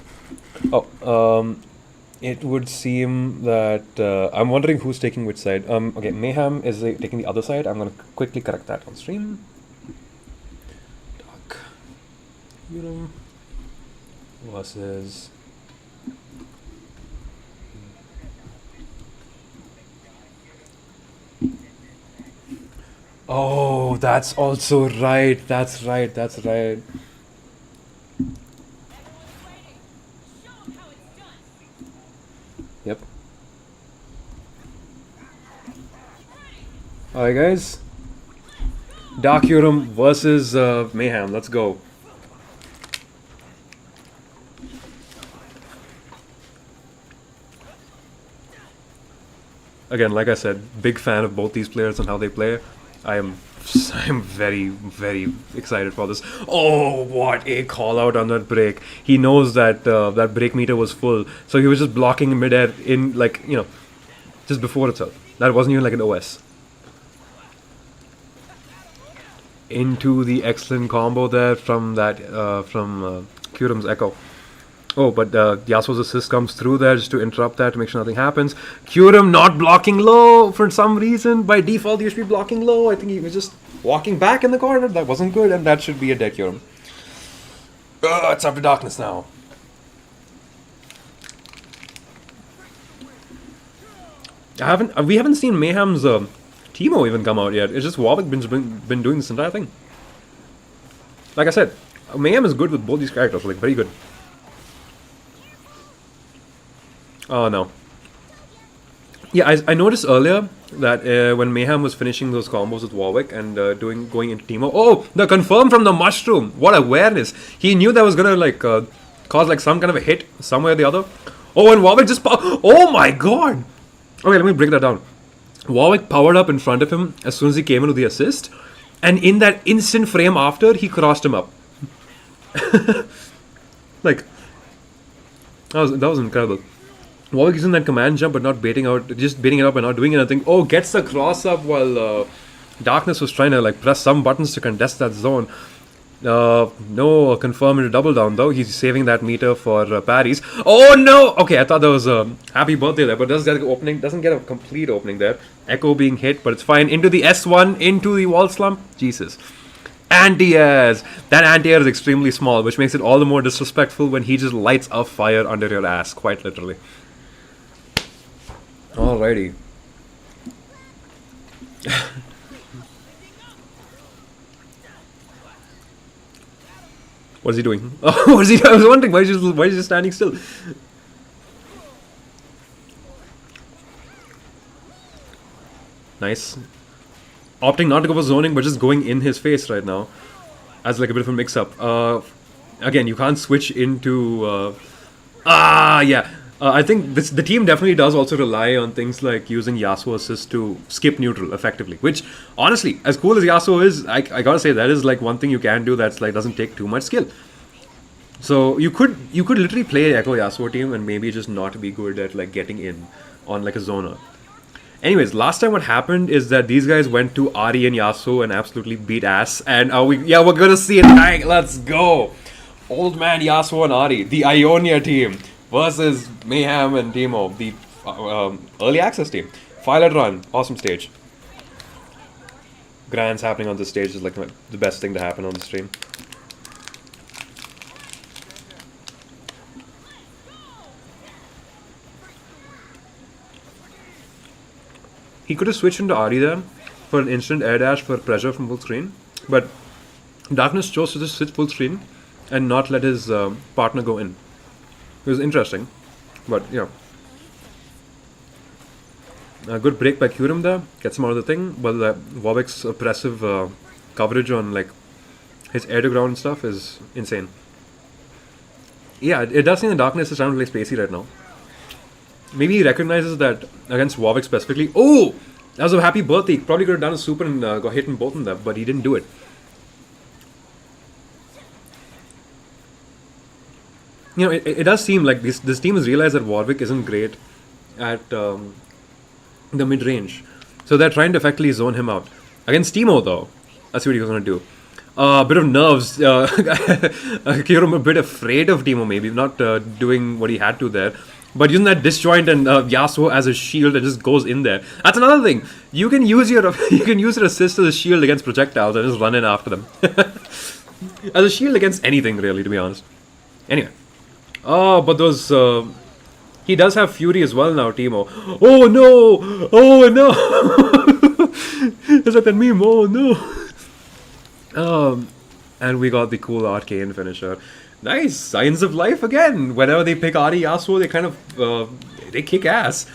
it would seem that I'm wondering who's taking which side. Okay, Mayhem is taking the other side. I'm gonna quickly correct that on stream. Dark Kyurem versus oh, that's also right. That's right. Yep. Alright guys. Dark Kyurem versus Mayhem. Let's go. Again, like I said, big fan of both these players and how they play. I'm very excited for this. Oh, what a call out on that break. He knows that that break meter was full, so he was just blocking midair in just before itself. That wasn't even like an OS. Into the excellent combo there from that Kyurem's Echo. Oh, but Yasuo's assist comes through there just to interrupt that, to make sure nothing happens. Kyurem not blocking low for some reason. By default, he should be blocking low. I think he was just walking back in the corner. That wasn't good, and that should be a dead Kyurem. It's up to darkness now. We haven't seen Mayhem's Teemo even come out yet. It's just Warwick been doing this entire thing. Like I said, Mayhem is good with both these characters, like very good. Oh no. Yeah, I noticed earlier that when Mayhem was finishing those combos with Warwick and going into Teemo. Oh, the confirm from the mushroom. What awareness! He knew that was gonna like cause like some kind of a hit somewhere or the other. Oh, and Warwick just oh my god! Okay, let me break that down. Warwick powered up in front of him as soon as he came into the assist, and in that instant frame after, he crossed him up. Like that was incredible. Warwick using that command jump but not baiting out, just baiting it up and not doing anything. Oh, gets the cross up while Darkness was trying to like press some buttons to contest that zone. No, confirm into double down though. He's saving that meter for parries. Oh no! Okay, I thought there was a happy birthday there, but doesn't get a complete opening there. Echo being hit, but it's fine. Into the S1, into the wall slump. Jesus. Anti-airs! That anti-air is extremely small, which makes it all the more disrespectful when he just lights a fire under your ass, quite literally. Alrighty. What is he doing? Oh, what is he? I was wondering why is he just standing still. Nice. Opting not to go for zoning, but just going in his face right now, as like a bit of a mix-up. Again, you can't switch into. Yeah. I think the team definitely does also rely on things like using Yasuo assist to skip neutral effectively. Which, honestly, as cool as Yasuo is, I gotta say that is like one thing you can do that's like doesn't take too much skill. So you could literally play Echo Yasuo team and maybe just not be good at like getting in on like a zoner. Anyways, last time what happened is that these guys went to Ahri and Yasuo and absolutely beat ass. And we're gonna see it tonight. Let's go, Old Man Yasuo and Ahri, the Ionia team, versus Mayhem and Teemo, the early access team. Violet Run, awesome stage. Grands happening on this stage is like the best thing to happen on the stream. He could have switched into Ahri there for an instant air dash for pressure from full screen, but Darkness chose to just sit full screen and not let his partner go in. It was interesting, but yeah. A good break by Kyurem there, gets him out of the thing, but Warwick's oppressive coverage on like his air to ground stuff is insane. Yeah, it does seem the Darkness is trying to play spacey right now. Maybe he recognizes that against Warwick specifically. Oh! That was a happy birthday. He probably could have done a super and got hit in both of them, but he didn't do it. You know, it does seem like this team has realized that Warwick isn't great at the mid-range. So they're trying to effectively zone him out. Against Teemo, though, let's see what he's going to do. A bit of nerves. Kyurem a bit afraid of Teemo, maybe. Not doing what he had to there. But using that disjoint and Yasuo as a shield and just goes in there. That's another thing. You can use your assist as a shield against projectiles and just run in after them. As a shield against anything, really, to be honest. Anyway. Oh, but those... he does have Fury as well now, Teemo. Oh, no! Oh, no! It's like that meme. Oh, no! And we got the cool Arcane finisher. Nice! Signs of life again! Whenever they pick Ahri Yasuo, they kind of... they kick ass.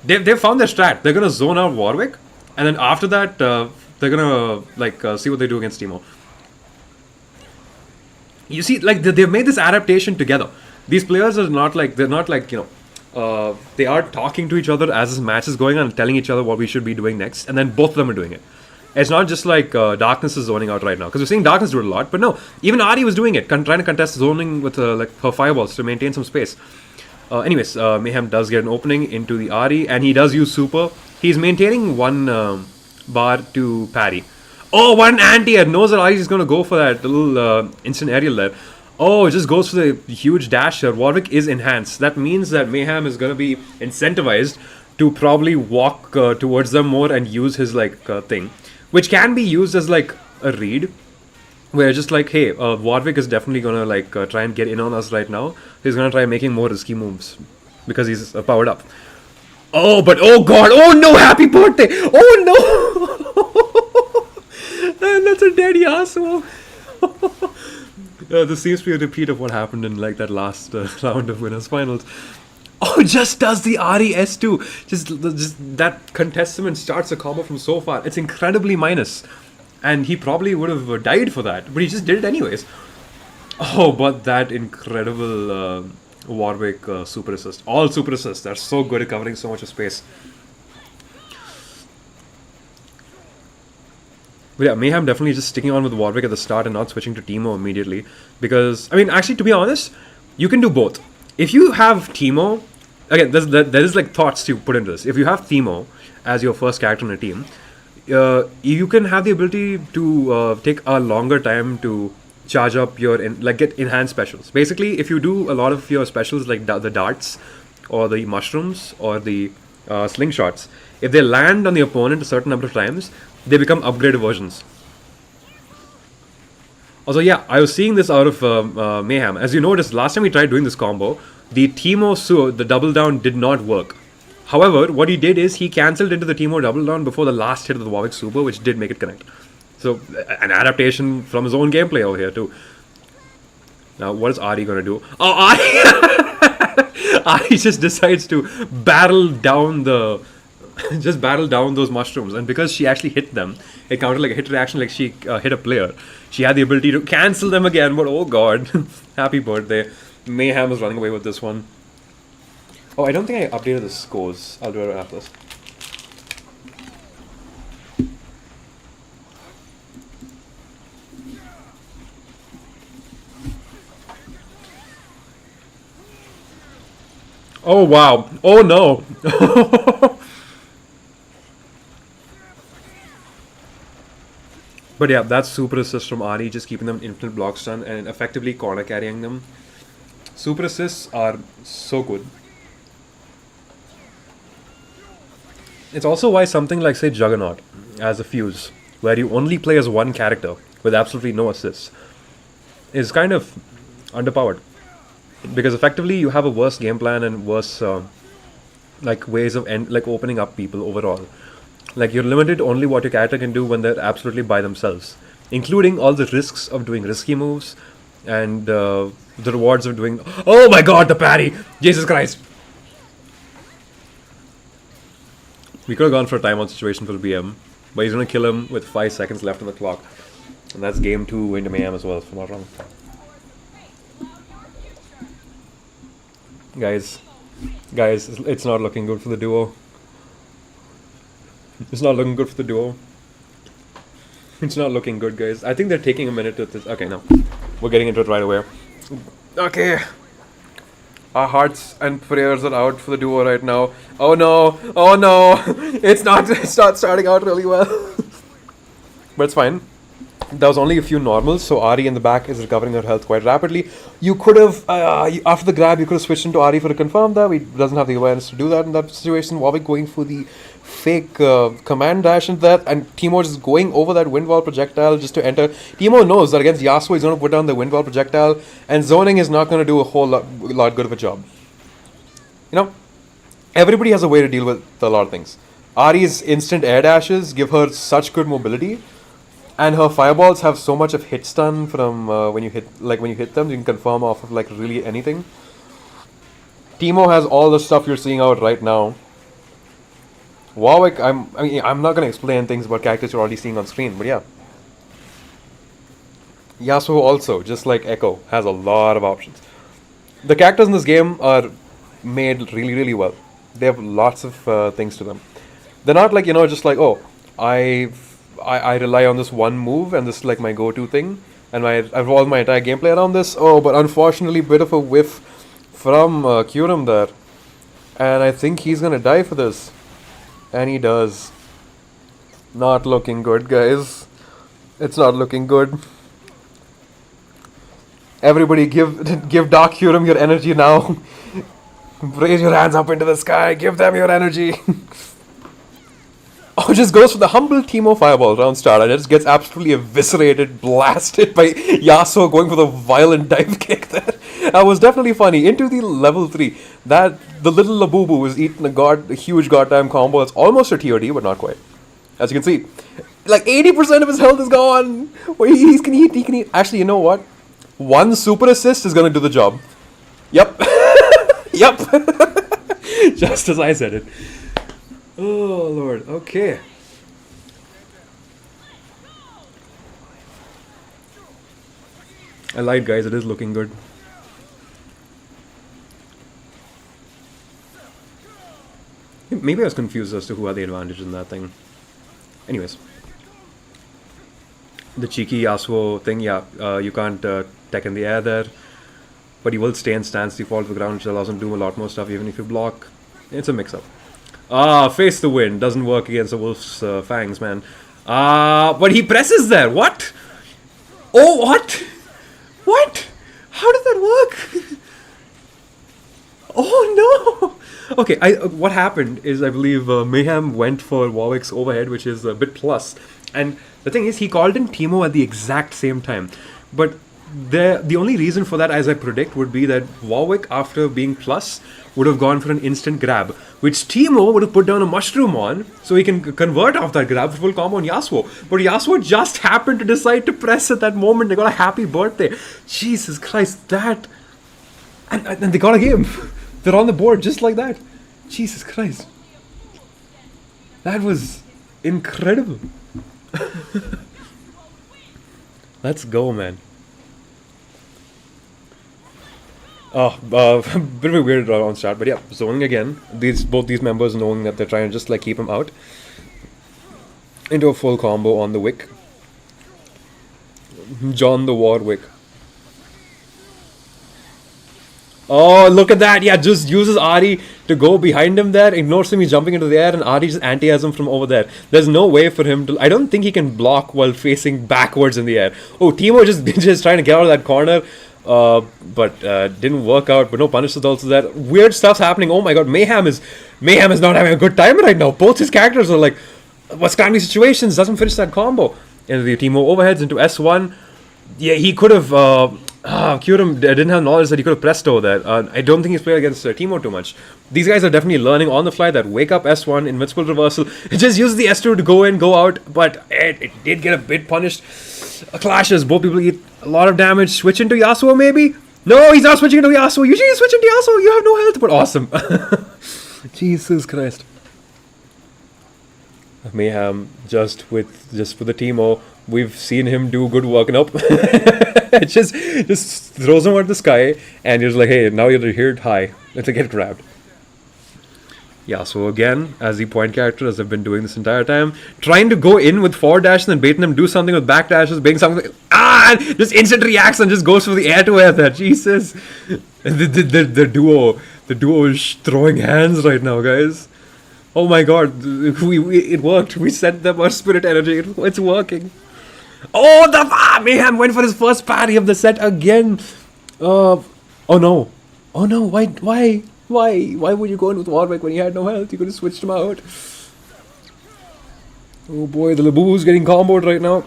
They've found their strat. They're gonna zone out Warwick. And then after that, they're gonna like see what they do against Teemo. You see, like, they've made this adaptation together. These players are not like... They're not like, you know... they are talking to each other as this match is going on and telling each other what we should be doing next. And then both of them are doing it. It's not just like Darkness is zoning out right now. Because we're seeing Darkness do it a lot. But no, even Ahri was doing it. Trying to contest zoning with like her fireballs to maintain some space. Anyways, Mayhem does get an opening into the Ahri. And he does use super. He's maintaining one bar to parry. Oh, one anti-air. Knows that Ahri is going to go for that little instant aerial there. Oh, it just goes for the huge dash here. Warwick is enhanced. That means that Mayhem is going to be incentivized to probably walk towards them more and use his like thing. Which can be used as like a read, where just like, hey, Warwick is definitely gonna like try and get in on us right now. He's gonna try making more risky moves because he's powered up. Oh, but oh god, oh no, happy birthday! Oh no, and that's a dead Yasuo. This seems to be a repeat of what happened in like that last round of winners finals. Oh, just does the RES2. Just that contestant starts a combo from so far. It's incredibly minus. And he probably would have died for that, but he just did it anyways. Oh, but that incredible Warwick super assist. All super assists. They're so good at covering so much of space. But yeah, Mayhem definitely just sticking on with Warwick at the start and not switching to Teemo immediately. Because, I mean, actually, to be honest, you can do both. If you have Teemo, again, there is like thoughts to put into this. If you have Teemo as your first character in a team, you can have the ability to take a longer time to charge up your, get enhanced specials. Basically, if you do a lot of your specials like the darts or the mushrooms or the slingshots, if they land on the opponent a certain number of times, they become upgraded versions. Also, yeah, I was seeing this out of Mayhem. As you noticed, last time we tried doing this combo, the Teemo the double down did not work. However, what he did is he cancelled into the Teemo double down before the last hit of the Warwick Super, which did make it connect. So, an adaptation from his own gameplay over here too. Now, what is Ari going to do? Oh, Ari! Ari just decides to barrel down those mushrooms, and because she actually hit them, it counted like a hit reaction, like she hit a player. She had the ability to cancel them again, but oh god. Happy birthday. Mayhem is running away with this one. Oh, I don't think I updated the scores. I'll do it after this. Oh wow. Oh no. But yeah, that's super assist from Ari, just keeping them infinite block stun and effectively corner carrying them. Super assists are so good. It's also why something like, say, Juggernaut as a fuse, where you only play as one character with absolutely no assists, is kind of underpowered. Because effectively you have a worse game plan and worse ways of opening up people overall. Like, you're limited only what your character can do when they're absolutely by themselves, including all the risks of doing risky moves and the rewards of doing... Oh my god, the parry! Jesus Christ! We could have gone for a timeout situation for the BM, but he's going to kill him with 5 seconds left on the clock. And that's game 2 into Mayhem as well, if I'm not wrong. Guys, it's not looking good for the duo. It's not looking good for the duo. It's not looking good, guys. I think they're taking a minute to this. Okay, no. We're getting into it right away. Okay. Our hearts and prayers are out for the duo right now. Oh no. Oh no. It's not starting out really well. But it's fine. There was only a few normals, so Ari in the back is recovering her health quite rapidly. You could have, after the grab, you could have switched into Ari for a confirm that. He doesn't have the awareness to do that in that situation. Warwick going for the fake command dash into that, and Teemo just going over that wind wall projectile just to enter. Teemo knows that against Yasuo he's going to put down the wind wall projectile, and zoning is not going to do a whole lot good of a job. You know, everybody has a way to deal with a lot of things. Ari's instant air dashes give her such good mobility, and her fireballs have so much of hit stun from when you hit them, you can confirm off of like really anything. Teemo has all the stuff you're seeing out right now. Warwick, I'm not gonna explain things about characters you're already seeing on screen, but yeah. Yasuo also, just like Echo, has a lot of options. The characters in this game are made really, really well. They have lots of things to them. They're not like, just like, oh, I rely on this one move and this is like my go-to thing, and I've evolved my entire gameplay around this. Oh, but unfortunately, bit of a whiff from Kyurem there, and I think he's gonna die for this, and he does. Not looking good, guys. It's not looking good. Everybody, give Dark Kyurem your energy now. Raise your hands up into the sky. Give them your energy. Oh, just goes for the humble Teemo fireball round start and it just gets absolutely eviscerated, blasted by Yasuo going for the violent dive kick there. That was definitely funny. Into the level 3. The little Labubu is eating a huge goddamn combo. It's almost a TOD, but not quite. As you can see, like 80% of his health is gone. He can eat. Actually, you know what? One super assist is gonna do the job. Yep. Yep. Just as I said it. Oh, Lord. Okay. I lied, guys. It is looking good. Maybe I was confused as to who had the advantage in that thing. Anyways. The cheeky Yasuo thing, yeah. You can't tech in the air there. But he will stay in stance, he falls to the ground, which allows him to do a lot more stuff even if you block. It's a mix-up. Face the wind. Doesn't work against the wolf's fangs, man. But he presses there. What? Oh, what? What? How did that work? Oh, no! Okay, what happened is I believe Mayhem went for Warwick's overhead, which is a bit plus. And the thing is, he called in Teemo at the exact same time. But the only reason for that, as I predict, would be that Warwick, after being plus, would have gone for an instant grab, which Teemo would have put down a mushroom on, so he can convert off that grab for full combo on Yasuo. But Yasuo just happened to decide to press at that moment. They got a happy birthday. Jesus Christ, that... And they got a game. They're on the board just like that. Jesus Christ. That was incredible. Let's go, man. Oh, bit of a weird on start, but yeah, zoning again. Both these members knowing that they're trying to just like keep him out into a full combo on the Wick. John the Warwick. Oh, look at that! Yeah, just uses Ari to go behind him there, ignores him, he's jumping into the air, and Ari just anti-has him from over there. There's no way for him to... I don't think he can block while facing backwards in the air. Oh, Teemo just trying to get out of that corner. But didn't work out. But no punish is also there. Weird stuff's happening. Oh my god, Mayhem is not having a good time right now. Both his characters are like, what's scrammy situations? Doesn't finish that combo. And the Teemo overheads into S1. Yeah, he could have Kyurem didn't have knowledge that he could have presto there. I don't think he's played against Teemo too much. These guys are definitely learning on the fly that wake up S1, invincible reversal. It just uses the S2 to go in, go out, but it did get a bit punished. Clashes, both people eat a lot of damage. Switch into Yasuo maybe? No, he's not switching into Yasuo. Usually you switch into Yasuo, you have no health, but awesome. Jesus Christ. Mayhem just with the Teemo. We've seen him do good work. Nope. It just throws him out of the sky and he's like, hey, now you're here, hi. Let's get grabbed. Yasuo again, as the point character, as I've been doing this entire time, trying to go in with forward dash and then baiting them, do something with back dashes, being something, and just instant reacts and just goes for the air to air there. Jesus. And the duo is throwing hands right now, guys. Oh my god, it worked. We sent them our spirit energy. It's working. Oh, the Mayhem went for his first parry of the set again. Oh no. Oh no, why? Why would you go in with Warwick when he had no health? You could have switched him out. Oh boy, the Labubu's getting comboed right now.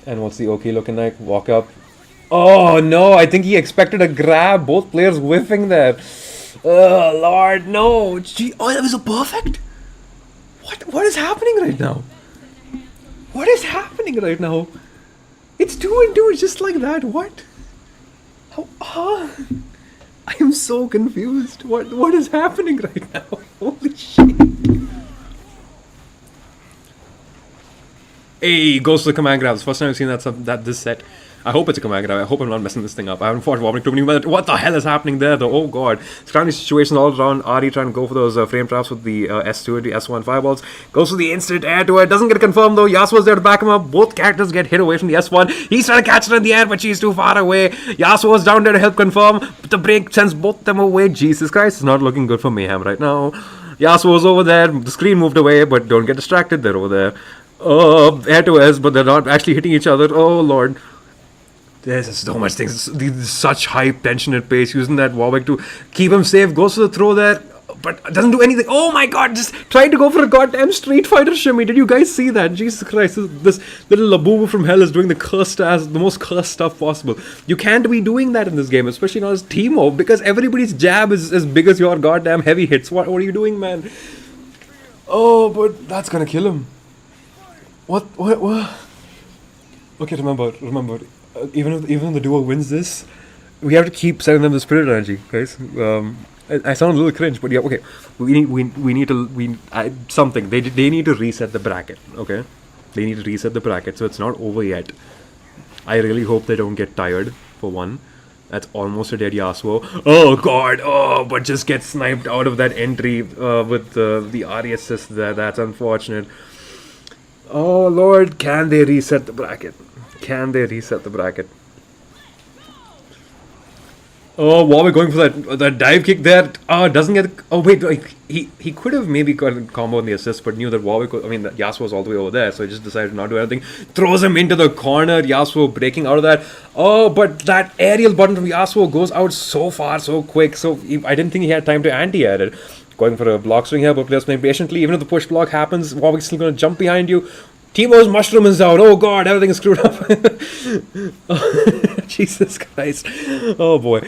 And what's the Oki looking like? Walk up. Oh no, I think he expected a grab. Both players whiffing there. Oh lord, no. Gee, oh, that was a perfect. What is happening right now? What is happening right now? It's 2 and 2 just like that. What? How? I am so confused. What is happening right now? Holy shit. Hey, goes to the command grabs. First time I've seen that this set. I hope it's a command grab. I hope I'm not messing this thing up. I haven't fought Warwick too many minutes. What the hell is happening there though? Oh god. Scrammy situations all around. Ari trying to go for those frame traps with the S2 and the S1 fireballs. Goes for the instant air to it. Doesn't get confirmed though. Yasuo's there to back him up. Both characters get hit away from the S1. He's trying to catch her in the air, but she's too far away. Yasuo's down there to help confirm. But the break sends both them away. Jesus Christ, it's not looking good for Mayhem right now. Yasuo's over there. The screen moved away, but don't get distracted. They're over there. Air to S, but they're not actually hitting each other. Oh lord. There's so much things. Such high tension at pace. Using that Warwick to keep him safe. Goes to the throw there, but doesn't do anything. Oh my god! Just trying to go for a goddamn Street Fighter shimmy. Did you guys see that? Jesus Christ! This little Labubu from hell is doing the most cursed stuff possible. You can't be doing that in this game, especially not as Teemo, because everybody's jab is as big as your goddamn heavy hits. What are you doing, man? Oh, but that's gonna kill him. What? Okay, remember. Even if the duo wins this, we have to keep sending them the spirit energy, guys. I sound a little cringe, but yeah, okay. We need to something. They need to reset the bracket. Okay, they need to reset the bracket, so it's not over yet. I really hope they don't get tired. For one, that's almost a dead Yasuo. Oh god! Oh, but just get sniped out of that entry with the Ari assist there. That's unfortunate. Oh lord, can they reset the bracket? Can they reset the bracket? Oh, Warwick going for that dive kick there. Doesn't get. Oh wait, like, he could have maybe got a combo on the assist, but knew that Warwick. That Yasuo was all the way over there, so he just decided not to do anything. Throws him into the corner. Yasuo breaking out of that. Oh, but that aerial button from Yasuo goes out so far, so quick. So I didn't think he had time to anti-air it. Going for a block swing here, but players playing patiently. Even if the push block happens, Warwick's still going to jump behind you. Timo's mushroom is down. Oh god, everything is screwed up. Jesus Christ. Oh boy.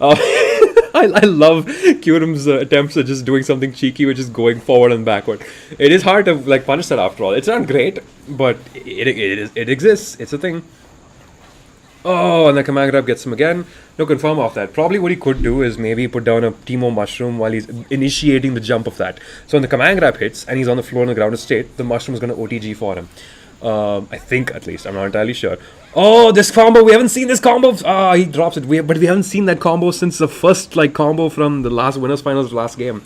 I love Kyurem's attempts at just doing something cheeky, which is going forward and backward. It is hard to like punish that after all. It's not great, but it exists. It's a thing. Oh, and the command grab gets him again. No confirm off that. Probably what he could do is maybe put down a Timo mushroom while he's initiating the jump of that. So when the command grab hits and he's on the floor in the grounded state, the mushroom is going to OTG for him. I think at least. I'm not entirely sure. Oh, this combo. We haven't seen this combo. He drops it. But we haven't seen that combo since the first combo from the last winners finals last game.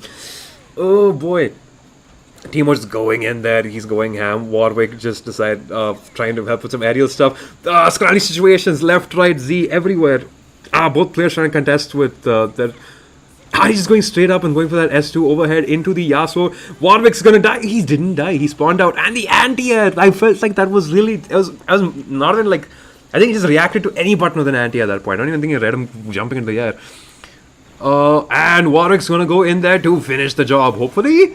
Oh boy. Timo's going in there, he's going ham. Warwick just decided trying to help with some aerial stuff. Scrawny situations, left, right, Z, everywhere. Both players trying to contest with their... he's just going straight up and going for that S2 overhead into the Yasuo. Warwick's gonna die. He didn't die, he spawned out. And the anti-air, I felt like that was really... I was not even like... I think he just reacted to any button with an anti at that point. I don't even think he read him jumping into the air. And Warwick's gonna go in there to finish the job, hopefully.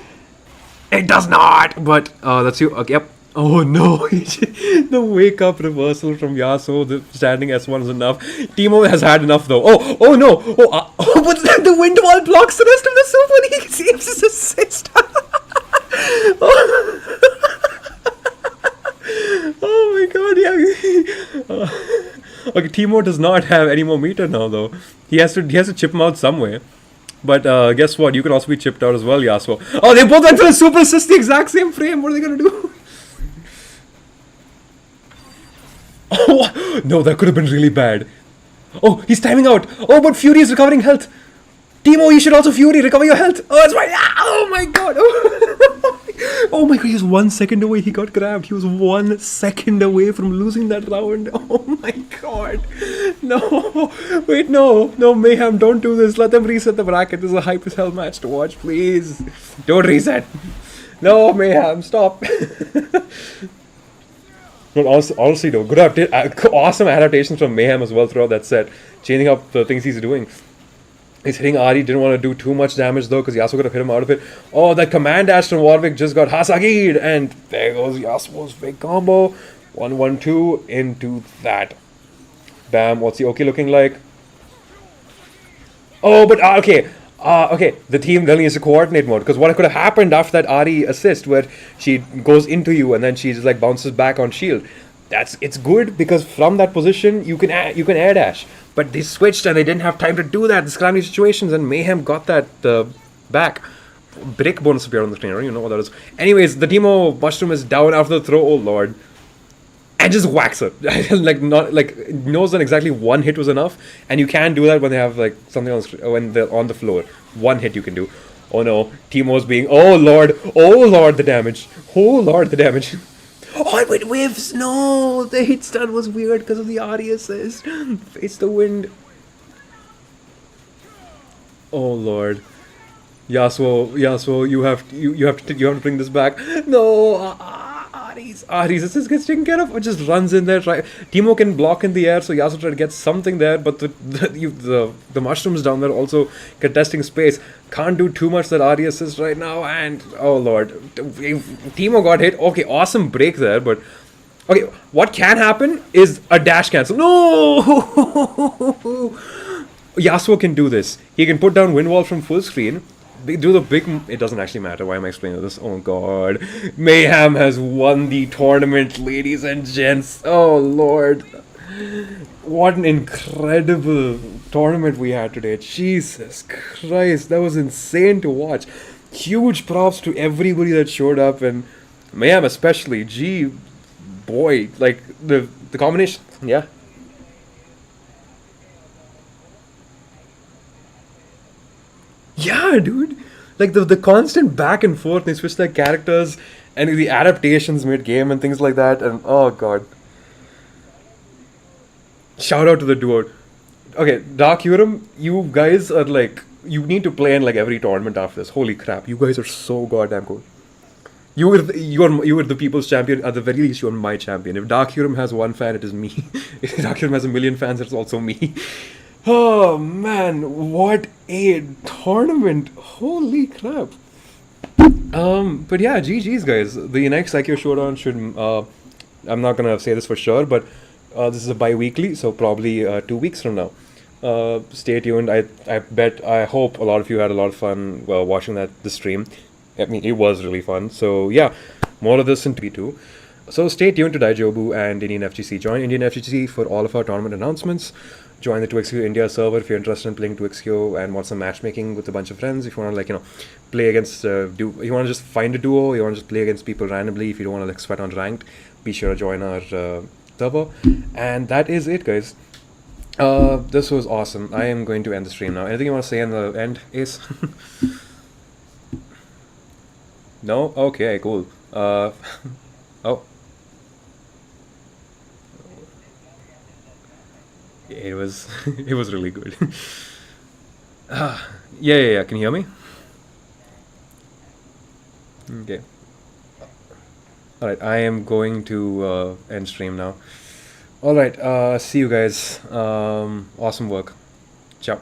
It does not, but that's you. Okay, yep. Oh no, the wake up reversal from Yasuo, the standing S1 is enough. Timo has had enough though. Oh no, but the wind wall blocks the rest of the super and he saves his assist. Oh my god, yeah. Okay, Timo does not have any more meter now though. He has to chip him out some way. But guess what? You can also be chipped out as well, Yasuo. Oh, they both went for a super assist the exact same frame. What are they going to do? Oh, no, that could have been really bad. Oh, he's timing out. Oh, but Fury is recovering health. Timo, you should also Fury. Recover your health. Oh, that's right. Oh, my God. Oh, my God. He was 1 second away. He got grabbed. He was 1 second away from losing that round. Oh, my God. No. Wait, no. No, Mayhem, don't do this. Let them reset the bracket. This is a hype as hell match to watch, please. Don't reset. No, Mayhem, stop. But honestly, though, awesome adaptations from Mayhem as well throughout that set. Changing up the things he's doing. He's hitting Ari, didn't want to do too much damage though, because Yasuo could have hit him out of it. Oh, that command dash from Warwick just got Hasagi'd, and there goes Yasuo's big combo. 1-1-2 into that. Bam, what's the OK looking like? Oh, but okay. Okay, the team really needs to coordinate more, because what could have happened after that Ari assist where she goes into you and then she just bounces back on shield. It's good because from that position you can air dash. But they switched and they didn't have time to do that. The scrammy situations, and Mayhem got that back. Break bonus appeared on the screen. I don't even know what that is. Anyways, the Timo mushroom is down after the throw. Oh lord. And just whacks her. Knows that exactly one hit was enough. And you can do that when they have something on when they're on the floor. One hit you can do. Oh no. Timo's being... Oh lord, the damage. Oh lord, the damage. Oh, it went whiffs! No! The hit stun was weird because of the Ari assist. Face the wind. Oh lord. Yasuo, you have to bring this back. No! Ari's assist gets taken care of. It just runs in there. Timo can block in the air, so Yasuo try to get something there, but the mushrooms down there also contesting space. Can't do too much that Ari assist right now, and oh lord, Timo got hit. Okay, awesome break there, but okay, what can happen is a dash cancel. No! Yasuo can do this. He can put down wind wall from full screen, do the big. It doesn't actually matter. Why am I explaining this? Oh god, Mayhem has won the tournament, ladies and gents. Oh lord, what an incredible tournament we had today. Jesus Christ, that was insane to watch. Huge props to everybody that showed up, and Mayhem especially. Gee, boy, like the combination. Yeah. Yeah, dude. Like the constant back and forth, they switch their characters and the adaptations mid game and things like that. And oh god, shout out to the duo. Okay, Dark Hurum, you guys are like you need to play in like every tournament after this. Holy crap, you guys are so goddamn cool. You are the people's champion. At the very least, you are my champion. If Dark Hurum has one fan, it is me. If Dark Hurum has a million fans, it's also me. Oh man, what a tournament! Holy crap! But yeah, GG's guys. The next Saikyo Showdown should. I'm not gonna say this for sure, but this is a bi-weekly, so probably 2 weeks from now. Stay tuned. I hope a lot of you had a lot of fun watching the stream. I mean, it was really fun. So yeah, more of this in T2. So stay tuned to Daijobu and Indian FGC. Join Indian FGC for all of our tournament announcements. Join the 2xQ India server if you're interested in playing 2xQ and want some matchmaking with a bunch of friends. If you want to play against you want to just find a duo, you want to just play against people randomly. If you don't want to sweat on ranked, be sure to join our server. And that is it, guys. This was awesome. I am going to end the stream now. Anything you want to say in the end, Ace? No? Okay, cool. Oh. It was it was really good. Yeah. Can you hear me? Okay. Alright, I am going to end stream now. Alright, see you guys. Awesome work. Ciao.